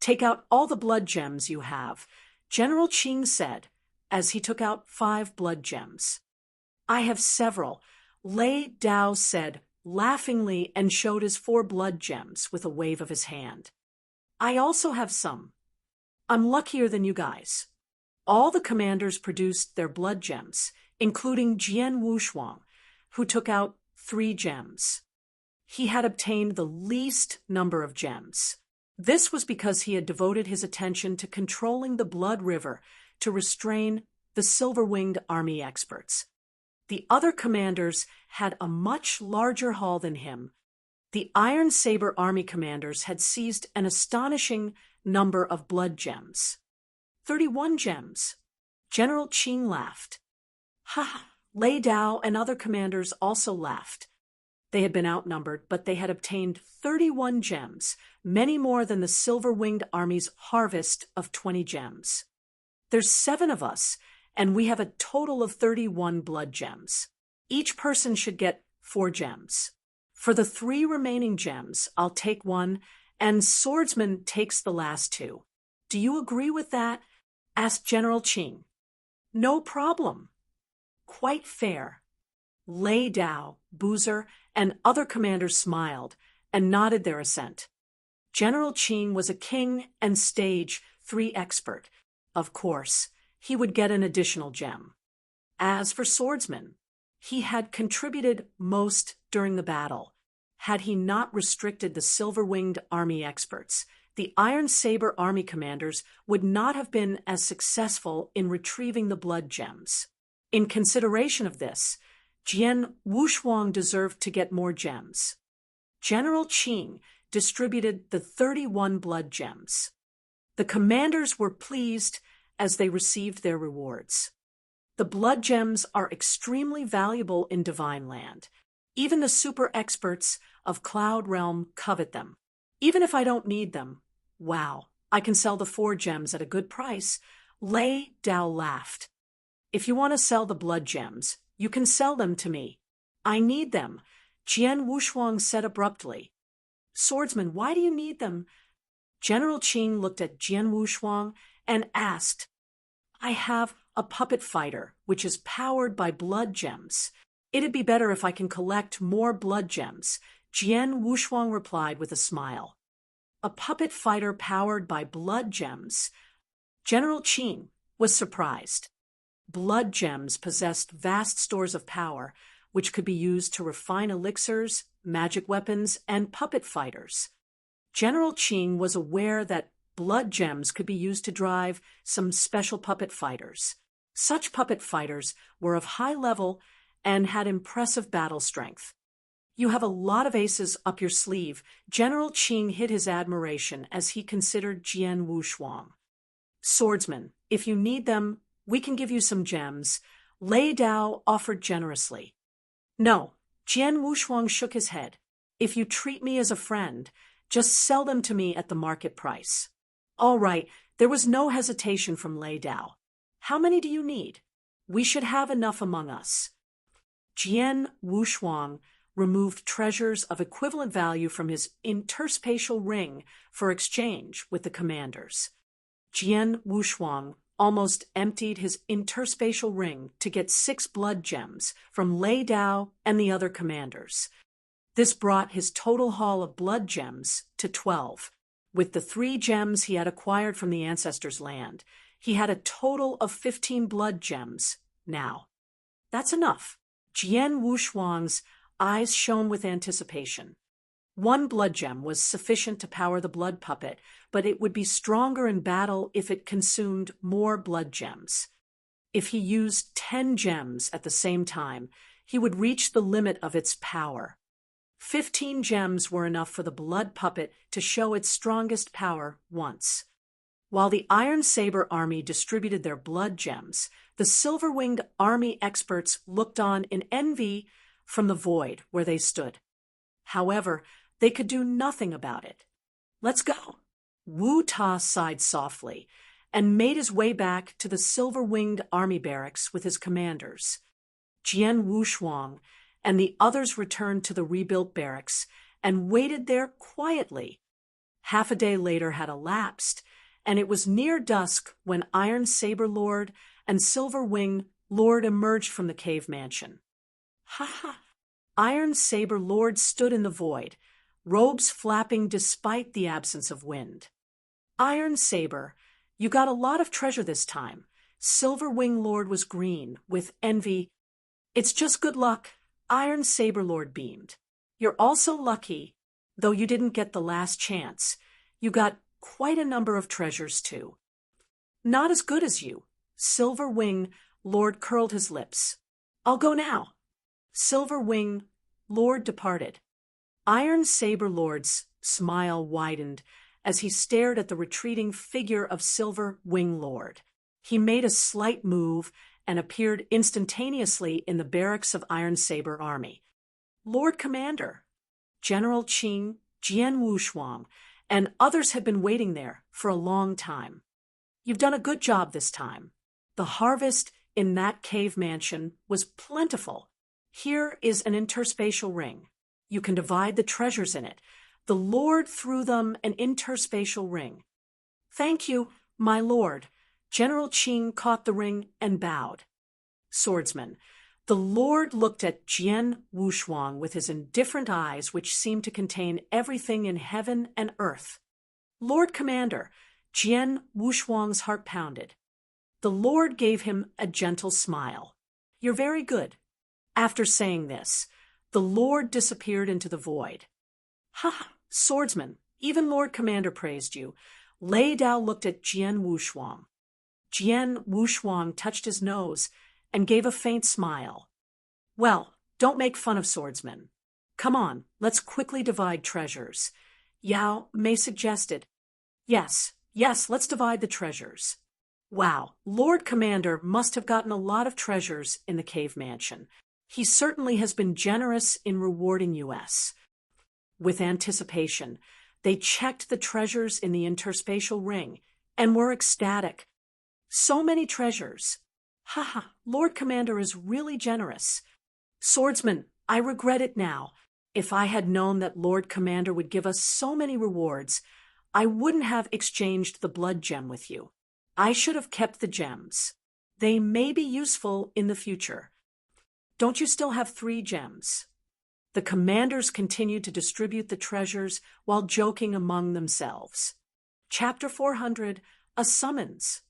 Take out all the blood gems you have, General Jing said, as he took out 5 blood gems. I have several, Lei Dao said, laughingly, and showed his 4 blood gems with a wave of his hand. I also have some. I'm luckier than you guys. All the commanders produced their blood gems, including Jian Wushuang, who took out 3 gems. He had obtained the least number of gems. This was because he had devoted his attention to controlling the Blood River to restrain the silver-winged army experts. The other commanders had a much larger haul than him. The Iron Saber army commanders had seized an astonishing number of blood gems. 31 gems. General Jing laughed. Ha! Lei Dao and other commanders also laughed. They had been outnumbered, but they had obtained 31 gems, many more than the silver-winged army's harvest of 20 gems. There's 7 of us, and we have a total of 31 blood gems. Each person should get 4 gems. For the 3 remaining gems, I'll take 1, and Swordsman takes the last 2. Do you agree with that? Asked General Jing. No problem. Quite fair. Lei Dao, Boozer, and other commanders smiled and nodded their assent. General Jing was a king and stage 3 expert. Of course, he would get an additional gem. As for Swordsman, he had contributed most during the battle. Had he not restricted the silver-winged army experts, the Iron Saber army commanders would not have been as successful in retrieving the blood gems. In consideration of this, Jian Wushuang deserved to get more gems. General Jing distributed the 31 blood gems. The commanders were pleased as they received their rewards. The blood gems are extremely valuable in Divine Land. Even the super experts of Cloud Realm covet them. Even if I don't need them, wow, I can sell the 4 gems at a good price. Lei Dao laughed. If you want to sell the blood gems, you can sell them to me. I need them, Jian Wushuang said abruptly. Swordsman, why do you need them? General Jing looked at Jian Wushuang and asked, I have a puppet fighter, which is powered by blood gems. It'd be better if I can collect more blood gems, Jian Wushuang replied with a smile. A puppet fighter powered by blood gems? General Jing was surprised. Blood gems possessed vast stores of power, which could be used to refine elixirs, magic weapons, and puppet fighters. General Jing was aware that blood gems could be used to drive some special puppet fighters. Such puppet fighters were of high level and had impressive battle strength. You have a lot of aces up your sleeve. General Jing hid his admiration as he considered Jian Wushuang. Swordsman, if you need them, we can give you some gems. Lei Dao offered generously. No, Jian Wushuang shook his head. If you treat me as a friend, just sell them to me at the market price. All right, there was no hesitation from Lei Dao. How many do you need? We should have enough among us. Jian Wushuang removed treasures of equivalent value from his interspatial ring for exchange with the commanders. Jian Wushuang almost emptied his interspatial ring to get 6 blood gems from Lei Dao and the other commanders. This brought his total haul of blood gems to 12. With the 3 gems he had acquired from the ancestors' land, he had a total of 15 blood gems now. That's enough. Jian Wushuang's eyes shone with anticipation. 1 blood gem was sufficient to power the blood puppet, but it would be stronger in battle if it consumed more blood gems. If he used 10 gems at the same time, he would reach the limit of its power. 15 gems were enough for the blood puppet to show its strongest power once. While the Iron Saber army distributed their blood gems, the silver-winged army experts looked on in envy from the void where they stood. However, they could do nothing about it. Let's go. Wu Ta sighed softly and made his way back to the silver-winged army barracks with his commanders. Jian Wushuang and the others returned to the rebuilt barracks and waited there quietly. Half a day later had elapsed, and it was near dusk when Iron Saber Lord and Silver Wing Lord emerged from the cave mansion. Ha ha! Iron Saber Lord stood in the void, robes flapping despite the absence of wind. Iron Saber, you got a lot of treasure this time. Silver Wing Lord was green, with envy. It's just good luck, Iron Saber Lord beamed. You're also lucky, though you didn't get the last chance. You got quite a number of treasures, too. Not as good as you. Silver Wing Lord curled his lips. I'll go now. Silver Wing Lord departed. Iron Saber Lord's smile widened as he stared at the retreating figure of Silver Wing Lord. He made a slight move and appeared instantaneously in the barracks of Iron Saber Army. Lord Commander, General Jing, Jian Wushuang, and others had been waiting there for a long time. You've done a good job this time. The harvest in that cave mansion was plentiful. Here is an interspatial ring. You can divide the treasures in it. The Lord threw them an interspatial ring. Thank you, my lord. General Jing caught the ring and bowed. Swordsman, the Lord looked at Jian Wushuang with his indifferent eyes, which seemed to contain everything in heaven and earth. Lord Commander, Jian Wushuang's heart pounded. The Lord gave him a gentle smile. You're very good. After saying this, the Lord disappeared into the void. Ha! Swordsman, even Lord Commander praised you. Lei Dao looked at Jian Wushuang. Jian Wushuang touched his nose and gave a faint smile. Well, don't make fun of Swordsman. Come on, let's quickly divide treasures. Yao Mei suggested. Yes, let's divide the treasures. Wow, Lord Commander must have gotten a lot of treasures in the cave mansion. He certainly has been generous in rewarding us. With anticipation, they checked the treasures in the interspatial ring and were ecstatic. So many treasures. Haha, Lord Commander is really generous. Swordsman, I regret it now. If I had known that Lord Commander would give us so many rewards, I wouldn't have exchanged the blood gem with you. I should have kept the gems. They may be useful in the future. Don't you still have 3 gems? The commanders continued to distribute the treasures while joking among themselves. Chapter 400, A Summons.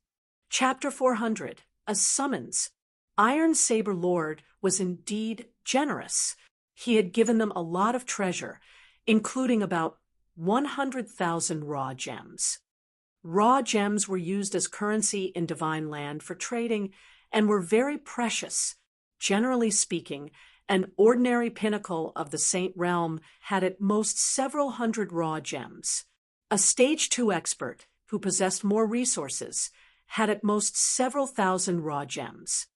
Chapter 400, A Summons. Iron Saber Lord was indeed generous. He had given them a lot of treasure, including about 100,000 raw gems. Raw gems were used as currency in Divine Land for trading and were very precious. Generally speaking, an ordinary pinnacle of the Saint Realm had at most several hundred raw gems. A Stage 2 expert, who possessed more resources, had at most several thousand raw gems.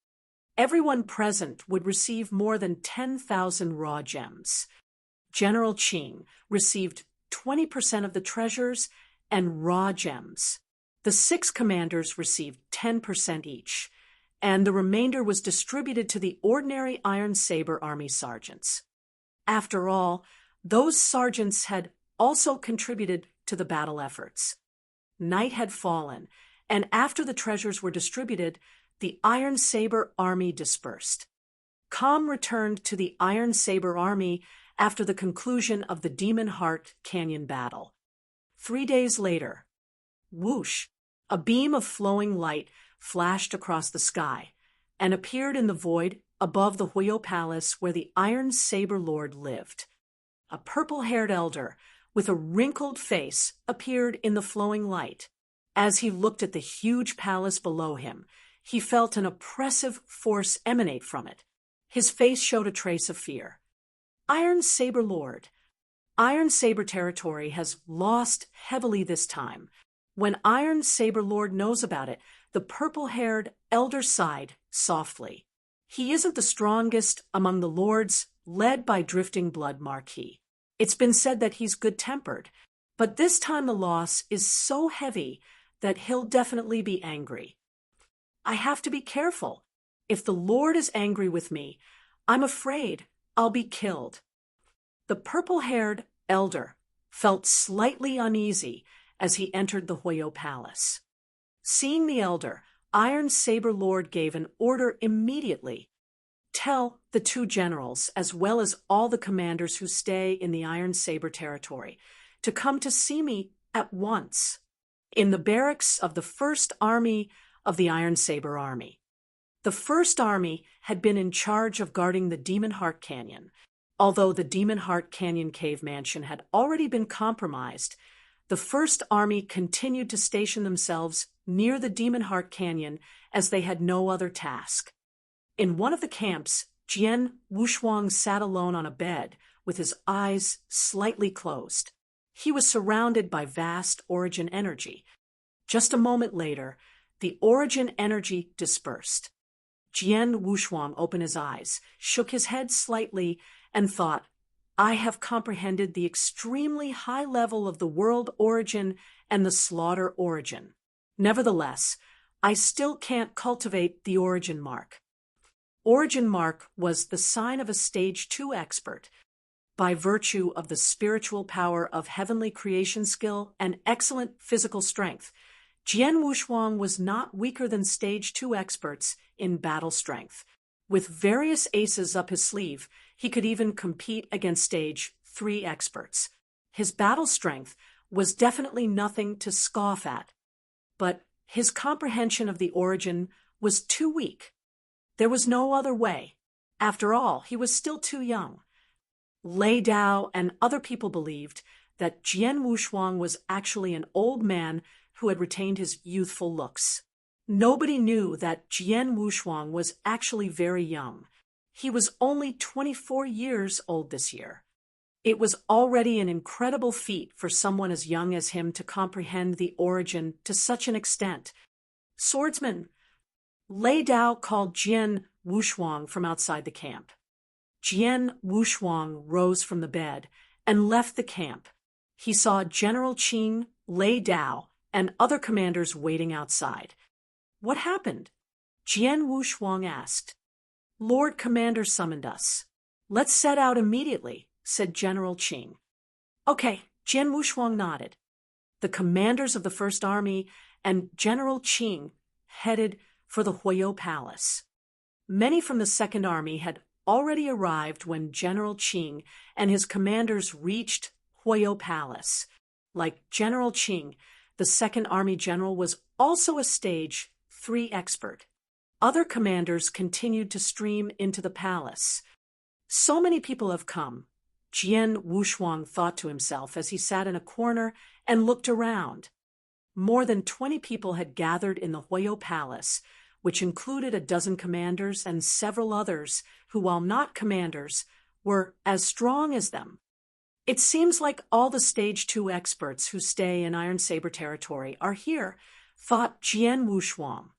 Everyone present would receive more than 10,000 raw gems. General Jing received 20% of the treasures and raw gems. The 6 commanders received 10% each, and the remainder was distributed to the ordinary Iron Saber Army sergeants. After all, those sergeants had also contributed to the battle efforts. Night had fallen, and after the treasures were distributed, the Iron Saber Army dispersed. Calm returned to the Iron Saber Army after the conclusion of the Demon Heart Canyon battle. 3 days later, whoosh, a beam of flowing light flashed across the sky and appeared in the void above the Huyo Palace where the Iron Saber Lord lived. A purple-haired elder with a wrinkled face appeared in the flowing light. As he looked at the huge palace below him, he felt an oppressive force emanate from it. His face showed a trace of fear. Iron Saber Lord. Iron Saber territory has lost heavily this time. When Iron Saber Lord knows about it, the purple-haired elder sighed softly. He isn't the strongest among the lords, led by Drifting Blood Marquis. It's been said that he's good-tempered, but this time the loss is so heavy that he'll definitely be angry. I have to be careful. If the Lord is angry with me, I'm afraid I'll be killed. The purple-haired elder felt slightly uneasy as he entered the Huyo Palace. Seeing the elder, Iron Saber Lord gave an order immediately. Tell the 2 generals, as well as all the commanders who stay in the Iron Saber territory, to come to see me at once, in the barracks of the 1st Army of the Iron Saber Army. The 1st Army had been in charge of guarding the Demon Heart Canyon. Although the Demon Heart Canyon cave mansion had already been compromised, the 1st Army continued to station themselves near the Demon Heart Canyon as they had no other task. In one of the camps, Jian Wushuang sat alone on a bed with his eyes slightly closed. He was surrounded by vast origin energy. Just a moment later, the origin energy dispersed. Jian Wushuang opened his eyes, shook his head slightly, and thought, I have comprehended the extremely high level of the world origin and the slaughter origin. Nevertheless, I still can't cultivate the origin mark. Origin mark was the sign of a Stage 2 expert. By virtue of the spiritual power of heavenly creation skill and excellent physical strength, Jian Wushuang was not weaker than Stage 2 experts in battle strength. With various aces up his sleeve, he could even compete against Stage 3 experts. His battle strength was definitely nothing to scoff at, but his comprehension of the origin was too weak. There was no other way. After all, he was still too young. Lei Dao and other people believed that Jian Wushuang was actually an old man who had retained his youthful looks. Nobody knew that Jian Wushuang was actually very young. He was only 24 years old this year. It was already an incredible feat for someone as young as him to comprehend the origin to such an extent. Swordsman, Lei Dao called Jian Wushuang from outside the camp. Jian Wushuang rose from the bed and left the camp. He saw General Qing, Lei Dao, and other commanders waiting outside. What happened? Jian Wushuang asked. Lord Commander summoned us. Let's set out immediately, said General Qing. Okay, Jian Wushuang nodded. The commanders of the First Army and General Qing headed for the Huoyou Palace. Many from the Second Army had already arrived when General Qing and his commanders reached Huoyou Palace. Like General Qing, the Second Army general was also a Stage 3 expert. Other commanders continued to stream into the palace. So many people have come, Jian Wushuang thought to himself as he sat in a corner and looked around. More than 20 people had gathered in the Huoyou Palace, which included a dozen commanders and several others who, while not commanders, were as strong as them. It seems like all the Stage 2 experts who stay in Iron Saber territory are here, thought Jian Wushuang.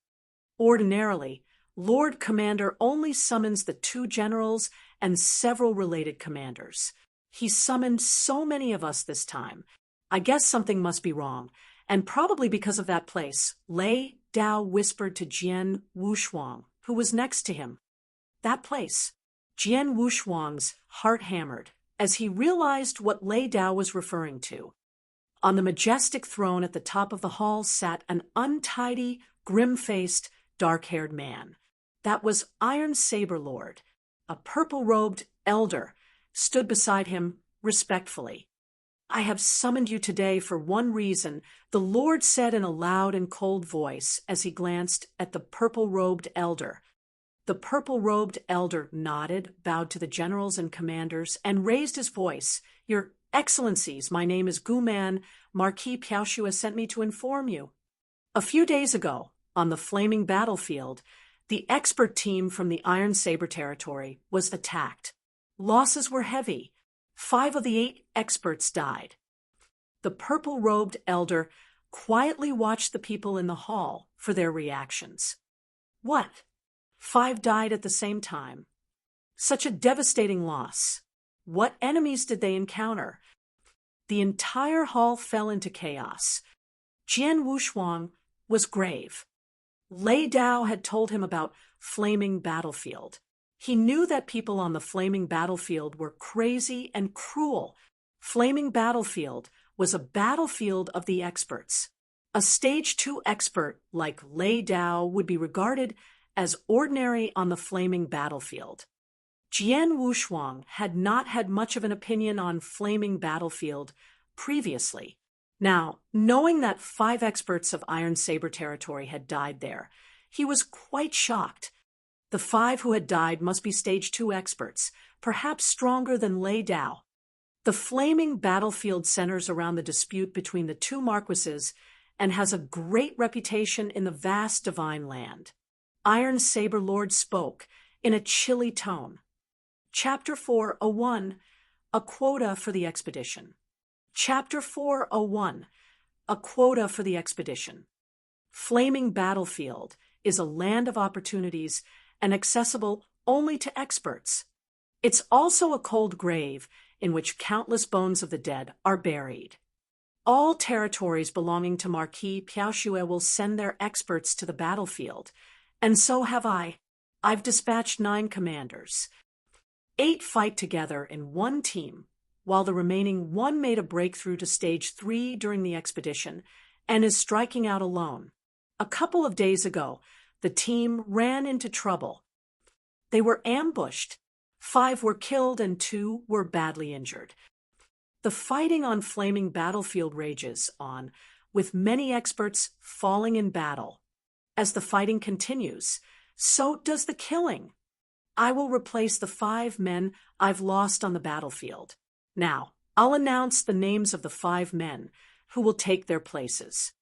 Ordinarily, Lord Commander only summons the 2 generals and several related commanders. He summoned so many of us this time. I guess something must be wrong, and probably because of that place, Lei Dao whispered to Jian Wushuang, who was next to him. That place. Jian Wushuang's heart hammered as he realized what Lei Dao was referring to. On the majestic throne at the top of the hall sat an untidy, grim-faced, dark-haired man. That was Iron Saber Lord. A purple-robed elder stood beside him respectfully. I have summoned you today for one reason, the Lord said in a loud and cold voice as he glanced at the purple-robed elder. The purple-robed elder nodded, bowed to the generals and commanders, and raised his voice. Your Excellencies, my name is Guman. Marquis Piaoxue sent me to inform you. A few days ago, on the flaming battlefield, the expert team from the Iron Saber territory was attacked. Losses were heavy. 5 of the 8 experts died. The purple-robed elder quietly watched the people in the hall for their reactions. What? 5 died at the same time. Such a devastating loss. What enemies did they encounter? The entire hall fell into chaos. Jian Wushuang was grave. Lei Dao had told him about flaming battlefield. He knew that people on the flaming battlefield were crazy and cruel. Flaming battlefield was a battlefield of the experts. A Stage 2 expert like Lei Dao would be regarded as ordinary on the flaming battlefield. Jian Wushuang had not had much of an opinion on flaming battlefield previously. Now, knowing that 5 experts of Iron Saber territory had died there, he was quite shocked. The 5 who had died must be Stage 2 experts, perhaps stronger than Lei Dao. The flaming battlefield centers around the dispute between the 2 marquises and has a great reputation in the vast divine land. Iron Saber Lord spoke in a chilly tone. Chapter 401, A Quota for the Expedition. Chapter 401, A Quota for the Expedition. Flaming battlefield is a land of opportunities and accessible only to experts. It's also a cold grave in which countless bones of the dead are buried. All territories belonging to Marquis Piaoxue will send their experts to the battlefield, and so have I. I've dispatched 9 commanders. 8 fight together in one team, while the remaining 1 made a breakthrough to Stage 3 during the expedition and is striking out alone. A couple of days ago, the team ran into trouble. They were ambushed. 5 were killed and 2 were badly injured. The fighting on flaming battlefield rages on, with many experts falling in battle. As the fighting continues, so does the killing. I will replace the 5 men I've lost on the battlefield. Now, I'll announce the names of the 5 men who will take their places.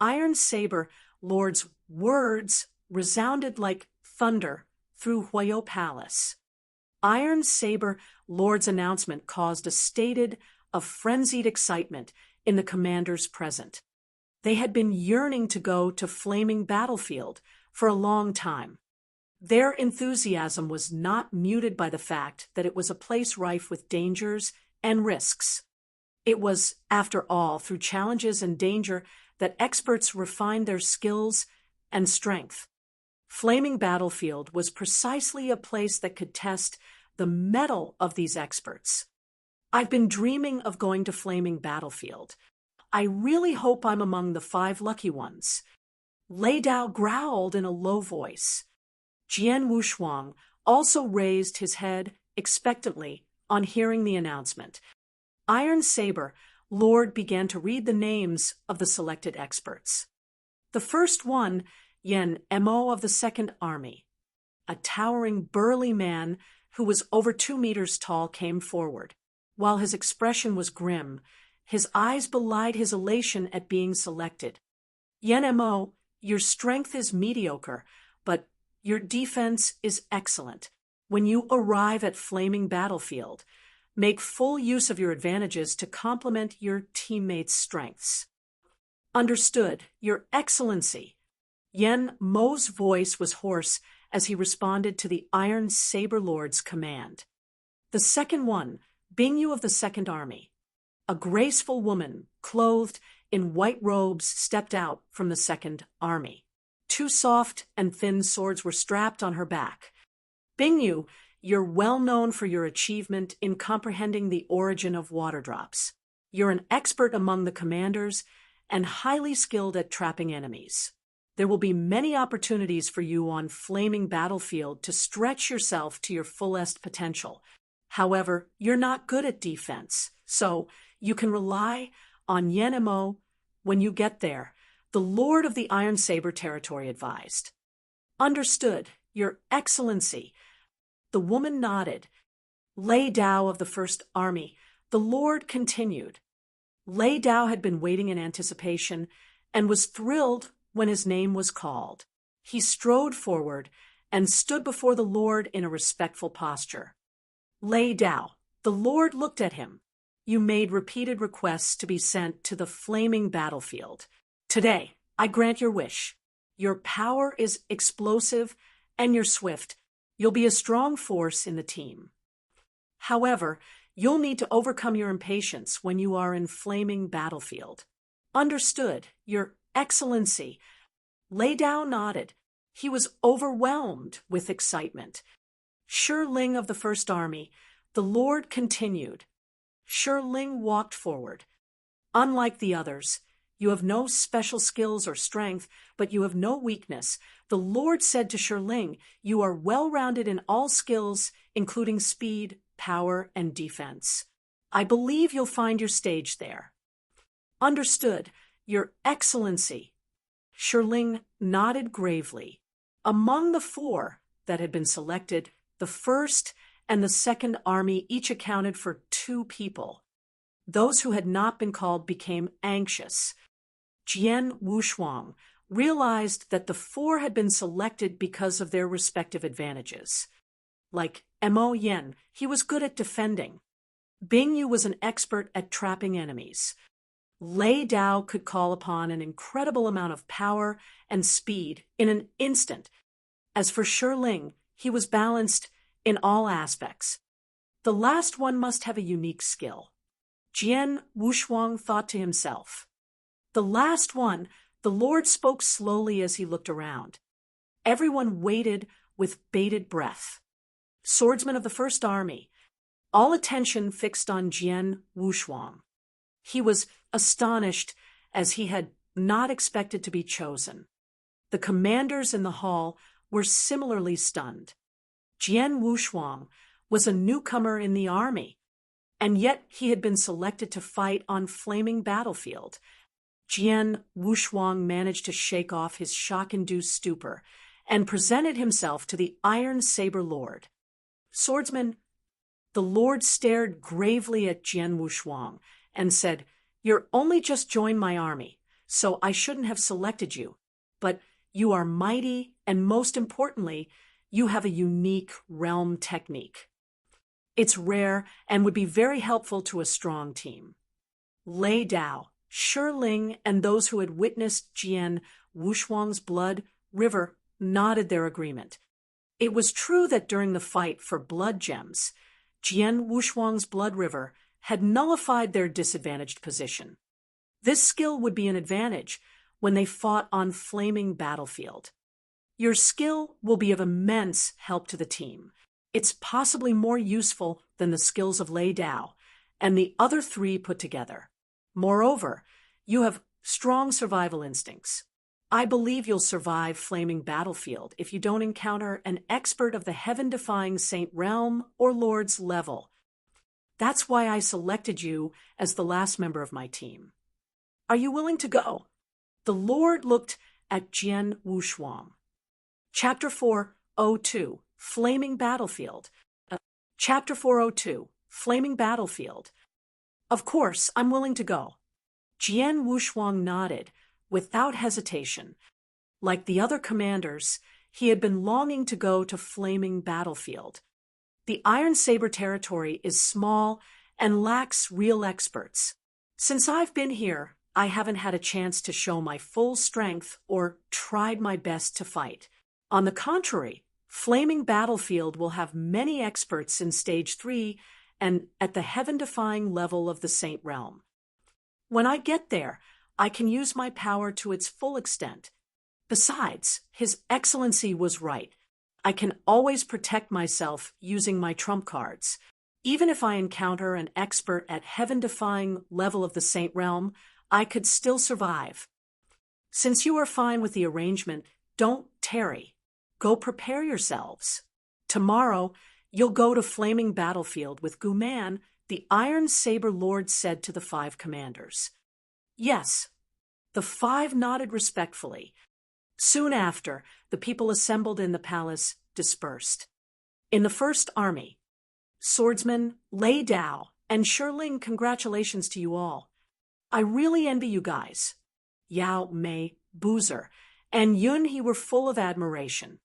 Iron Saber Lord's words resounded like thunder through Huayo Palace. Iron Saber Lord's announcement caused a state of frenzied excitement in the commanders present. They had been yearning to go to Flaming Battlefield for a long time. Their enthusiasm was not muted by the fact that it was a place rife with dangers and risks. It was, after all, through challenges and danger that experts refined their skills and strength. Flaming Battlefield was precisely a place that could test the mettle of these experts. I've been dreaming of going to Flaming Battlefield. I really hope I'm among the 5 lucky ones. Lei Dao growled in a low voice. Jian Wushuang also raised his head expectantly on hearing the announcement. Iron Saber Lord began to read the names of the selected experts. The first one, Yen Mo of the Second Army. A towering, burly man who was over 2 meters tall came forward. While his expression was grim, his eyes belied his elation at being selected. Yen Mo, your strength is mediocre, but your defense is excellent. When you arrive at Flaming Battlefield, make full use of your advantages to complement your teammates' strengths. Understood, Your Excellency. Yen Mo's voice was hoarse as he responded to the Iron Saber Lord's command. The second one, Bingyu of the Second Army. A graceful woman, clothed in white robes, stepped out from the Second Army. 2 soft and thin swords were strapped on her back. Bingyu, you're well known for your achievement in comprehending the origin of water drops. You're an expert among the commanders and highly skilled at trapping enemies. There will be many opportunities for you on Flaming Battlefield to stretch yourself to your fullest potential. However, you're not good at defense, so you can rely on Yen Mo when you get there, the Lord of the Iron Saber territory advised. Understood, Your Excellency. The woman nodded. Lei Dao of the First Army, the Lord continued. Lei Dao had been waiting in anticipation and was thrilled when his name was called. He strode forward and stood before the Lord in a respectful posture. Lei Dao, the Lord looked at him. You made repeated requests to be sent to the Flaming Battlefield. Today, I grant your wish. Your power is explosive and you're swift. You'll be a strong force in the team. However, you'll need to overcome your impatience when you are in Flaming Battlefield. Understood, Your Excellency. Lei Dao nodded. He was overwhelmed with excitement. Ling of the First Army, the Lord continued. Ling walked forward. Unlike the others, you have no special skills or strength, but you have no weakness. The Lord said to Ling, you are well-rounded in all skills, including speed, power, and defense. I believe you'll find your stage there. Understood, Your Excellency. Ling nodded gravely. Among the 4 that had been selected, the First and the Second Army each accounted for 2 people. Those who had not been called became anxious. Jian Wushuang realized that the 4 had been selected because of their respective advantages. Like Mo Yen, he was good at defending. Bingyu was an expert at trapping enemies. Lei Dao could call upon an incredible amount of power and speed in an instant. As for Ling, he was balanced in all aspects. The last one must have a unique skill. Jian Wushuang thought to himself. The last one, the Lord spoke slowly as he looked around. Everyone waited with bated breath. Swordsman of the First Army, all attention fixed on Jian Wushuang. He was astonished as he had not expected to be chosen. The commanders in the hall were similarly stunned. Jian Wushuang was a newcomer in the army, and yet he had been selected to fight on Flaming Battlefield. Jian Wushuang managed to shake off his shock-induced stupor and presented himself to the Iron Saber Lord. Swordsman, the Lord stared gravely at Jian Wushuang and said, You're only just joined my army, so I shouldn't have selected you. But you are mighty, and most importantly, you have a unique realm technique. It's rare and would be very helpful to a strong team. Lei Dao, Ling, and those who had witnessed Jian Wushuang's blood river nodded their agreement. It was true that during the fight for blood gems, Jian Wushuang's blood river had nullified their disadvantaged position. This skill would be an advantage when they fought on flaming battlefield. Your skill will be of immense help to the team. It's possibly more useful than the skills of Lei Dao and the other three put together. Moreover, you have strong survival instincts. I believe you'll survive flaming battlefield if you don't encounter an expert of the heaven-defying Saint Realm or Lord's level. That's why I selected you as the last member of my team. Are you willing to go? The Lord looked at Jian Wushuang. Chapter 402, Flaming Battlefield. Chapter 402, Flaming Battlefield. Of course, I'm willing to go. Jian Wushuang nodded, without hesitation. Like the other commanders, he had been longing to go to flaming battlefield. The Iron Saber territory is small and lacks real experts. Since I've been here, I haven't had a chance to show my full strength or tried my best to fight. On the contrary, flaming battlefield will have many experts in Stage 3 and at the heaven-defying level of the Saint Realm. When I get there, I can use my power to its full extent. Besides, His Excellency was right. I can always protect myself using my trump cards. Even if I encounter an expert at heaven-defying level of the Saint Realm, I could still survive. Since you are fine with the arrangement, don't tarry. Go prepare yourselves. Tomorrow, you'll go to flaming battlefield with Guman, the Iron Saber Lord said to the 5 commanders. Yes. The 5 nodded respectfully. Soon after, the people assembled in the palace dispersed. In the first army, Swordsman, Lei Dao, and Ling, congratulations to you all. I really envy you guys. Yao, Mei, Boozer, and Yun He were full of admiration.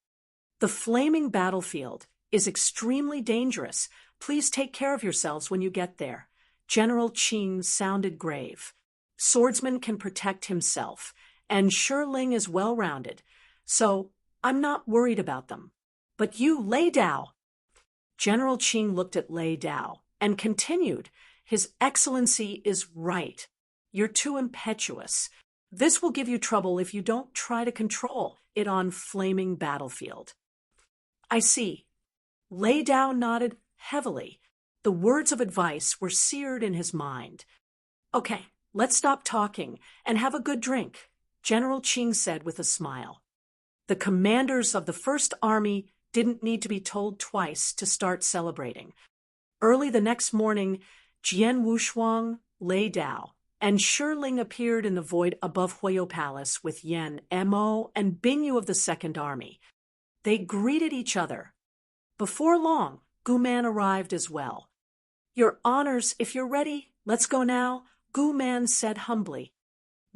The flaming battlefield is extremely dangerous. Please take care of yourselves when you get there. General Jing sounded grave. Swordsman can protect himself, and Ling is well-rounded, so I'm not worried about them. But you, Lei Dao. General Jing looked at Lei Dao and continued, His Excellency is right. You're too impetuous. This will give you trouble if you don't try to control it on flaming battlefield. I see. Lei Dao nodded heavily. The words of advice were seared in his mind. Okay. Let's stop talking and have a good drink, General Jing said with a smile. The commanders of the First Army didn't need to be told twice to start celebrating. Early the next morning, Jian Wushuang, Lei Dao, and Ling appeared in the void above Huoyou Palace with Yan, Mo, and Bingyu of the Second Army. They greeted each other. Before long, Guman arrived as well. Your honors, if you're ready, let's go now. Guman said humbly.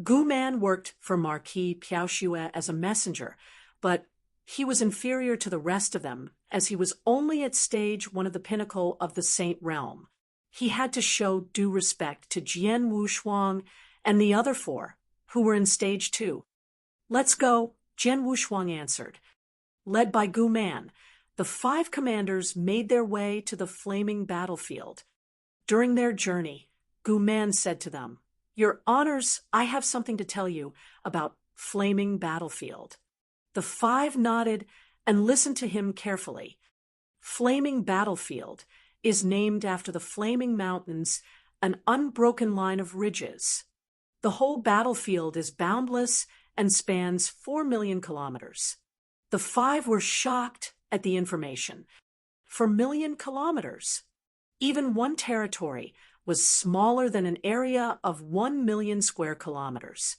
Guman worked for Marquis Piaoxue as a messenger, but he was inferior to the rest of them, as he was only at stage 1 of the pinnacle of the Saint Realm. He had to show due respect to Jian Wushuang and the other 4, who were in stage 2. Let's go, Jian Wushuang answered. Led by Guman, the 5 commanders made their way to the flaming battlefield. During their journey, Guman said to them, Your honors, I have something to tell you about flaming battlefield. The 5 nodded and listened to him carefully. Flaming battlefield is named after the flaming mountains, an unbroken line of ridges. The whole battlefield is boundless and spans 4 million kilometers. The 5 were shocked at the information. 4 million kilometers. Even one territory was smaller than an area of 1 million square kilometers.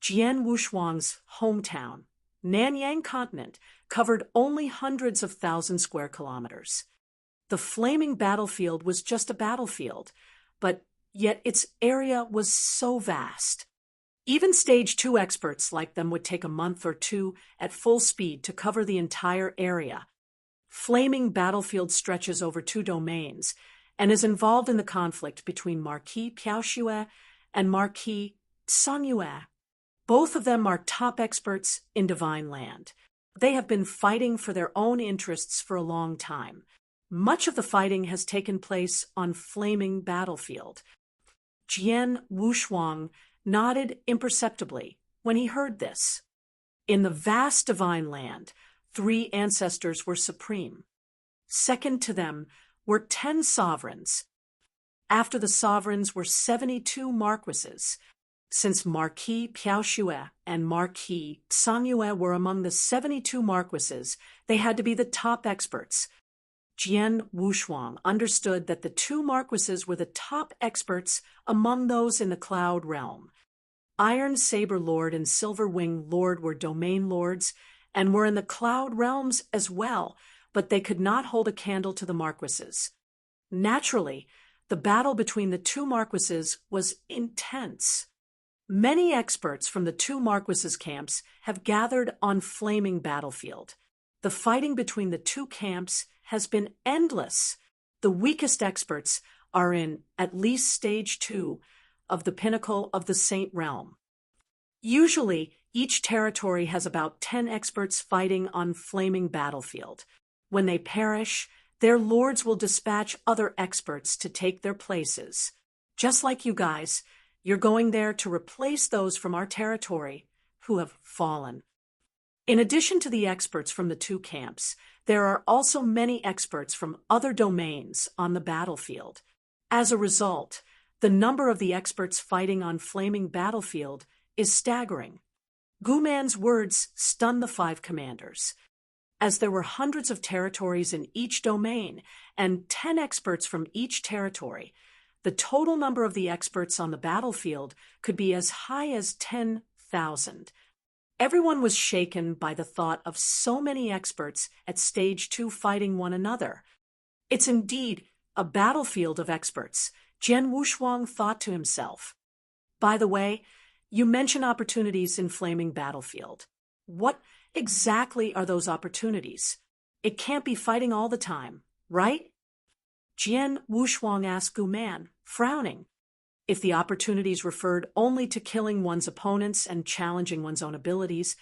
Jian Wushuang's hometown, Nanyang continent, covered only hundreds of thousands square kilometers. The flaming battlefield was just a battlefield, but yet its area was so vast. Even Stage 2 experts like them would take a month or 2 at full speed to cover the entire area. Flaming Battlefield stretches over 2 domains and is involved in the conflict between Marquis Piaoxue and Marquis Sangyue. Both of them are top experts in Divine Land. They have been fighting for their own interests for a long time. Much of the fighting has taken place on Flaming Battlefield. Jian Wushuang nodded imperceptibly when he heard this. In the vast Divine Land, 3 ancestors were supreme. Second to them were 10 sovereigns. After the sovereigns were 72 marquises. Since Marquis Piaoxue and Marquis Sangyue were among the 72 marquises, they had to be the top experts. Jian Wushuang understood that the 2 marquises were the top experts among those in the Cloud Realm. Iron Saber Lord and Silver Wing Lord were domain lords and were in the Cloud Realms as well, but they could not hold a candle to the marquises. Naturally, the battle between the 2 marquises was intense. Many experts from the 2 marquises' camps have gathered on Flaming Battlefield. The fighting between the 2 camps has been endless. The weakest experts are in at least stage 2 of the pinnacle of the Saint Realm. Usually, each territory has about 10 experts fighting on Flaming Battlefield. When they perish, their lords will dispatch other experts to take their places. Just like you guys, you're going there to replace those from our territory who have fallen. In addition to the experts from the 2 camps, there are also many experts from other domains on the battlefield. As a result, the number of the experts fighting on Flaming Battlefield is staggering. Gu Man's words stunned the 5 commanders. As there were hundreds of territories in each domain and 10 experts from each territory, the total number of the experts on the battlefield could be as high as 10,000. Everyone was shaken by the thought of so many experts at stage 2 fighting one another. It's indeed a battlefield of experts, Jian Wushuang thought to himself. By the way, you mention opportunities in Flaming Battlefield. What exactly are those opportunities? It can't be fighting all the time, right? Jian Wushuang asked Gu Man, frowning. If the opportunities referred only to killing one's opponents and challenging one's own abilities,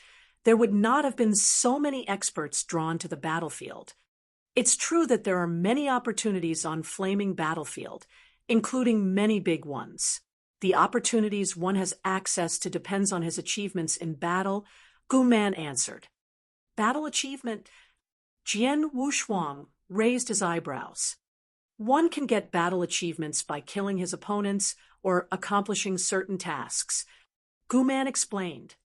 there would not have been so many experts drawn to the battlefield. It's true that there are many opportunities on Flaming Battlefield, including many big ones. The opportunities one has access to depends on his achievements in battle, Gu Man answered. Battle achievement? Jian Wushuang raised his eyebrows. One can get battle achievements by killing his opponents or accomplishing certain tasks. Gu Man explained.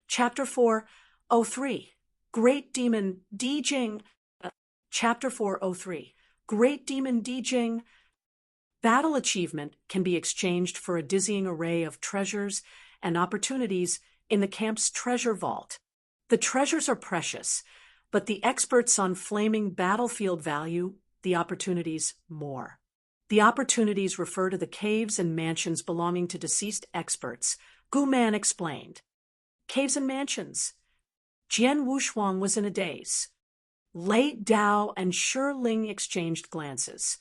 Chapter 403, Great Demon Jing. Chapter 403, Great Demon Jing. Battle achievement can be exchanged for a dizzying array of treasures and opportunities in the camp's treasure vault. The treasures are precious, but the experts on Flaming Battlefield value the opportunities more. The opportunities refer to the caves and mansions belonging to deceased experts, Gu Man explained. Caves and mansions. Jian Wushuang was in a daze. Lei Dao and Shi Ling exchanged glances.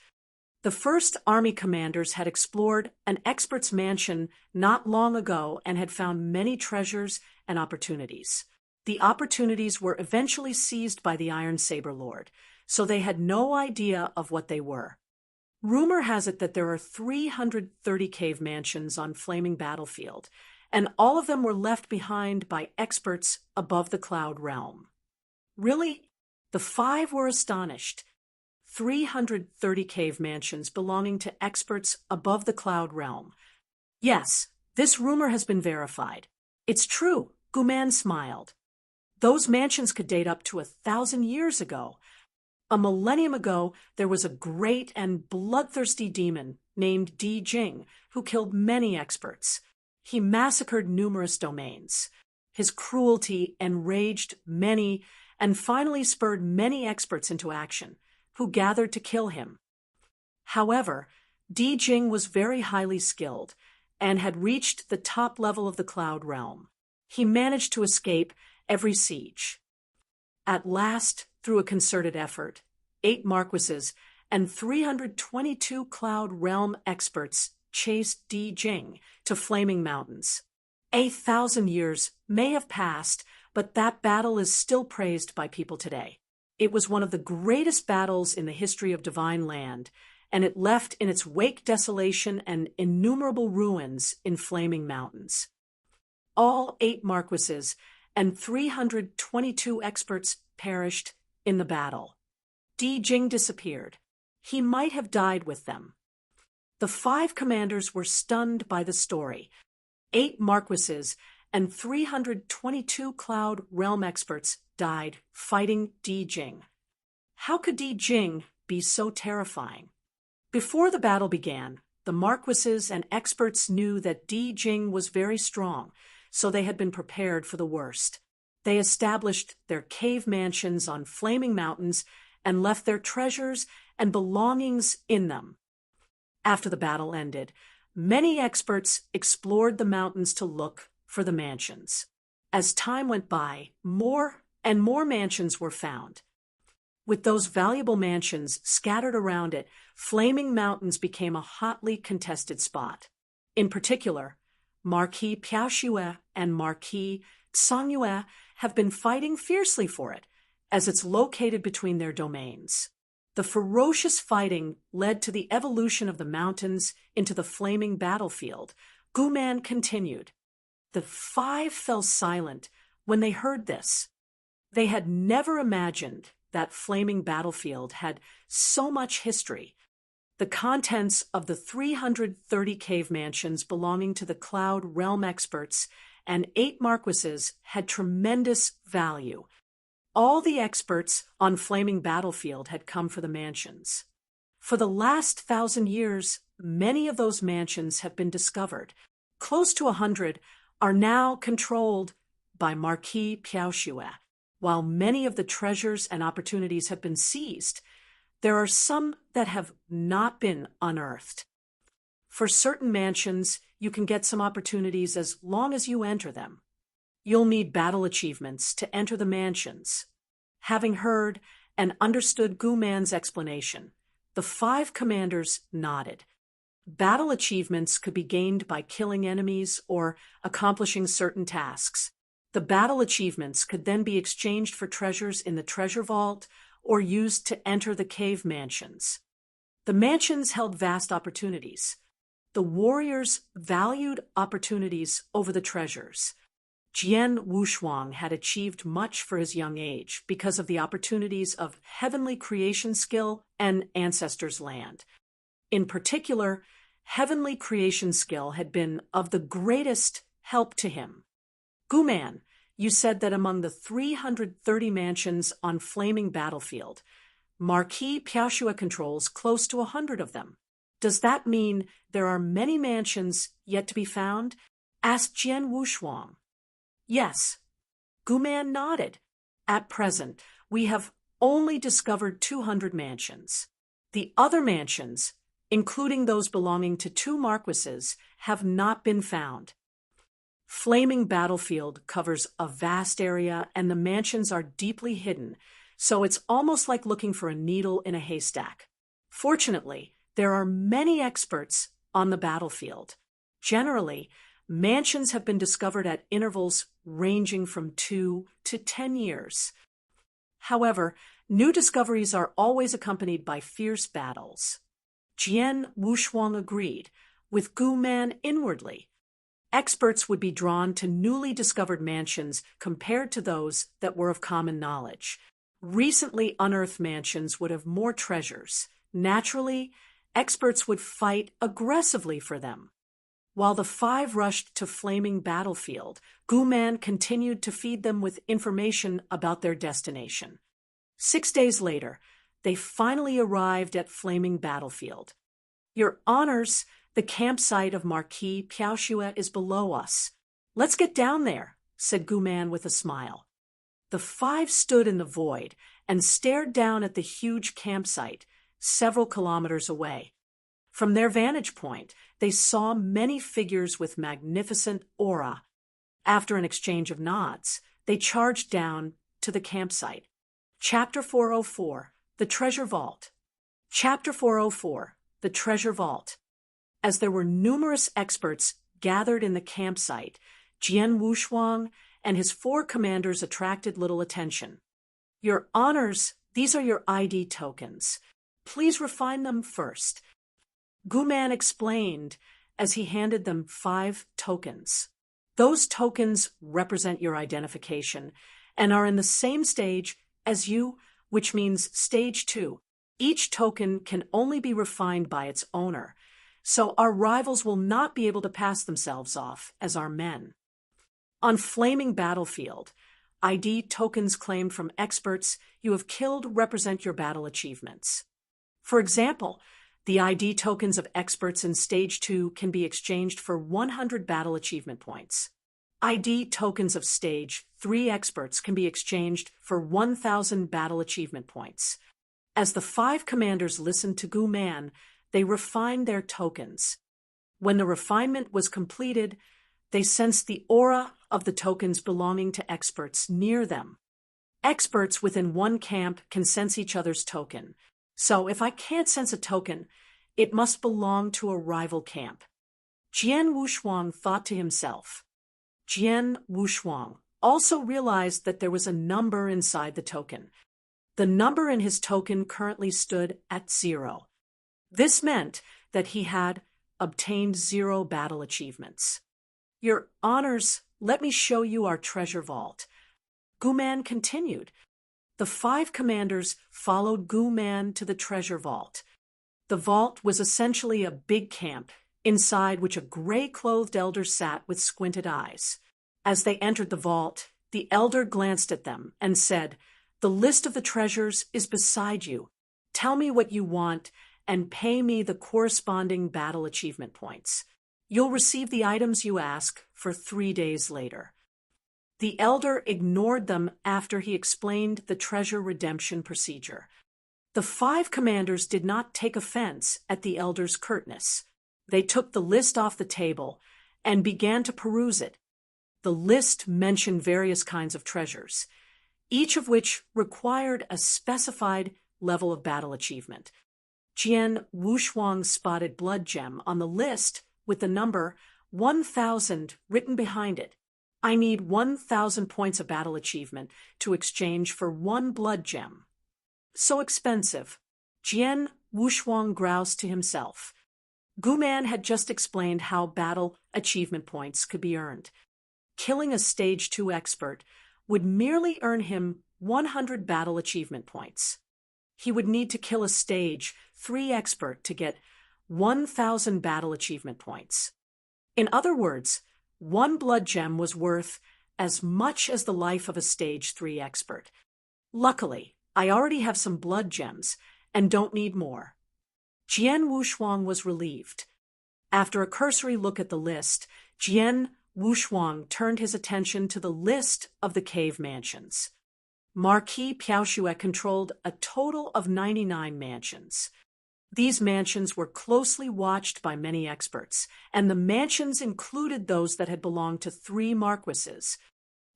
The first army commanders had explored an expert's mansion not long ago and had found many treasures and opportunities. The opportunities were eventually seized by the Iron Saber Lord, so they had no idea of what they were. Rumor has it that there are 330 cave mansions on Flaming Battlefield, and all of them were left behind by experts above the Cloud Realm. Really? The 5 were astonished. 330 cave mansions belonging to experts above the Cloud Realm. Yes, this rumor has been verified. It's true, Gu Man smiled. Those mansions could date up to 1,000 years ago. A millennium ago, there was a great and bloodthirsty demon named Jing who killed many experts. He massacred numerous domains. His cruelty enraged many and finally spurred many experts into action, who gathered to kill him. However, Jing was very highly skilled and had reached the top level of the Cloud Realm. He managed to escape every siege. At last, Through a concerted effort, 8 marquises and 322 Cloud Realm experts chased Jing to Flaming Mountains. 1,000 years may have passed, but that battle is still praised by people today. It was one of the greatest battles in the history of Divine Land, and it left in its wake desolation and innumerable ruins in Flaming Mountains. All 8 marquises and 322 experts perished in the battle. Jing disappeared. He might have died with them. The 5 commanders were stunned by the story. 8 marquises and 322 Cloud Realm experts died fighting Jing. How could Jing be so terrifying? Before the battle began, the marquises and experts knew that Jing was very strong, so they had been prepared for the worst. They established their cave mansions on Flaming Mountains and left their treasures and belongings in them. After the battle ended, many experts explored the mountains to look for the mansions. As time went by, more and more mansions were found. With those valuable mansions scattered around it, Flaming Mountains became a hotly contested spot. In particular, Marquis Piaoxue and Marquis Tsangyue have been fighting fiercely for it, as it's located between their domains. The ferocious fighting led to the evolution of the mountains into the flaming battlefield. Guman continued. The 5 fell silent when they heard this. They had never imagined that flaming battlefield had so much history. The contents of the 330 cave mansions belonging to the Cloud Realm experts and 8 marquises had tremendous value. All the experts on Flaming Battlefield had come for the mansions. For the last 1,000 years, many of those mansions have been discovered. Close to 100 are now controlled by Marquis Piaoxue, while many of the treasures and opportunities have been seized. There are some that have not been unearthed. For certain mansions, you can get some opportunities as long as you enter them. You'll need battle achievements to enter the mansions. Having heard and understood Guman's explanation, the 5 commanders nodded. Battle achievements could be gained by killing enemies or accomplishing certain tasks. The battle achievements could then be exchanged for treasures in the treasure vault or used to enter the cave mansions. The mansions held vast opportunities. The warriors valued opportunities over the treasures. Jian Wushuang had achieved much for his young age because of the opportunities of heavenly creation skill and ancestors' land. In particular, heavenly creation skill had been of the greatest help to him. Guman, you said that among the 330 mansions on Flaming Battlefield, Marquis Piaoxue controls close to 100 of them. Does that mean there are many mansions yet to be found? Asked Jian Wushuang. Yes. Guman nodded. At present, we have only discovered 200 mansions. The other mansions, including those belonging to 2 marquises, have not been found. Flaming Battlefield covers a vast area and the mansions are deeply hidden, so it's almost like looking for a needle in a haystack. Fortunately, there are many experts on the battlefield. Generally, mansions have been discovered at intervals ranging from 2 to 10 years. However, new discoveries are always accompanied by fierce battles. Jian Wushuang agreed, with Guman inwardly. Experts would be drawn to newly discovered mansions compared to those that were of common knowledge. Recently unearthed mansions would have more treasures. Naturally, experts would fight aggressively for them. While the 5 rushed to Flaming Battlefield, Guman continued to feed them with information about their destination. 6 days later, they finally arrived at Flaming Battlefield. Your honors, the campsite of Marquis Piaoxue is below us. Let's get down there, said Guman with a smile. The 5 stood in the void and stared down at the huge campsite, several kilometers away. From their vantage point, they saw many figures with magnificent aura. After an exchange of nods, they charged down to the campsite. Chapter 404, The Treasure Vault. Chapter 404, The Treasure Vault. As there were numerous experts gathered in the campsite, Jian Wushuang and his 4 commanders attracted little attention. Your honors, these are your ID tokens. Please refine them first. Gu Man explained as he handed them 5 tokens. Those tokens represent your identification and are in the same stage as you, which means stage 2. Each token can only be refined by its owner, so our rivals will not be able to pass themselves off as our men. On Flaming Battlefield, ID tokens claimed from experts you have killed represent your battle achievements. For example, the ID tokens of experts in Stage 2 can be exchanged for 100 battle achievement points. ID tokens of Stage 3 experts can be exchanged for 1,000 battle achievement points. As the 5 commanders listened to Gu Man, they refined their tokens. When the refinement was completed, they sensed the aura of the tokens belonging to experts near them. Experts within one camp can sense each other's token. So if I can't sense a token, it must belong to a rival camp. Jian Wushuang thought to himself. Jian Wushuang also realized that there was a number inside the token. The number in his token currently stood at 0. This meant that he had obtained 0 battle achievements. Your honors, let me show you our treasure vault. Gu Man continued. The 5 commanders followed Gu Man to the treasure vault. The vault was essentially a big camp, inside which a gray-clothed elder sat with squinted eyes. As they entered the vault, the elder glanced at them and said, "The list of the treasures is beside you. Tell me what you want and pay me the corresponding battle achievement points. You'll receive the items you ask for 3 days later." The elder ignored them after he explained the treasure redemption procedure. The 5 commanders did not take offense at the elder's curtness. They took the list off the table and began to peruse it. The list mentioned various kinds of treasures, each of which required a specified level of battle achievement. Jian Wushuang spotted blood gem on the list with the number 1,000 written behind it. I need 1,000 points of battle achievement to exchange for 1 blood gem. So expensive. Jian Wushuang groused to himself. Gu Man had just explained how battle achievement points could be earned. Killing a Stage 2 expert would merely earn him 100 battle achievement points. He would need to kill a Stage 3 expert to get 1,000 battle achievement points. In other words, 1 blood gem was worth as much as the life of a Stage 3 expert. Luckily, I already have some blood gems and don't need more. Jian Wushuang was relieved. After a cursory look at the list, Jian Wushuang turned his attention to the list of the cave mansions. Marquis Piaoxue controlled a total of 99 mansions. These mansions were closely watched by many experts, and the mansions included those that had belonged to 3 marquises.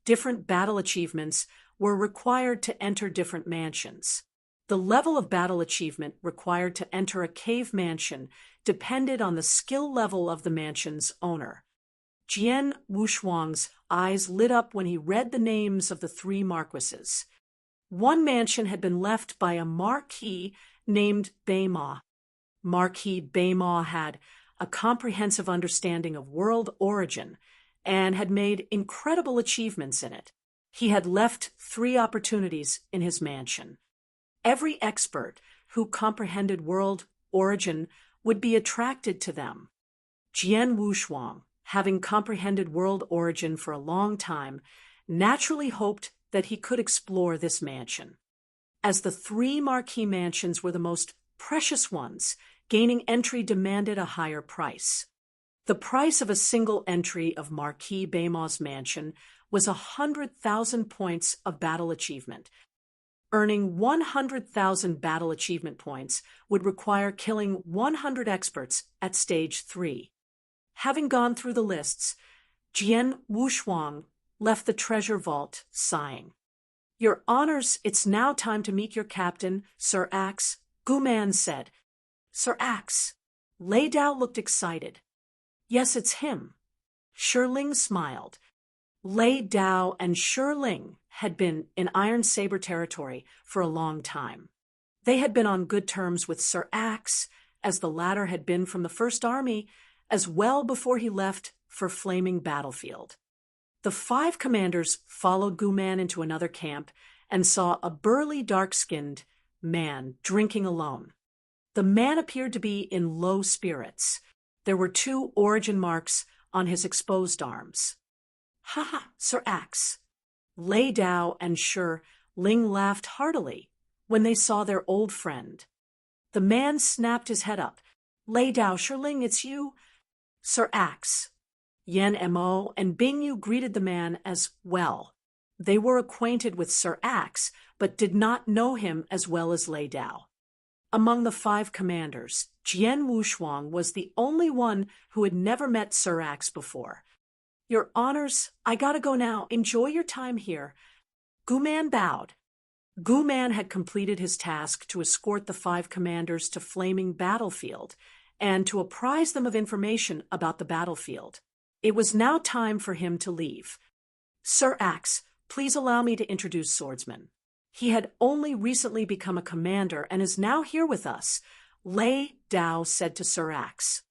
Different battle achievements were required to enter different mansions. The level of battle achievement required to enter a cave mansion depended on the skill level of the mansion's owner. Jian Wushuang's eyes lit up when he read the names of the 3 marquises. One mansion had been left by a marquis named Beima. Marquis Beima had a comprehensive understanding of world origin and had made incredible achievements in it. He had left 3 opportunities in his mansion. Every expert who comprehended world origin would be attracted to them. Jian Wushuang, having comprehended world origin for a long time, naturally hoped that he could explore this mansion. As the 3 marquee mansions were the most precious ones, gaining entry demanded a higher price. The price of a single entry of Marquis Beima's mansion was 100,000 points of battle achievement. Earning 100,000 battle achievement points would require killing 100 experts at Stage 3. Having gone through the lists, Jian Wushuang left the treasure vault sighing. Your honors, it's now time to meet your captain, Sir Axe, Guman said. Sir Axe. Lei Dao looked excited. Yes, it's him. Ling smiled. Lei Dao and Ling had been in Iron Saber territory for a long time. They had been on good terms with Sir Axe, as the latter had been from the First Army, as well before he left for Flaming Battlefield. The 5 commanders followed Guman into another camp and saw a burly, dark-skinned man drinking alone. The man appeared to be in low spirits. There were 2 origin marks on his exposed arms. Ha ha, Sir Axe. Lei Dao and Ling laughed heartily when they saw their old friend. The man snapped his head up. Lei Dao, Ling, it's you? Sir Axe. Yen Mo and Bing Yu greeted the man as well. They were acquainted with Sir Axe, but did not know him as well as Lei Dao. Among the 5 commanders, Jian Wushuang was the only one who had never met Sir Axe before. Your honors, I gotta go now. Enjoy your time here. Guman bowed. Guman had completed his task to escort the 5 commanders to Flaming Battlefield and to apprise them of information about the battlefield. It was now time for him to leave. Sir Axe, please allow me to introduce Swordsman. He had only recently become a commander and is now here with us, Lei Dao said to Sir Axe.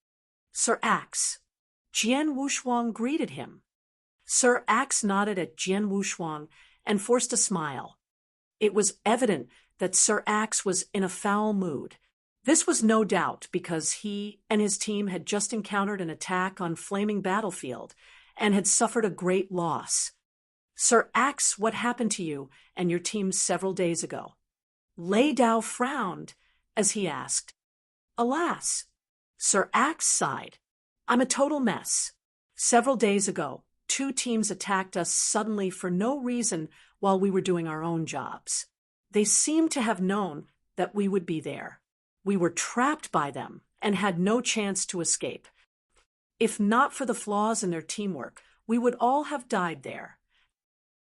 Sir Axe. Jian Wushuang greeted him. Sir Axe nodded at Jian Wushuang and forced a smile. It was evident that Sir Axe was in a foul mood. This was no doubt because he and his team had just encountered an attack on Flaming Battlefield and had suffered a great loss. Sir Axe, what happened to you and your team several days ago? Lei Dao frowned as he asked. Alas, Sir Axe sighed. I'm a total mess. Several days ago, 2 teams attacked us suddenly for no reason while we were doing our own jobs. They seemed to have known that we would be there. We were trapped by them and had no chance to escape. If not for the flaws in their teamwork, we would all have died there.